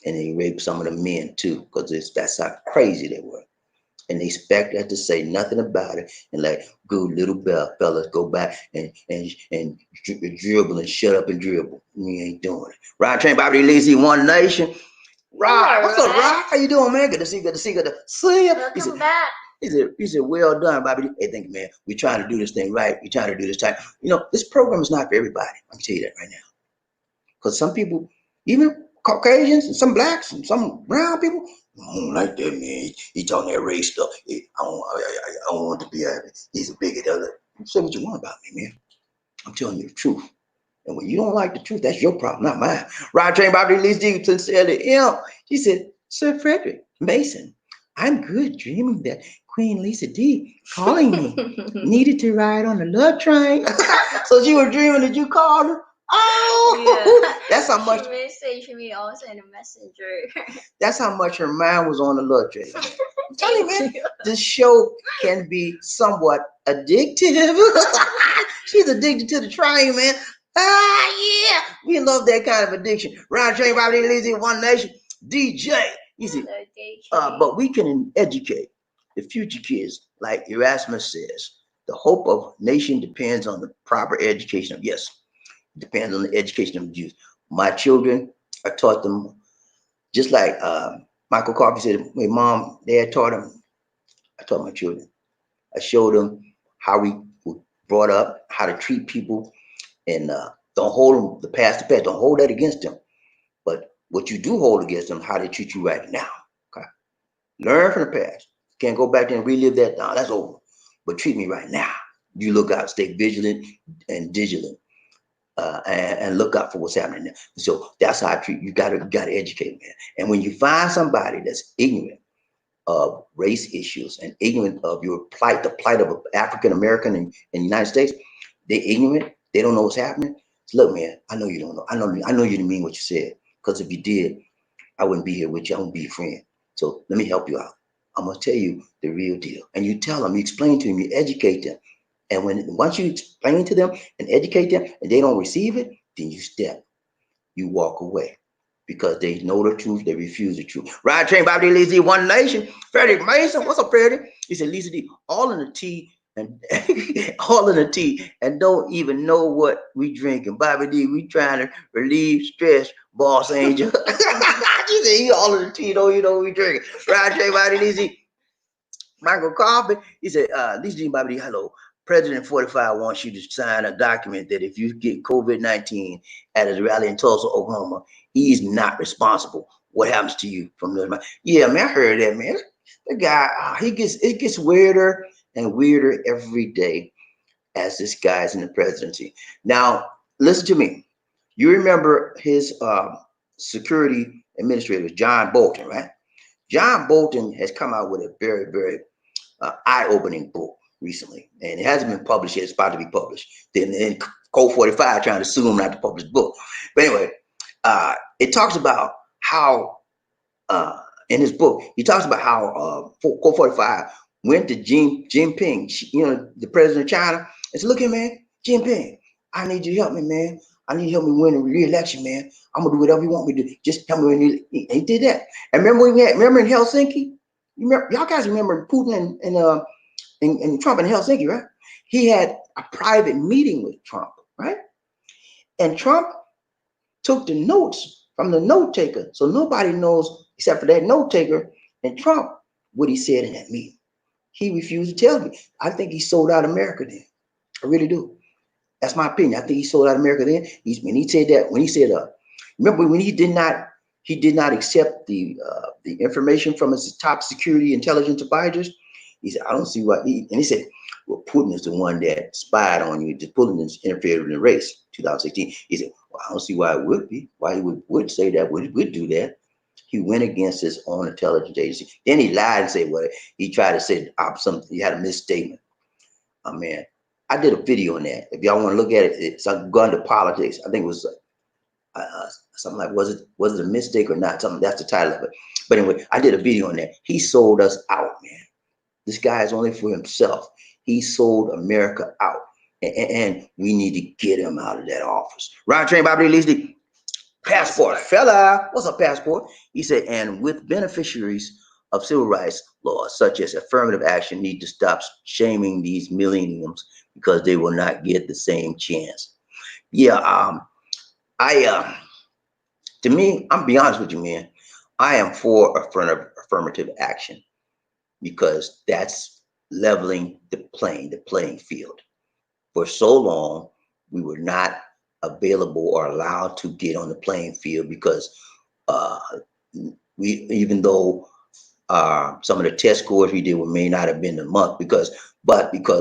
And they raped some of the men too, because that's how crazy they were. And they expect us to say nothing about it and like, good little fellas, go back and dribble and shut up and dribble. We ain't doing it. Ryan Train, Bobby Lisi, One Nation. Rod, what's up, Rod? How you doing, man? Good to see you. Welcome back. He said, well done, Bobby. Hey, thank you, man. We're trying to do this thing right. We're trying to do this time. This program is not for everybody. I can tell you that right now. Because some people, even Caucasians and some blacks and some brown people, I don't like that, man. He talking that race stuff. I don't want to be he's a bigot. Say what you want about me, man. I'm telling you the truth. And when you don't like the truth, that's your problem, not mine. Rod Train Bobby Lisi, sincerely, she said, Sir Frederick Mason, I'm good dreaming that Queen Lisa D calling me needed to ride on the love train. So she was dreaming that you called her? Oh, yeah. That's how much. She messaged me also in a messenger. That's how much her mind was on the love train. I'm telling you, man, this show can be somewhat addictive. She's addicted to the train, man. Yeah, we love that kind of addiction. Round train, Bobby Lizzie, One Nation, DJ. You see, but we can educate the future kids, like Erasmus says. The hope of nation depends on the proper education of, yes, depends on the education of the youth. My children, I taught them just like Michael Coffey said, my mom, dad taught them. I taught my children. I showed them how we were brought up, how to treat people, and don't hold them the past the past. Don't hold that against them. But what you do hold against them, how they treat you right now. Okay, learn from the past. Can't go back there and relive that. No, that's over. But treat me right now. You look out, stay vigilant and vigilant, and look out for what's happening now. So that's how I treat you. Gotta educate, man. And when you find somebody that's ignorant of race issues and ignorant of your plight, the plight of an African American in the United States, they're ignorant. They don't know what's happening. So look, man, I know you don't know. I know you didn't mean what you said. Because if you did, I wouldn't be here with you. I wouldn't be your friend. So let me help you out. I'm gonna tell you the real deal. And you tell them, you explain to them, you educate them. And once you explain to them and educate them and they don't receive it, then you step, you walk away. Because they know the truth, they refuse the truth. Ride train, Bobby Lizzie, One Nation. Freddie Mason, what's up, Freddie? He said, Lisa D, all in the tea and all in the tea and don't even know what we drinking. Bobby D, we trying to relieve stress, boss angel. She said, you all in the tea, don't you know what we drinking. Ride train, Bobby Lizzie. Michael Coffey, he said, Lisa D, Bobby D, hello. President 45 wants you to sign a document that if you get COVID-19 at a rally in Tulsa, Oklahoma, he's not responsible. What happens to you from the? Yeah, man, I heard that, man. The guy, it gets weirder and weirder every day as this guy's in the presidency. Now, listen to me. You remember his security administrator was John Bolton, right? John Bolton has come out with a very, very eye-opening book recently, and it hasn't been published yet. It's about to be published. Then Code 45 trying to sue him not to publish the book. But anyway, it talks about how in his book he talks about how Code 45 went to Jinping, the president of China, and said, "Look here, man, Jinping, I need you to help me, man. I need you to help me win the re-election, man. I'm gonna do whatever you want me to do. Just tell me when you." And he did that. And remember in Helsinki? Y'all guys remember Putin and Trump in Helsinki, right? He had a private meeting with Trump, right? And Trump took the notes from the note taker. So nobody knows except for that note taker and Trump what he said in that meeting. He refused to tell me. I think he sold out America then. I really do. That's my opinion. I think he sold out America then. When he said, remember when he did not accept the information from his top security intelligence advisors. He said, I don't see why. And he said, well, Putin is the one that spied on you. Putin is interfered in the race, 2016. He said, well, I don't see why it would be. Why he would say that, would do that. He went against his own intelligence agency. Then he lied and said, well, he tried to say something. He had a misstatement. Oh, man, I did a video on that. If y'all want to look at it, it's gone to politics. I think it was something like, was it a mistake or not? Something, that's the title of it. But anyway, I did a video on that. He sold us out, man. This guy is only for himself. He sold America out. And we need to get him out of that office. Ryan Train, Bobby Lee, passport. Fella, what's up, passport? He said, and with beneficiaries of civil rights laws, such as affirmative action, need to stop shaming these millenniums because they will not get the same chance. Yeah, to me, I'm be honest with you, man. I am for affirmative action because that's leveling the playing field. For so long, we were not available or allowed to get on the playing field because even though some of the test scores we did may not have been the month because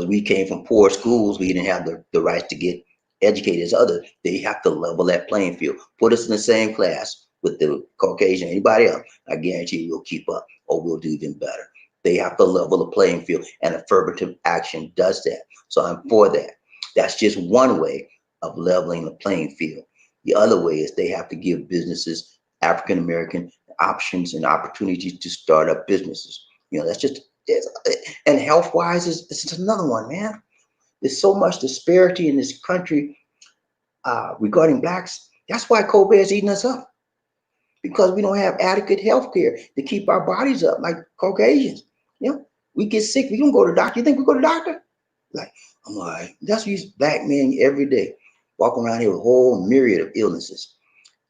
we came from poor schools, we didn't have the rights to get educated as others. They have to level that playing field, put us in the same class with the Caucasian, anybody else. I guarantee we'll keep up or we'll do even better. They have to level the playing field, and affirmative action does that. So I'm for that. That's just one way of leveling the playing field. The other way is they have to give businesses, African American, options and opportunities to start up businesses. That's just, and health wise it's another one, man. There's so much disparity in this country regarding blacks. That's why COVID is eating us up, because we don't have adequate health care to keep our bodies up like Caucasians. You know, we get sick, we don't go to the doctor. You think we go to the doctor? Like, I'm all right. That's these black men every day walking around here with a whole myriad of illnesses.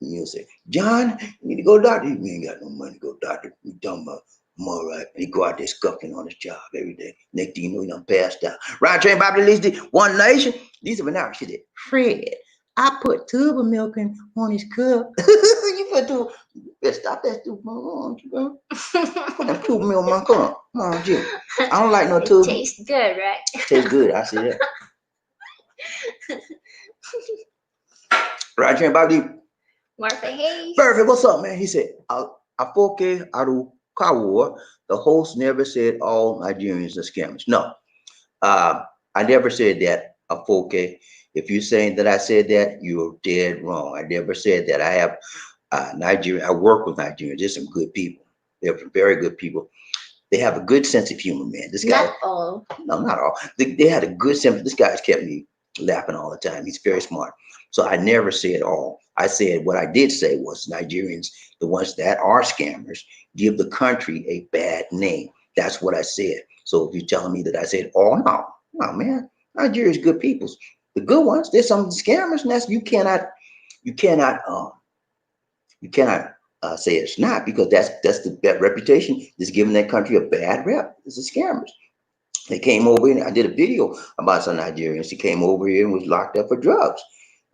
And you'll say, John, you need to go to the doctor. You ain't got no money to go to the doctor. You talking about, I'm all right. And he go out there scuffling on his job every day. Next thing you know, he done passed out. Right, train Bobby Lee, One Nation. These are now. She said, Fred, I put tube of milk in on his cup. You put tube. You better stop that stupid milk. Put that tube of milk on my cup. Come on, Jim. I don't like no It tube. tastes good, right? Tastes good. I see that. Right, train Bobby Lee. Martha Hayes. Perfect. What's up, man? He said, Afoke Aru Kawa, the host never said all Nigerians are scammers. No, I never said that, Afoke. If you're saying that I said that, you're dead wrong. I never said that. I have Nigeria. I work with Nigerians. They're some good people. They're very good people. They have a good sense of humor, man. This guy. Not all. No, not all. They had a good sense. This guy's kept me laughing all the time. He's very smart. So I never said all. I said what I did say was Nigerians, the ones that are scammers, give the country a bad name. That's what I said. So if you're telling me that I said all, no, man. Nigeria's good people. The good ones, there's some scammers, and that's you cannot say it's not, because that's the bad reputation. It's giving that country a bad rep. It's the scammers. They came over and I did a video about some Nigerians. They came over here and was locked up for drugs.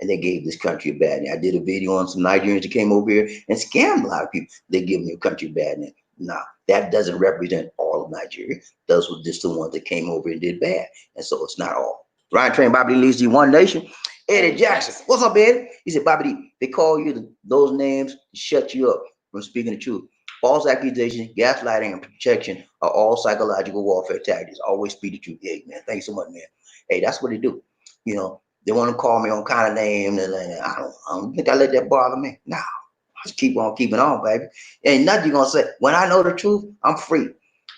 And they gave this country a bad name. I did a video on some Nigerians that came over here and scammed a lot of people. They give their country a bad name. Nah, that doesn't represent all of Nigeria. Those were just the ones that came over and did bad. And so it's not all. Ryan Train, Bobby Lee, Lee's One Nation. Eddie Jackson. What's up, Eddie? He said, Bobby Lee, they call you those names to shut you up from speaking the truth. False accusations, gaslighting, and protection are all psychological warfare tactics. Always speak the truth. Hey, man, thanks so much, man. Hey, that's what they do. You know, they want to call me on kind of name. And I don't think I let that bother me. Nah, I just keep on keeping on, baby. Ain't nothing you're going to say. When I know the truth, I'm free.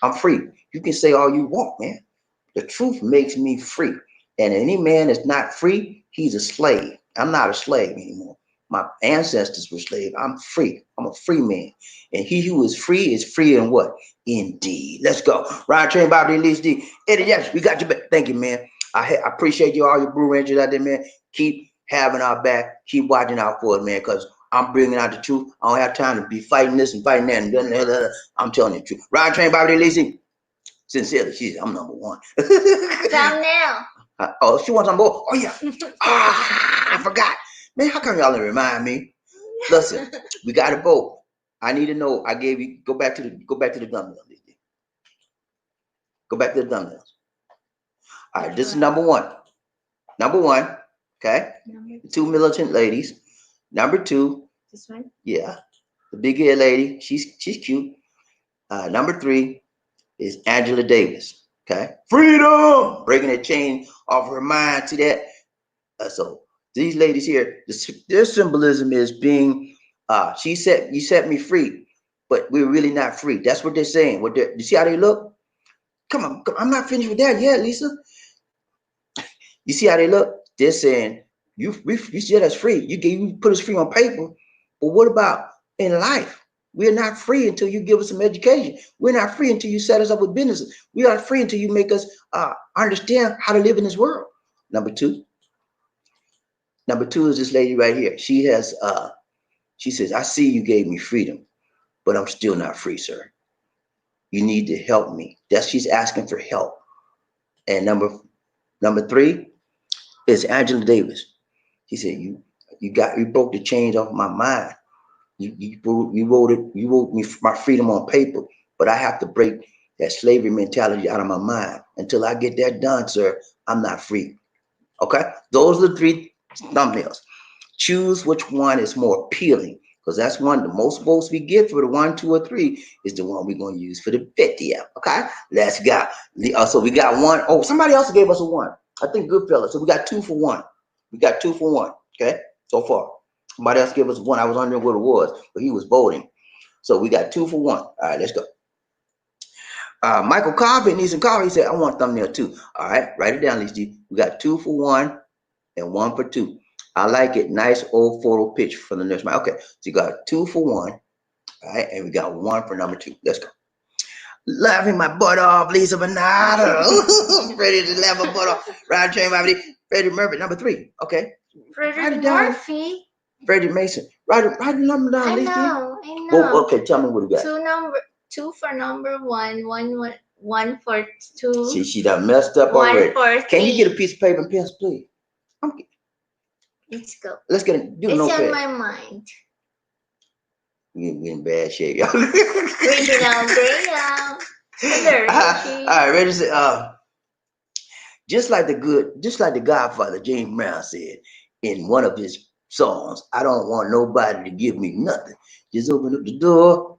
I'm free. You can say all you want, man. The truth makes me free. And any man that's not free, he's a slave. I'm not a slave anymore. My ancestors were slaves. I'm free. I'm a free man. And he who is free in what? Indeed. Let's go. Ryan Train, Bobby Lee, D. Eddie, yes, we got your back. Thank you, man. I appreciate you, all your Blue Rangers out there, man. Keep having our back. Keep watching out for it, man, because I'm bringing out the truth. I don't have time to be fighting this and fighting that. And I'm telling you the truth. Ryan Train, Bobby Lee, D. Sincerely, I'm number one. Come now. Oh, she wants on board. Oh, yeah. I forgot. Man, how come y'all didn't remind me? Listen, we got to vote. I need to know. I gave you. Go back to the thumbnails. Go back to the thumbnails. All right, this is number one. Number one, okay. The two militant ladies. Number two. This one. Yeah, the big head lady. She's cute. Number three is Angela Davis. Okay, freedom, breaking that chain off her mind. See that? So these ladies here, their symbolism is being, you set me free, but we're really not free. That's what they're saying. You see how they look? Come on, I'm not finished with that yet, Lisa. You see how they look? They're saying, you set us free. You put us free on paper, but what about in life? We're not free until you give us some education. We're not free until you set us up with businesses. We aren't free until you make us understand how to live in this world. Number two is this lady right here. She says, I see you gave me freedom, but I'm still not free, sir. You need to help me. She's asking for help. And number three is Angela Davis. She said, you broke the chains off my mind. You wrote me my freedom on paper, but I have to break that slavery mentality out of my mind. Until I get that done, sir, I'm not free. Okay? Those are the three thumbnails. Choose which one is more appealing, because that's the most votes we get for the 1, 2, or 3 is the one we're going to use for the 50th. Okay? Let's go. So we got one. Oh, somebody else gave us a 1. I think Goodfellas. So we got 2 for 1. We got 2 for 1. Okay? So far. Somebody else gave us 1. I was wondering what it was, but he was voting. So we got 2 for 1. All right, let's go. Michael Corbin needs some coffee. He said, I want thumbnail 2. All right, write it down, Lisa. We got 2 for 1 and 1 for 2. I like it. Nice old photo picture for the nurse. Okay, so you got 2 for 1, all right, and we got 1 for number 2. Let's go. Laughing my butt off, Lisa Bernardo. Ready to laugh my butt off. Ryan Train, Freddie Murphy, number 3. Okay, write Frederick it down. Murphy. Freddie Mason. Write the number down, I Lisa. know, I Well, know. okay, tell me what you got. Two for number one, one for two, See, she done messed up one already. for Can you get a three. piece of paper and pencil, please? Let's go. Let's do the It's on notepad. my mind. We in bad shape, y'all. Regional Graham. Hello, All right, ready to say, just like the Godfather, James Brown said in one of his songs, I don't want nobody to give me nothing. Just open up the door,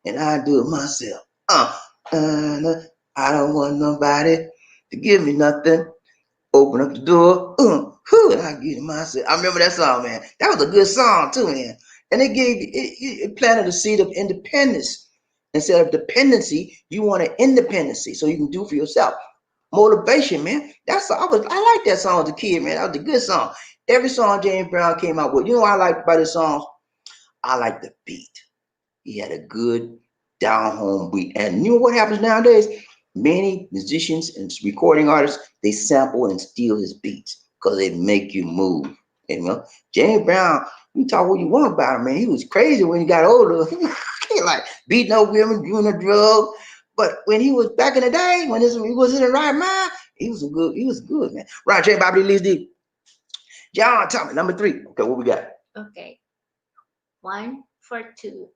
and I do it myself. I don't want nobody to give me nothing. Open up the door, and I get it myself. I remember that song, man. That was a good song too, man. And it planted a seed of independence. Instead of dependency, you want an independency so you can do for yourself. Motivation, man. I like that song as a kid, man. That was a good song. Every song James Brown came out with, you know what I like about his songs? I like the beat. He had a good down home beat. And you know what happens nowadays? Many musicians and recording artists, they sample and steal his beats because they make you move. You know, James Brown, you talk what you want about him, man. He was crazy when he got older. Like beating up women, doing a drug. But when he was back in the day, when he was in the right mind, he was good, man. Right, Jay Bobby Lee's the John Thomas, number 3. Okay, what we got? Okay. 1 for 2.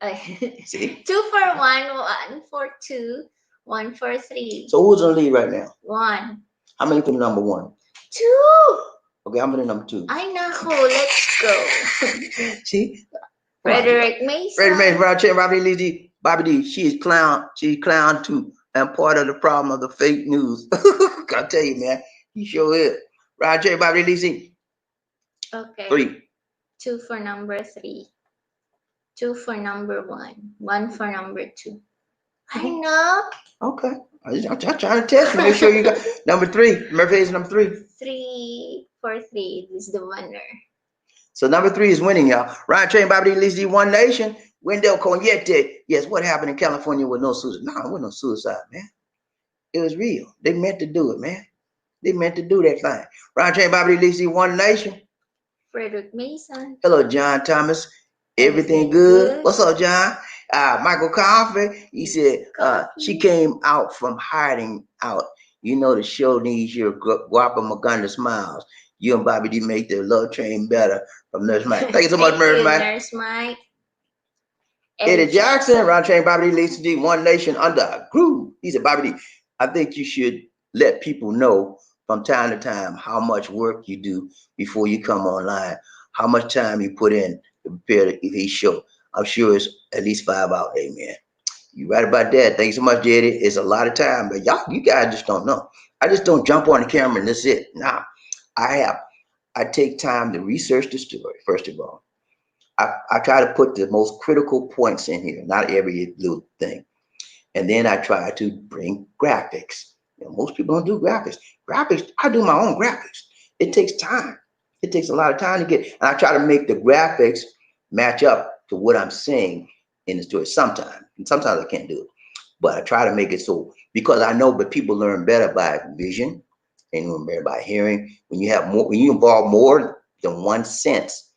See? 2 for 1, 1 for 2, 1 for 3. So who's on the lead right now? 1. How many for the number 1? 2. Okay, I'm in the number 2. I know. Let's go. See? Frederick Mason. Frederick Mason, Bobby Lee, Bobby D. She's clown too, and part of the problem of the fake news. I tell you, man, he sure is. Roger, Bobby Lee. Okay. 3. 2 for number 3. 2 for number 1. 1 for number 2. I know. Okay. I'm trying to test you. Make sure you got number 3. Murphy is number 3. 3 for 3 is the winner. So number 3 is winning, y'all. Ryan Train, Bobby Lee, the One Nation. Wendell Cognette. Yes, what happened in California with no suicide? No, it wasn't no suicide, man. It was real. They meant to do it, man. They meant to do that thing. Ryan Train, Bobby Lee, the One Nation. Frederick Mason. Hello, John Thomas. Everything good? What's up, John? Michael Coffey, he said, she came out from hiding out. You know, the show needs your Guapa Maganda smiles. You and Bobby D make the love train better from Nurse Mike. Thank you so much, Nurse Mike. Eddie Jackson, Round Train, Bobby D, Lisa D, One Nation under a groove. He said, Bobby D, I think you should let people know from time to time how much work you do before you come online, how much time you put in to prepare each show. I'm sure it's at least 5 hours. Amen. You right about that. Thank you so much, Jerry. It's a lot of time, but you guys just don't know. I just don't jump on the camera and that's it. Nah, I take time to research the story, first of all. I try to put the most critical points in here, not every little thing. And then I try to bring graphics. You know, most people don't do graphics. Graphics, I do my own graphics. It takes time. It takes a lot of time to get, and I try to make the graphics match up to what I'm saying in the story sometimes. And sometimes I can't do it. But I try to make it so, because I know, but people learn better by vision and learn better by hearing. When you have more, when you involve more than one sense,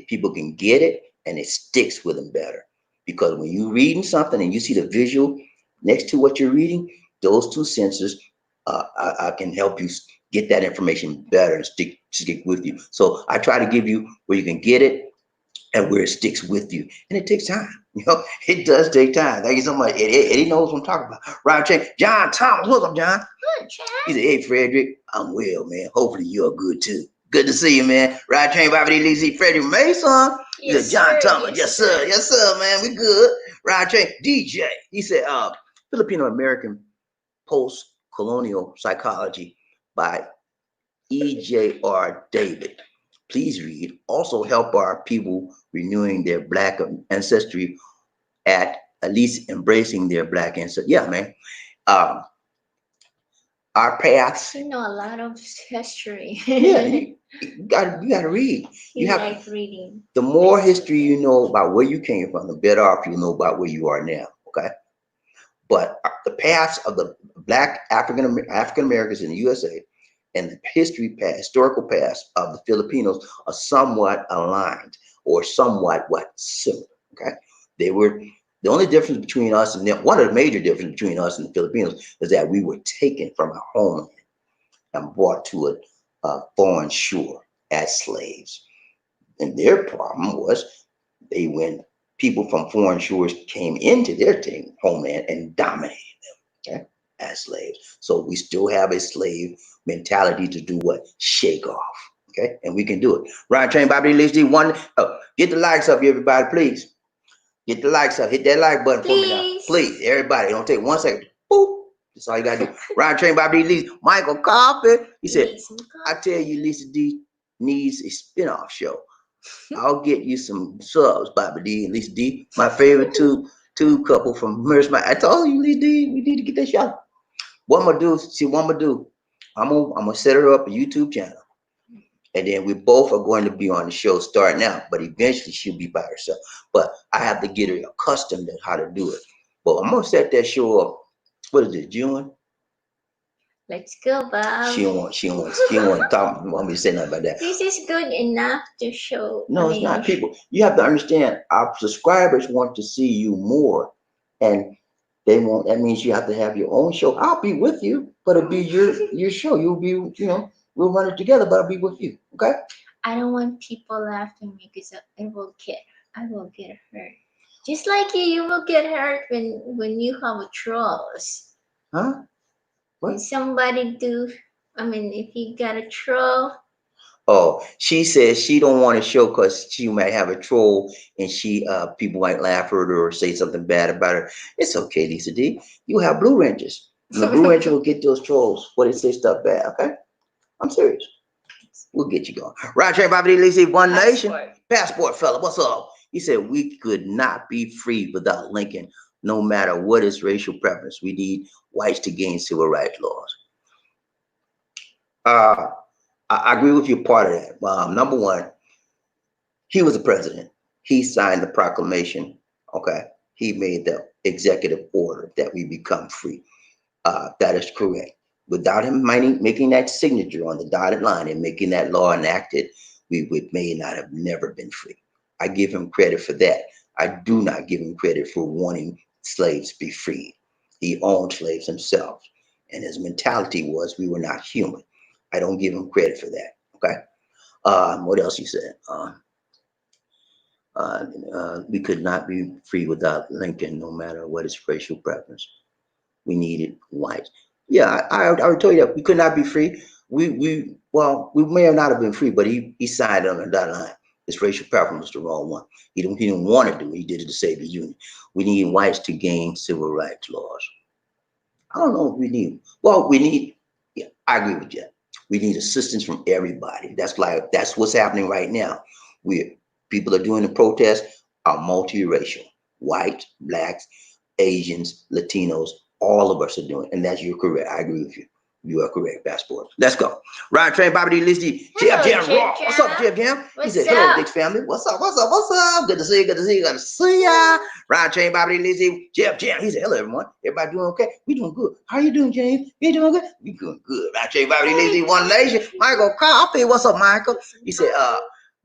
people can get it and it sticks with them better. Because when you're reading something and you see the visual next to what you're reading, those two senses I can help you get that information better and stick with you. So I try to give you where you can get it and where it sticks with you. And it takes time. You know, it does take time. Thank you so much. Eddie knows what I'm talking about. Ryan Chen, John Thomas, what's up, John? Good, John. He said, hey, Frederick, I'm well, man. Hopefully you're good too. Good to see you, man. Ryan Chen, Bobby Lee, Freddie Mason. He said, John Thomas, yes, sir. Yes, sir, man. We good. Ryan Chen, DJ. He said, Filipino American Post-Colonial Psychology by E.J.R. David. Please read. Also help our people renewing their Black ancestry at least embracing their Black ancestry. Yeah, man. our paths. You know a lot of history. Yeah, you gotta read. You You have like reading. the more history you know about where you came from, the better off you know about where you are now. Okay, but the paths of the Black African Americans in the USA and the historical past of the Filipinos are somewhat aligned or somewhat similar. Okay, they were the only difference between us and them. One of the major differences between us and the Filipinos is that we were taken from our homeland and brought to a foreign shore as slaves. And their problem was when people from foreign shores came into their homeland and dominated them, okay, as slaves. So we still have a slave mentality to do what? Shake off. Okay, and we can do it. Ryan Train Bobby Lee one. Oh, get the likes up, everybody, please. Get the likes up. Hit that like button for me now. Please. Please, everybody. Don't take 1 second. Boop. That's all you gotta do. Ryan Train Bobby Lee. Michael Coffin. He said, Need some I coffee. tell you, Lisa D needs a spin-off show. I'll get you some subs, Bobby D and Lisa D. My favorite two couple from Merce. I told you, Lisa D, we need to get that show. What I'm gonna do? See what I'm gonna do? I'm gonna set her up a YouTube channel, and then we both are going to be on the show starting out. But eventually, she'll be by herself. But I have to get her accustomed to how to do it. But I'm gonna set that show up. What is it, June? Let's go, Bob. She don't want to talk. Want me to say nothing about that. This is good enough to show. No, it's not. People, you have to understand. Our subscribers want to see you more, and they want. That means you have to have your own show. I'll be with you, but it'll be your show. You'll be, we'll run it together, but I'll be with you. Okay? I don't want people laughing because I will get hurt. Just like you will get hurt when you have a trolls. Huh? When What? somebody do, I mean, if you got a troll, Oh, she says she don't want to show because she might have a troll, and people might laugh at her or say something bad about her. It's okay, Lisa D. You have Blue Rangers. And the Blue Ranger will get those trolls when they say stuff bad. Okay? I'm serious. We'll get you going. Right, Trey Bobby D. Lisa, One Nation. Passport fella, what's up? He said we could not be free without Lincoln, no matter what his racial preference. We need whites to gain civil rights laws. I agree with you part of that. Number one, he was the president. He signed the proclamation. Okay. He made the executive order that we become free. That is correct. Without him making that signature on the dotted line and making that law enacted, we may not have never been free. I give him credit for that. I do not give him credit for wanting slaves to be freed. He owned slaves himself, and his mentality was we were not human. I don't give him credit for that. Okay. What else he said? We could not be free without Lincoln, no matter what his racial preference. We needed whites. Yeah, I already told you that we could not be free. We may have not have been free, but he signed on the dotted line. His racial preference was the wrong one. He didn't want to do it. He did it to save the Union. We need whites to gain civil rights laws. I don't know if we need. Well, we need. Yeah, I agree with you. We need assistance from everybody. That's what's happening right now. People are doing the protests are multiracial. White, blacks, Asians, Latinos, all of us are doing it. And you're correct. I agree with you. You are correct, Passport. Let's go. Ryan Train, Bobby D. Lizzie, Jeff Jam Raw. What's up, Jeff Jam? He said, hello, Dick's family. What's up? Good to see you. Good to see ya. Ryan Train, Bobby D. Lizzie, Jeff Jam. He said, hello, everyone. Everybody doing okay? We doing good. How you doing, James? You doing good? We doing good. Ryan Train, Bobby D. Lizzie, One Nation. Michael Coffee. What's up, Michael? He said,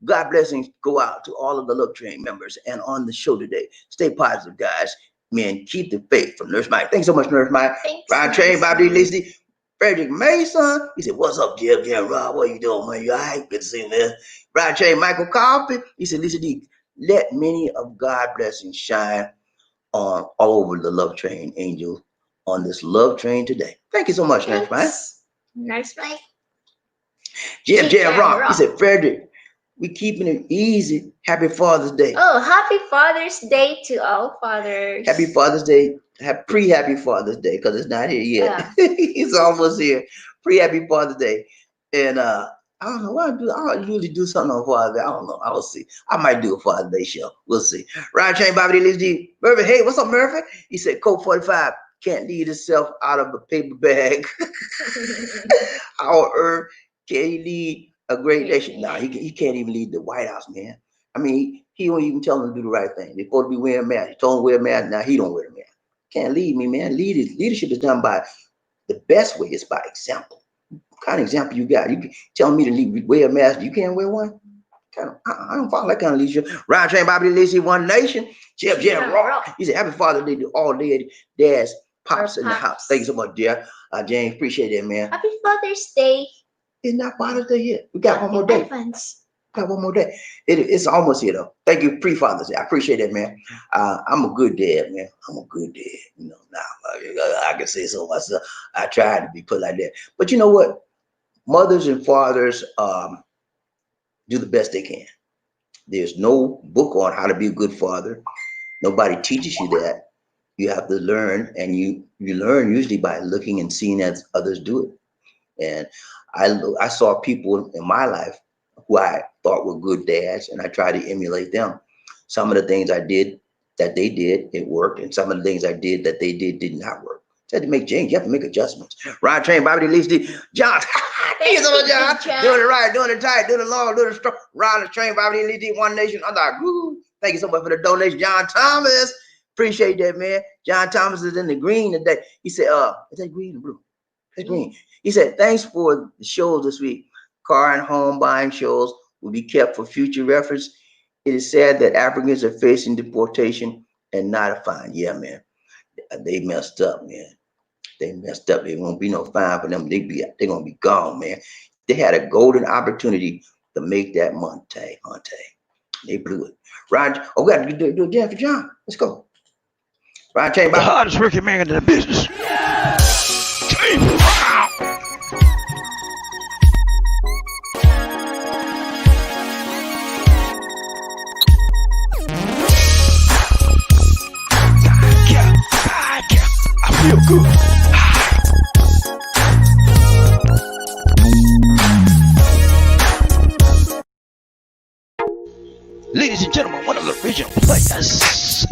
God blessings go out to all of the Love Train members and on the show today. Stay positive, guys. Man, keep the faith from Nurse Mike. Thanks so much, Nurse Mike. Ryan Train, Bobby D. Lizzie. Frederick Mason. He said, what's up, Jeff? Yeah, Rob, what you doing, man? You all right? Good to see you, man. Right Chain, Michael Coffey. He said, Lisa D, let many of God's blessings shine on all over the Love Train, angels, on this Love Train today. Thank you so much, Nurse Mike. Nurse Mike. Jeff Rob. He said, Frederick, we keeping it easy. Happy Father's Day. Oh, happy Father's Day to all fathers. Happy Father's Day. Pre-Happy Father's Day, because it's not here yet. Yeah. It's almost here. Pre-Happy Father's Day. And I don't know what I do. I don't usually do something on Father's Day. I don't know. I will see. I might do a Father's Day show. We'll see. Ryan Chain, Bobby D. Murphy. Hey, what's up, Murphy? He said, Code 45. can't lead itself out of a paper bag. Our earth can he lead a great nation? No, he can't even lead the White House, man. I mean, he won't even tell them to do the right thing. They're supposed to be wearing masks. He told them to wear a mask. Now he don't wear a mask. Can't lead me, man. Leadership is done by the best way is by example. What kind of example you got? You telling me to wear a mask? You can't wear one? I don't follow that kind of leadership. Ryan Train Bobby Lacey, One Nation. Jeff Rock. He said, Happy Father's Day to all day dads, pops in the house. Thank you so much, dear. James, appreciate that, man. Happy Father's Day. It's not Father's Day yet. We got one more day. Got one more day. It's almost here though. Thank you, pre-Father's Day. I appreciate that, man. I'm a good dad, man. I'm a good dad. You know, now I can say so myself. I try to be put like that. But you know what? Mothers and fathers do the best they can. There's no book on how to be a good father. Nobody teaches you that. You have to learn, and you learn usually by looking and seeing as others do it. And I saw people in my life who I thought were good dads, and I tried to emulate them. Some of the things I did that they did, it worked, and some of the things I did that they did not work. You had to make change. You have to make adjustments. Ryan Train, Bobby Lee, John. Thank you so much, John. Doing it right, doing it tight, doing it long, doing it strong. Ryan Train, Bobby Lee, One Nation. I'm like, woo. Thank you so much for the donation, John Thomas. Appreciate that, man. John Thomas is in the green today. He said, is that green or blue? It's green. He said, thanks for the shows this week. Car and home buying shows will be kept for future reference. It is sad that Africans are facing deportation and not a fine. Yeah, man. They messed up, man. They messed up. There won't be no fine for them. They're gonna be gone, man. They had a golden opportunity to make that Monte. They blew it. Roger, we got to do it again for John. Let's go. Roger, the hardest working man in the business. I feel good. Ladies and gentlemen, one of the original players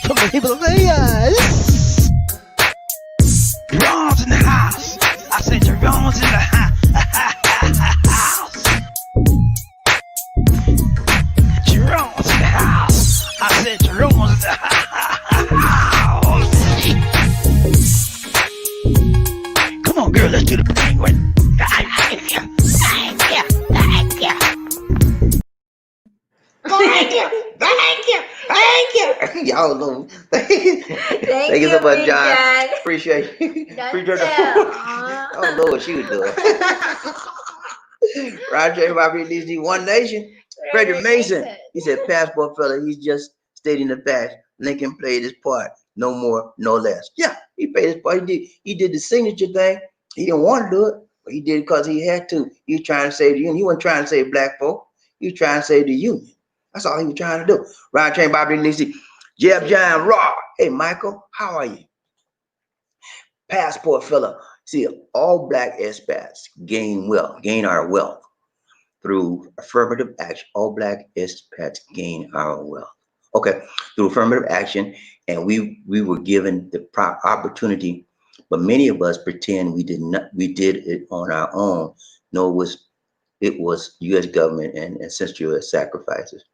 from the Himalayas. Jerome's in the house. I said Jerome's in the house. Jerome's in the house. I said Jerome's in the house. Come on, girl, let's do the penguin. Thank you. Y'all know. Thank you so much, John. Appreciate you. I don't know what she was doing. Roger, Bobby Lee, One Nation. Frederick Mason. He said, passport fella, he's just stating the facts. Lincoln played his part. No more, no less. Yeah, he played his part. He did the signature thing. He didn't want to do it, but he did it because he had to. He was trying to save the union. He wasn't trying to save black folk. He was trying to save the union. That's all he was trying to do. Ryan Train, Bobby Lacey, Jeb John Raw. Hey, Michael, how are you? Passport fella. See, all black expats gain our wealth through affirmative action. All black expats gain our wealth. Okay, through affirmative action, and we were given the proper opportunity, but many of us pretend we did not. We did it on our own. No, it was U.S. government and ancestral sacrifices.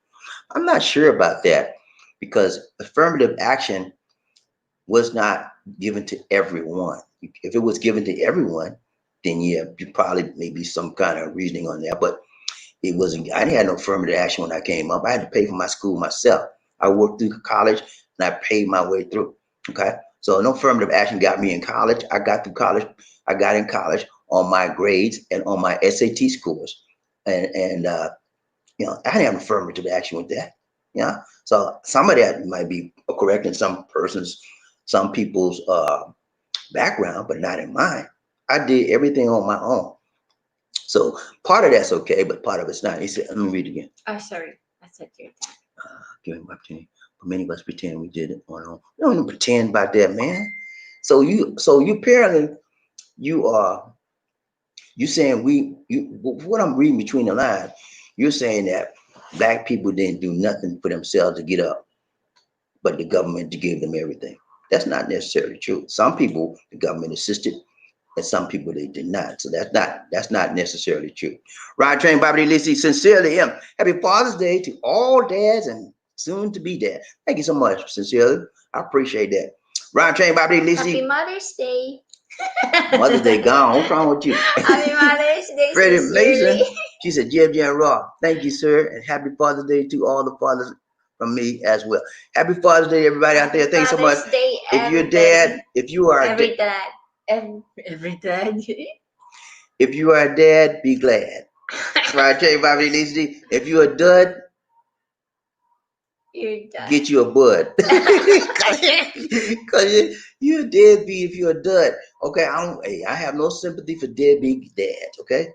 I'm not sure about that because affirmative action was not given to everyone. If it was given to everyone, then yeah, you probably maybe some kind of reasoning on that. But it wasn't. I didn't have no affirmative action when I came up. I had to pay for my school myself. I worked through college and I paid my way through. Okay, so no affirmative action got me in college. I got through college. I got in college on my grades and on my SAT scores, and you know, I didn't have affirmative action with that. Yeah. So some of that might be correct in some people's background, but not in mine. I did everything on my own. So part of that's okay, but part of it's not. He said, let me read it again. Oh, sorry. I said your dad. Give him opportunity. But many of us pretend we did it on our own. We don't even pretend about that, man. So you apparently you saying what I'm reading between the lines, you're saying that black people didn't do nothing for themselves to get up, but the government gave them everything. That's not necessarily true. Some people the government assisted, and some people they did not. So that's not necessarily true. Ride Train Bobby Lizzie, sincerely, happy Father's Day to all dads and soon to be dad. Thank you so much, sincerely. I appreciate that. Ride Train Bobby Happy Lizzie, Mother's Day. Mother's Day gone. What's wrong with you? Happy Mother's Day, Freddie sincerely. Mason, she said, Jim Jan Raw. Thank you, sir, and happy Father's Day to all the fathers from me as well. Happy Father's Day, everybody out Happy there. Thanks so much. Father's Day, If you're a everybody. dad, if you are a Every dad. Every dad. if you are a dad, be glad. Right, tell you Bobby Lizzie. If you're a dud, You're done. get you a bud. Cause you're a deadbeat if you're a dud. Okay, I have no sympathy for deadbeat dads. Okay,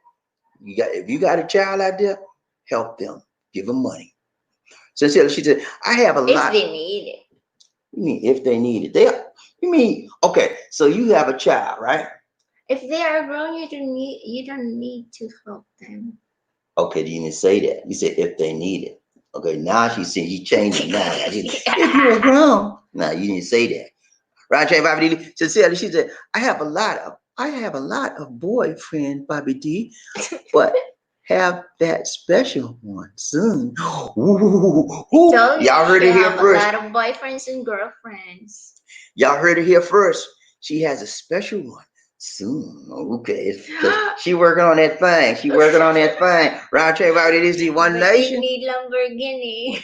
if you got a child out there, help them, give them money. Sincerely, she said, I have a If lot. they need it. You mean if they need it? You mean okay? So you have a child, right? If they are grown, you don't need to help them. Okay, you didn't say that. You said if they need it. Okay, now she said you changed it now. If you're grown. No, you didn't say that. Right, Jane Bobby D. Sincerely, she said, I have a lot of boyfriends, Bobby D, but have that special one soon. Ooh. Y'all heard it here have first. a lot of boyfriends and girlfriends. Y'all heard it here first. She has a special one soon. Okay. She working on that thing. She working on that thing. Round trip out it is the one But nation. they need Lamborghini.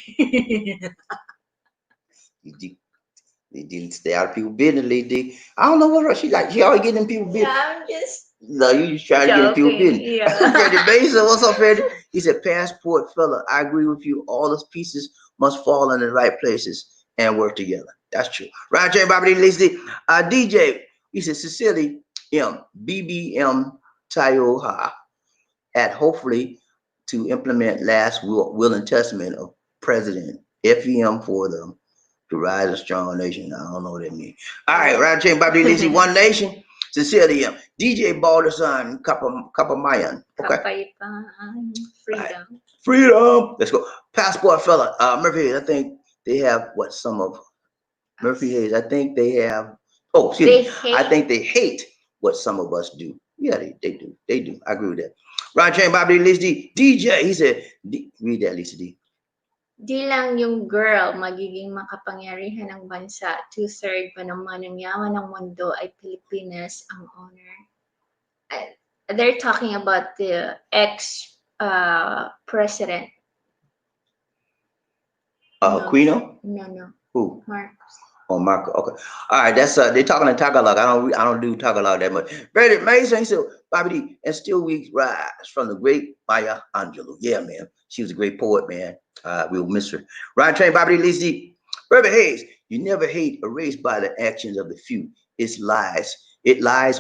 They didn't stay out of people's business, lady. I don't know what she like. She always getting in people's business. Yeah, I'm just No, you just trying to get in people's business. yeah. Freddie Mason, what's up, Freddie? He said, passport fella, I agree with you. All those pieces must fall in the right places and work together. That's true. Right, Jay Bobby Lizzie. DJ, he said, Cecily M. BBM Tayoha at hopefully to implement last will and testament of President FEM for them to rise a strong nation. I don't know what that means. All right, right, Jay Bobby Lizzie, One Nation. Sincerely, DJ Balderson Kapamayan. Okay. Freedom. Right. Freedom. Let's go. Passport fella. Murphy Hayes. I think they have what some of Murphy Hayes. I think they have. Oh, excuse me. I think they hate what some of us do. Yeah, they do. They do. I agree with that. Roger Bobby Lizzie DJ. He said, read that, Lisa D. Di lang yung girl magiging makapangyarihan ng bansa. 2/3 pa naman ng yaman ng mundo ay Filipinas ang owner. They're talking about the ex-president. Quino? No. Who? Marcos. Oh, Marco. Okay. All right. That's they're talking in Tagalog. I don't do Tagalog that much. Very amazing. He said, Bobby D, and still we rise from the great Maya Angelou. Yeah, man. She was a great poet, man. We'll miss her. Ryan Train, Bobby D, Lizzie. Murphy Hayes, you never hate erased by the actions of the few. It lies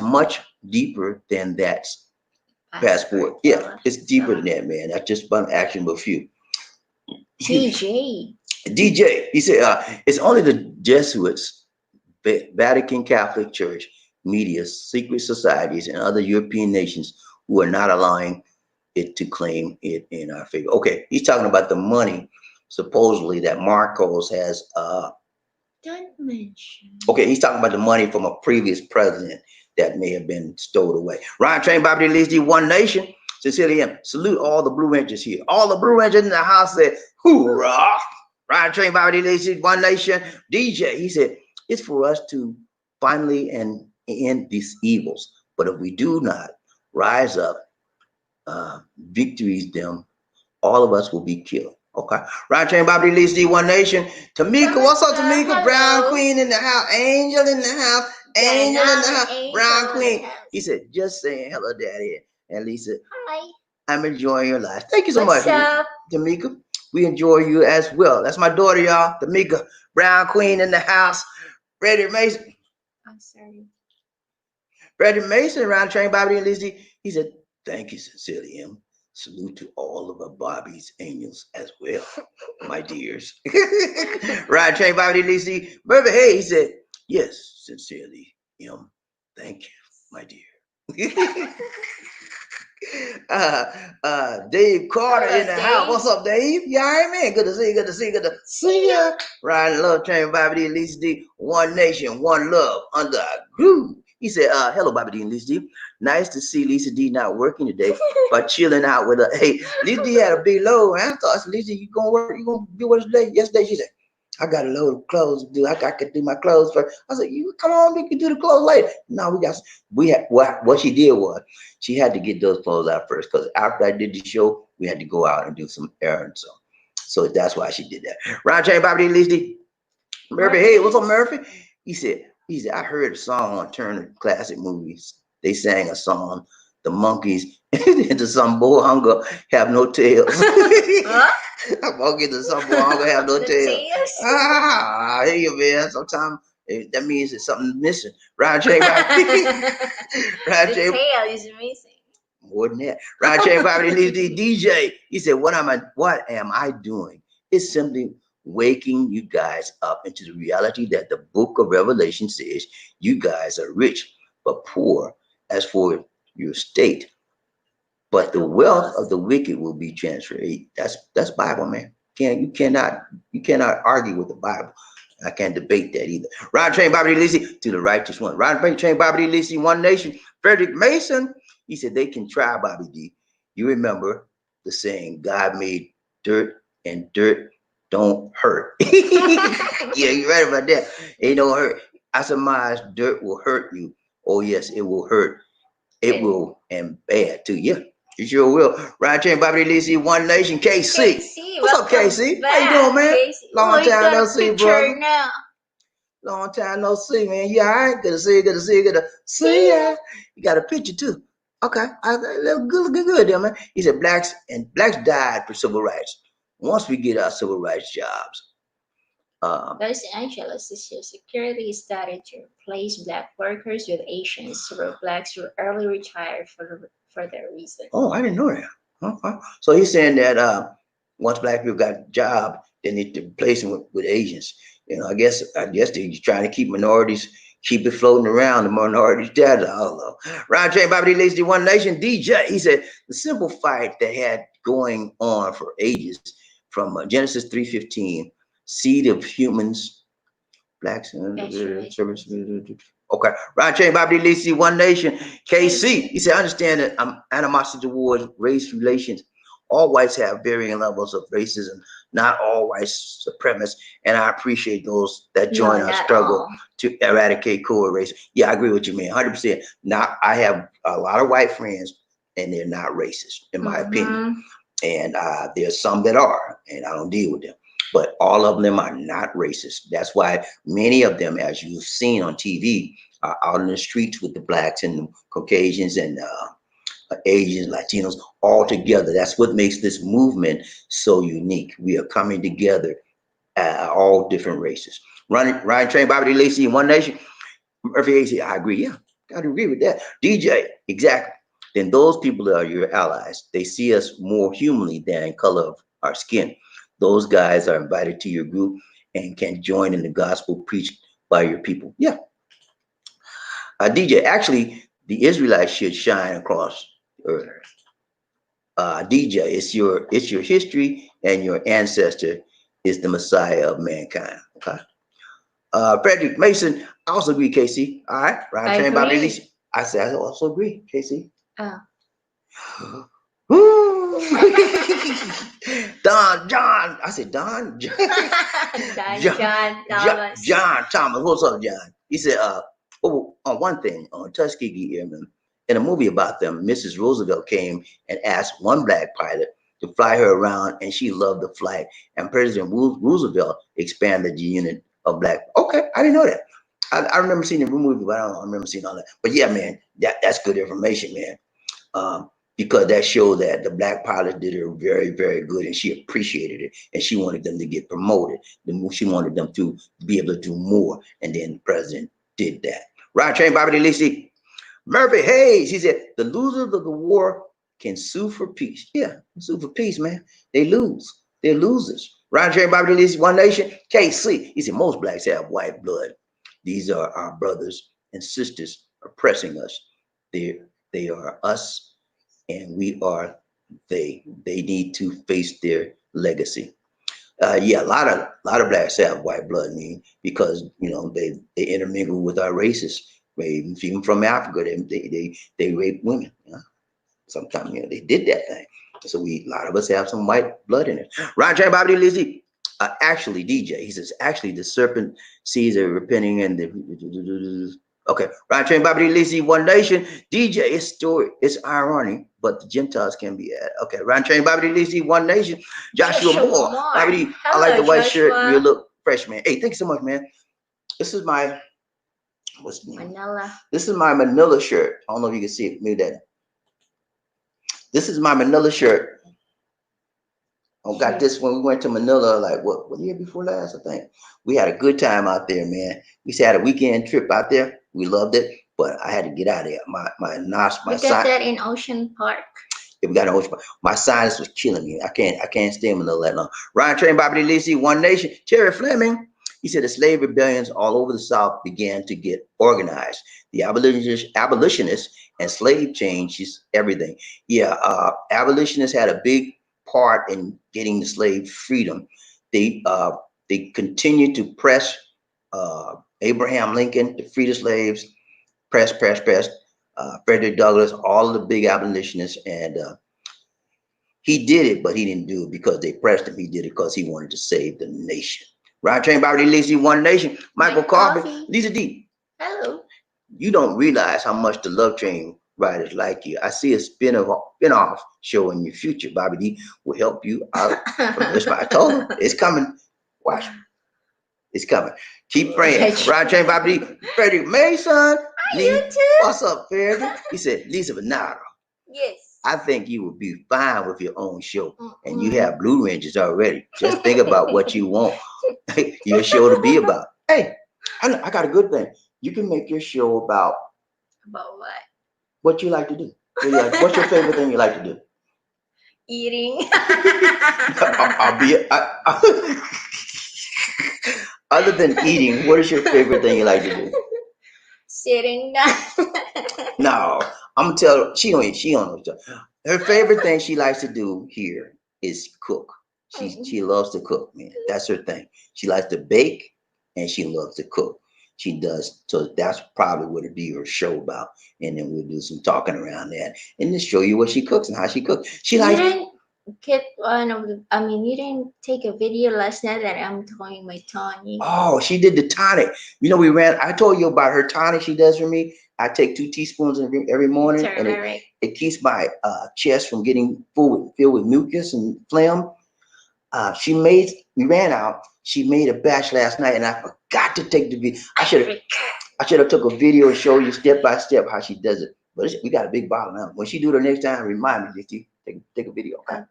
much deeper than that. Passport. Yeah, it's deeper than that, man. That's just one action of a few. DJ, he said, it's only the Jesuits, Vatican Catholic Church, media, secret societies, and other European nations who are not allowing it to claim it in our favor. Okay, he's talking about the money, supposedly, that Marcos has. Don't mention. Okay, he's talking about the money from a previous president that may have been stowed away. Ryan Train, Bobby Lizzie, One Nation. Sincerely, salute all the Blue Rangers here. All the Blue Rangers in the house said, hoorah! Ryan Train, Bobby Lizzie, One Nation. DJ, he said, it's for us to finally end these evils. But if we do not rise up, victories them, all of us will be killed. Okay. Ryan Train, Bobby Lizzie, One Nation. Tamika, what's up, Tamika? Hello. Brown Queen in the house. Angel in the house. Angel in the house. Brown Queen. He said, just saying hello, Daddy. And Lisa, hi. I'm enjoying your life. Thank you so What's much, up? Tamika. We enjoy you as well. That's my daughter, y'all. Tamika, Brown Queen in the house. Freddie Mason. I'm sorry. Freddie Mason, Ryan Train, Bobby and Lizzie. He said, thank you sincerely, M. Salute to all of our Bobby's angels as well, my dears. Ryan Train, Bobby and Lizzie. Murphy Hayes, he said, yes, sincerely, M. Thank you, my dear. Dave Carter in Hello, the house. Dave. What's up, Dave? You all right, man? Good to see you. Good to see you. Good to see ya. Riding Love Train, Bobby D, Lisa D. One nation, one love, under a groove. He said, hello, Bobby D and Lisa D. Nice to see Lisa D not working today, but chilling out with her. Hey, Lisa D had a big load. I thought, I said, Lisa, you gonna work? You gonna do what today? Yesterday, she said, I got a load of clothes to do. I could do my clothes first. I said, you come on, we can do the clothes later. No, we had what she did was she had to get those clothes out first because after I did the show, we had to go out and do some errands. So that's why she did that. Ron Chain, Bobby D, Lisa Murphy, hey, what's up, Murphy? He said, I heard a song on Turner Classic Movies. They sang a song, The Monkeys, into some boy hunger have no tails. Huh? Monkey to some boy hunger have no The tails. tails? I hear you, man. Sometimes that means there's something missing. Ryan J. Bobby. Ryan The J. tail is missing. More than that. Ryan J. Bobby leaves the DJ. He said, what am I doing? It's simply waking you guys up into the reality that the book of Revelation says you guys are rich but poor as for your state. But the wealth of the wicked will be transferred. That's Bible, man. You cannot argue with the Bible. I can't debate that either. Ron Train Bobby Lisi to the righteous one. Ron Train Bobby Lisi, One Nation. Frederick Mason, he said they can try Bobby D. You remember the saying, God made dirt and dirt don't hurt. Yeah, you're right about that. It don't hurt. I surmise dirt will hurt you. Oh, yes, it will hurt. It will, and bad too. Yeah, you sure will. Ryan Chain, Bobby Lisi, One Nation, KC. KC, What's up, welcome KC? How you back, doing, man? Casey. Long Oh, you time got no a see, picture brother. now. Long time no see, man. You all right? Good to see you. Good to see you. Good to see ya. You got a picture too. Okay, good there, man. He said blacks died for civil rights. Once we get our civil rights jobs, Los Angeles Social Security started to replace black workers with Asians, where blacks were early retired for their reason. oh, I didn't know that. Okay. So he's saying that once black people got a job, they need to replace them with Asians. I guess they're trying to keep minorities, keep it floating around. The minorities dead. I don't know. Ron J. Bobby D. Lazy One Nation DJ. He said the simple fight that had going on for ages from Genesis 3:15, seed of humans, blacks, service. Okay. Ron Chain, Bobby Lisi, One Nation, KC. He said, I understand that animosity towards race relations. All whites have varying levels of racism, not all whites supremacists. And I appreciate those that join our struggle to eradicate core race. Yeah, I agree with you, man. 100%. Now, I have a lot of white friends, and they're not racist, in my opinion. And there's some that are, and I don't deal with them. But all of them are not racist. That's why many of them, as you've seen on TV, are out in the streets with the blacks and the Caucasians and Asians, Latinos, all together. That's what makes this movement so unique. We are coming together, all different races. Ryan Train, Bobby D. Lacey, One Nation. Murphy AC, I agree. Yeah, gotta agree with that. DJ, exactly. Then those people are your allies. They see us more humanly than color of our skin. Those guys are invited to your group and can join in the gospel preached by your people. Yeah. DJ, actually, the Israelites should shine across the earth. DJ, it's your history and your ancestor is the Messiah of mankind. Okay. Frederick Mason, I also agree, Casey. All right. Ryan Train, Bobby Lee. I said I also agree, Casey. Oh. Don John. I said Don John. John Thomas. John Thomas. What's up, John? He said, on one thing, on Tuskegee Airmen, in a movie about them, Mrs. Roosevelt came and asked one black pilot to fly her around, and she loved the flight. And President Roosevelt expanded the unit of black. Okay, I didn't know that. I remember seeing the movie, but I don't remember seeing all that. But yeah, man, that's good information, man. Because that showed that the black pilot did her very, very good, and she appreciated it, and she wanted them to get promoted. She wanted them to be able to do more, and then the president did that. Right, Train Bobby Lacey. Murphy Hayes, he said, the losers of the war can sue for peace. Yeah, sue for peace, man. They lose. They're losers. Ryan Train Bobby Lacey, One Nation, KC. He said, most blacks have white blood. These are our brothers and sisters oppressing us. They are us. and we are they. They need to face their legacy. Yeah, a lot of blacks have white blood, because they intermingle with our races. Even from Africa, they rape women. Sometimes they did that thing. So a lot of us have some white blood in it. Ron J. Bobby Lizzie, actually DJ. He says actually the serpent sees a repenting and the okay. Ron J. Bobby Lizzie, One Nation. DJ, it's irony, but the Gentiles can be at. Okay, Ron J. Bobby Lizzie, One Nation. Joshua Joshua Moore, Moore. Bobby, I like Hello, the white shirt. You Joshua. look fresh, man. Hey, thank you so much, man. This is my what's the name? Manila. This is my Manila shirt. I don't know if you can see it. Maybe that. This is my Manila shirt. I got this when we went to Manila, like what year before last, I think. We had a good time out there, man. We just had a weekend trip out there. We loved it, but I had to get out of there. My You got sign. that in Ocean Park? If we got an ocean, my sinus was killing me. I can't stay in Manila that long. Ryan Train, Bobby Lacey, One Nation, Terry Fleming. He said the slave rebellions all over the South began to get organized. The abolitionists and slave changes everything. Yeah, abolitionists had a big part in getting the slave freedom. They continued to press Abraham Lincoln to free the slaves. Press. Frederick Douglass, all of the big abolitionists, and he did it, but he didn't do it because they pressed him. He did it because he wanted to save the nation. Ryan Train, Bobby Lacey, One Nation, Michael Mike Carver, Coffee. Lisa D. Hello. You don't realize how much the Love Train riders like you. I see a spin-off show in your future. Bobby D will help you out from this. I told him it's coming. Watch. It's coming. Keep praying. Ryan Train, Bobby D. Frederick Mason. Hi, you too. What's up, Frederick? He said, Lisa Bernardo. Yes. I think you would be fine with your own show, and you have Blue Rangers already. Just think about what you want your show to be about. Hey, I got a good thing. You can make your show about what? What you like to do. What's your favorite thing you like to do? Eating. Other than eating, what is your favorite thing you like to do? Sitting down. No, I'm gonna tell her she don't know. Her favorite thing she likes to do here is cook. She loves to cook, man. That's her thing. She likes to bake and she loves to cook. She does, so that's probably what it'd be her show about. And then we'll do some talking around that and just show you what she cooks and how she cooks. She likes. You didn't get one of the. I mean, you didn't take a video last night that I'm throwing my tonic. Oh, she did the tonic. I told you about her tonic she does for me. I take 2 teaspoons every morning, and it keeps my chest from getting filled with mucus and phlegm. We ran out. She made a batch last night, and I forgot to take the video. I should have took a video and show you step by step how she does it. But we got a big bottle now. When she do it the next time, remind me to take a video. Okay.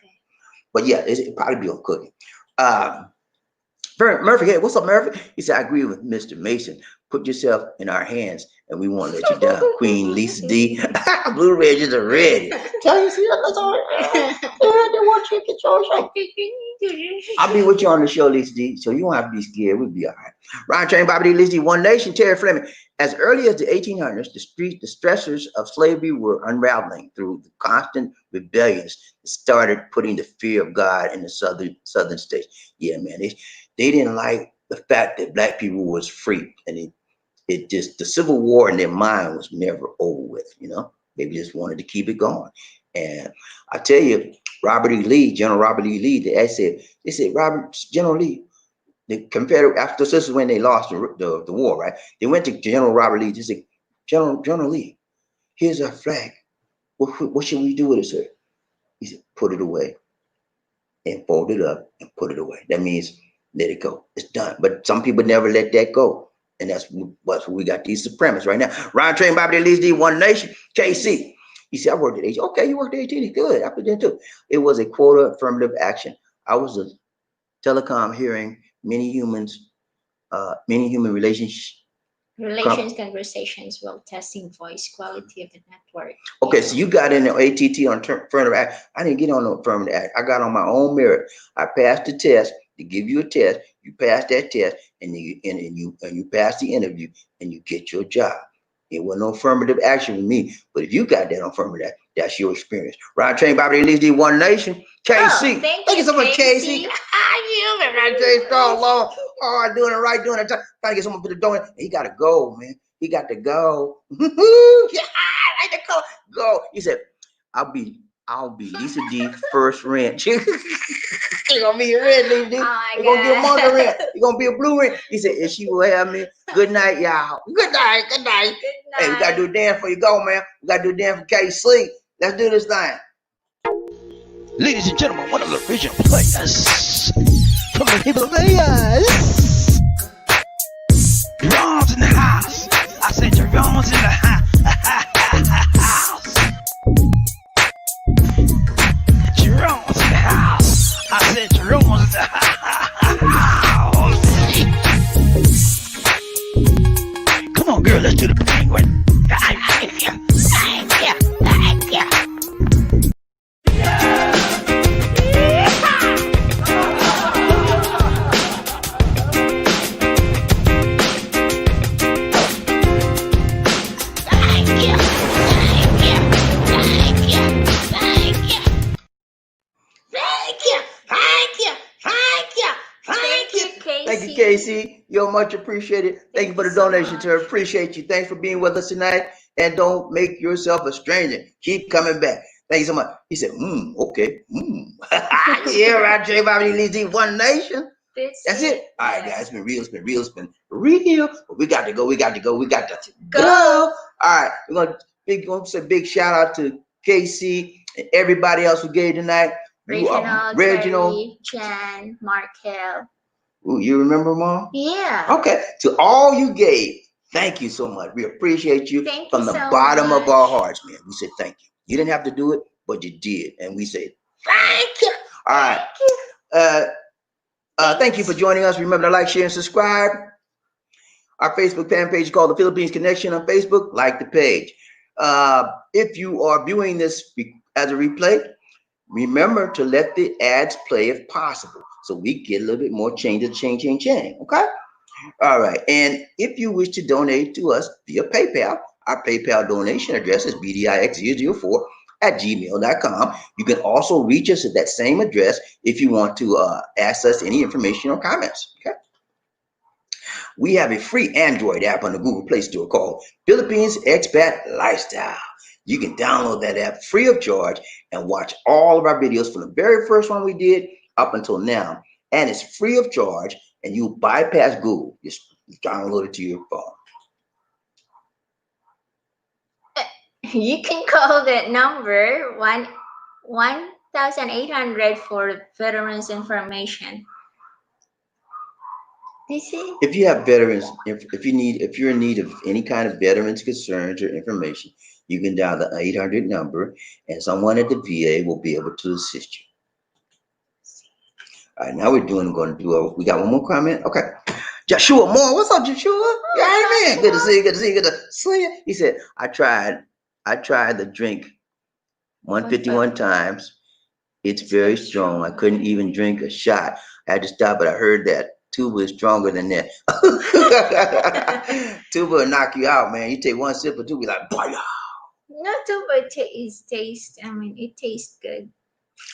But yeah, it'll probably be on cooking. Murphy, hey, what's up, Murphy? He said, I agree with Mr. Mason. Put yourself in our hands and we won't let you down. Queen Lisa D. Blue Rangers are ready. Tell you, see, that's all right. They want you to get your show. I'll be with you on the show, Lisa D. So you don't have to be scared. We'll be all right. Ryan Train, Bobby D, Lisa D, One Nation, Terry Fleming. As early as the 1800s, the stressors of slavery were unraveling through the constant rebellions that started putting the fear of God in the southern states. Yeah, man, they didn't like the fact that black people was free, and it just, the Civil War in their mind was never over with. They just wanted to keep it going. And I tell you, General Robert E. Lee, they said General Lee, the Confederate, after this is when they lost the war, right? They went to General Robert Lee. They said, General Lee, here's our flag. What should we do with it, sir? He said, put it away and fold it up and put it away. That means let it go. It's done. But some people never let that go. And that's what we got, these supremacists right now. Ryan Train, Bobby Lee, D, One Nation, KC. He said, I worked at 18. Okay, you worked at 18. Good. I put that too. It was a quota affirmative action. I was a telecom hearing many human relations conversations while testing voice quality of the network. Okay, so you got in the ATT on affirmative act. I didn't get on the affirmative act. I got on my own merit. I passed the test. They give you a test. You pass that test, and you pass the interview, and you get your job. It wasn't no affirmative action with me. But if you got that on affirmative act, That's your experience. Ryan Train Bobby Leads the One Nation. KC. Thank you so much, KC. KC. Yeah, man. Ryan Train strong, long, hard, doing it right, doing it. Trying to get someone to do it. He got to go, man. He got to go. Yeah, I like to go. He said, I'll be Lisa D first rent. You gonna be a red, Lisa D. Oh, You're gonna get a marker rent. You're gonna be a blue rent. He said, if she will have me, good night, y'all. Good night. Hey, we gotta do a dance before you go, man. We gotta do a dance for KC. Let's do this thing. Ladies and gentlemen, one of the original players from the Himalayas. Drums in the house. I said drums in the house. Drums in the house. I said drums in the house. Come on, girl, let's do the penguin. Thank you, KC. You're much appreciated. Thank you for the donation, sir. Appreciate you. Thanks for being with us tonight. And don't make yourself a stranger. Keep coming back. Thank you so much. He said, okay. Yeah, right, J. Bobby Leads the One Nation. That's it. All right, guys. It's been real. But we got to go. Go. All right. We're gonna say big shout out to KC and everybody else who gave tonight. Reginald, Terry, Jan, Markel. Ooh, you remember, Mom? Yeah. Okay. To all you gave, thank you so much. We appreciate you from the bottom of our hearts, man. We said thank you. You didn't have to do it, but you did. And we said thank you. All right. Thank you for joining us. Remember to like, share, and subscribe. Our Facebook fan page is called The Philippines Connection on Facebook. Like the page. If you are viewing this as a replay, remember to let the ads play if possible, so we get a little bit more change. Okay? All right. And if you wish to donate to us via PayPal, our PayPal donation address is bdix004@gmail.com. You can also reach us at that same address if you want to ask us any information or comments. Okay? We have a free Android app on the Google Play Store called Philippines Expat Lifestyle. You can download that app free of charge and watch all of our videos from the very first one we did up until now. And it's free of charge, and you bypass Google. Just download it to your phone. You can call that number 1800 for veterans information. If you have veterans, if you're in need of any kind of veterans concerns or information, you can dial the 800 number, and someone at the VA will be able to assist you. All right, now we got one more comment. Okay. Joshua Moore, what's up, Joshua? Yeah, man. Good to see you. Good to see you. He said, I tried the drink 151 times. It's very strong. I couldn't even drink a shot. I had to stop, but I heard that Tuba is stronger than that. Tuba will knock you out, man. You take one sip of Tuba, be like, boy. No, Tuba it tastes good.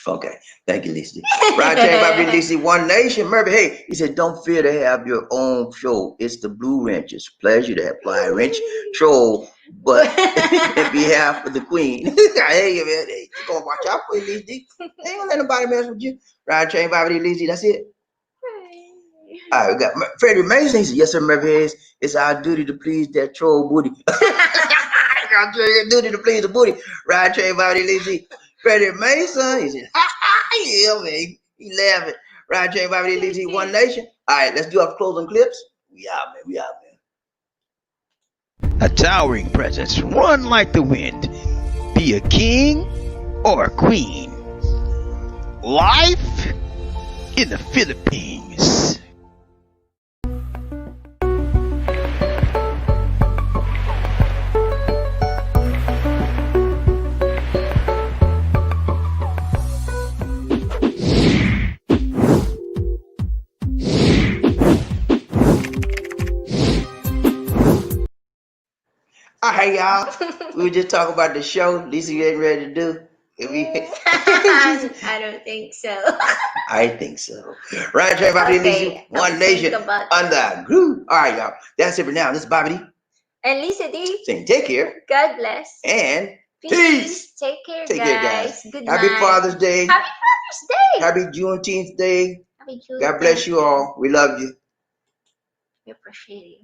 Okay, thank you, Lisa. Right there about Lisa, One Nation. Murphy, hey, he said, don't fear to have your own show. It's the Blue Wrench's pleasure to apply wrench troll, but in behalf of the Queen. Hey, man, hey, you gonna watch out for you, Lisa. Ain't gonna let nobody mess with you. Right, train Bobby Lisa, that's it. All right, we got Freddie Mason. He said, yes, sir, Murphy. It's our duty to please that troll booty. Our duty to please the booty. Right, train Bobby Lisa. Freddie Mason, he said, yeah, man, he laughing. Right, train Bobby Lisa, One Nation. All right, let's do our closing clips. We out, man. A towering presence, run like the wind. Be a king or a queen. Life in the Philippines. I right, y'all. We were just talking about the show. Lisa, you ain't ready to do. If we, I don't think so. I think so. Right, Trey, Bobby, Okay, Lisa, one I'll think nation about under that. groove. All right, y'all. That's it for now. This is Bobby D And Lisa D, saying take care God bless. and Peace. peace. Take care, Take care, guys. guys. Good Happy night. Father's Day. Happy Father's Day. Happy Juneteenth Day. Happy God bless you all. We love you. We appreciate you.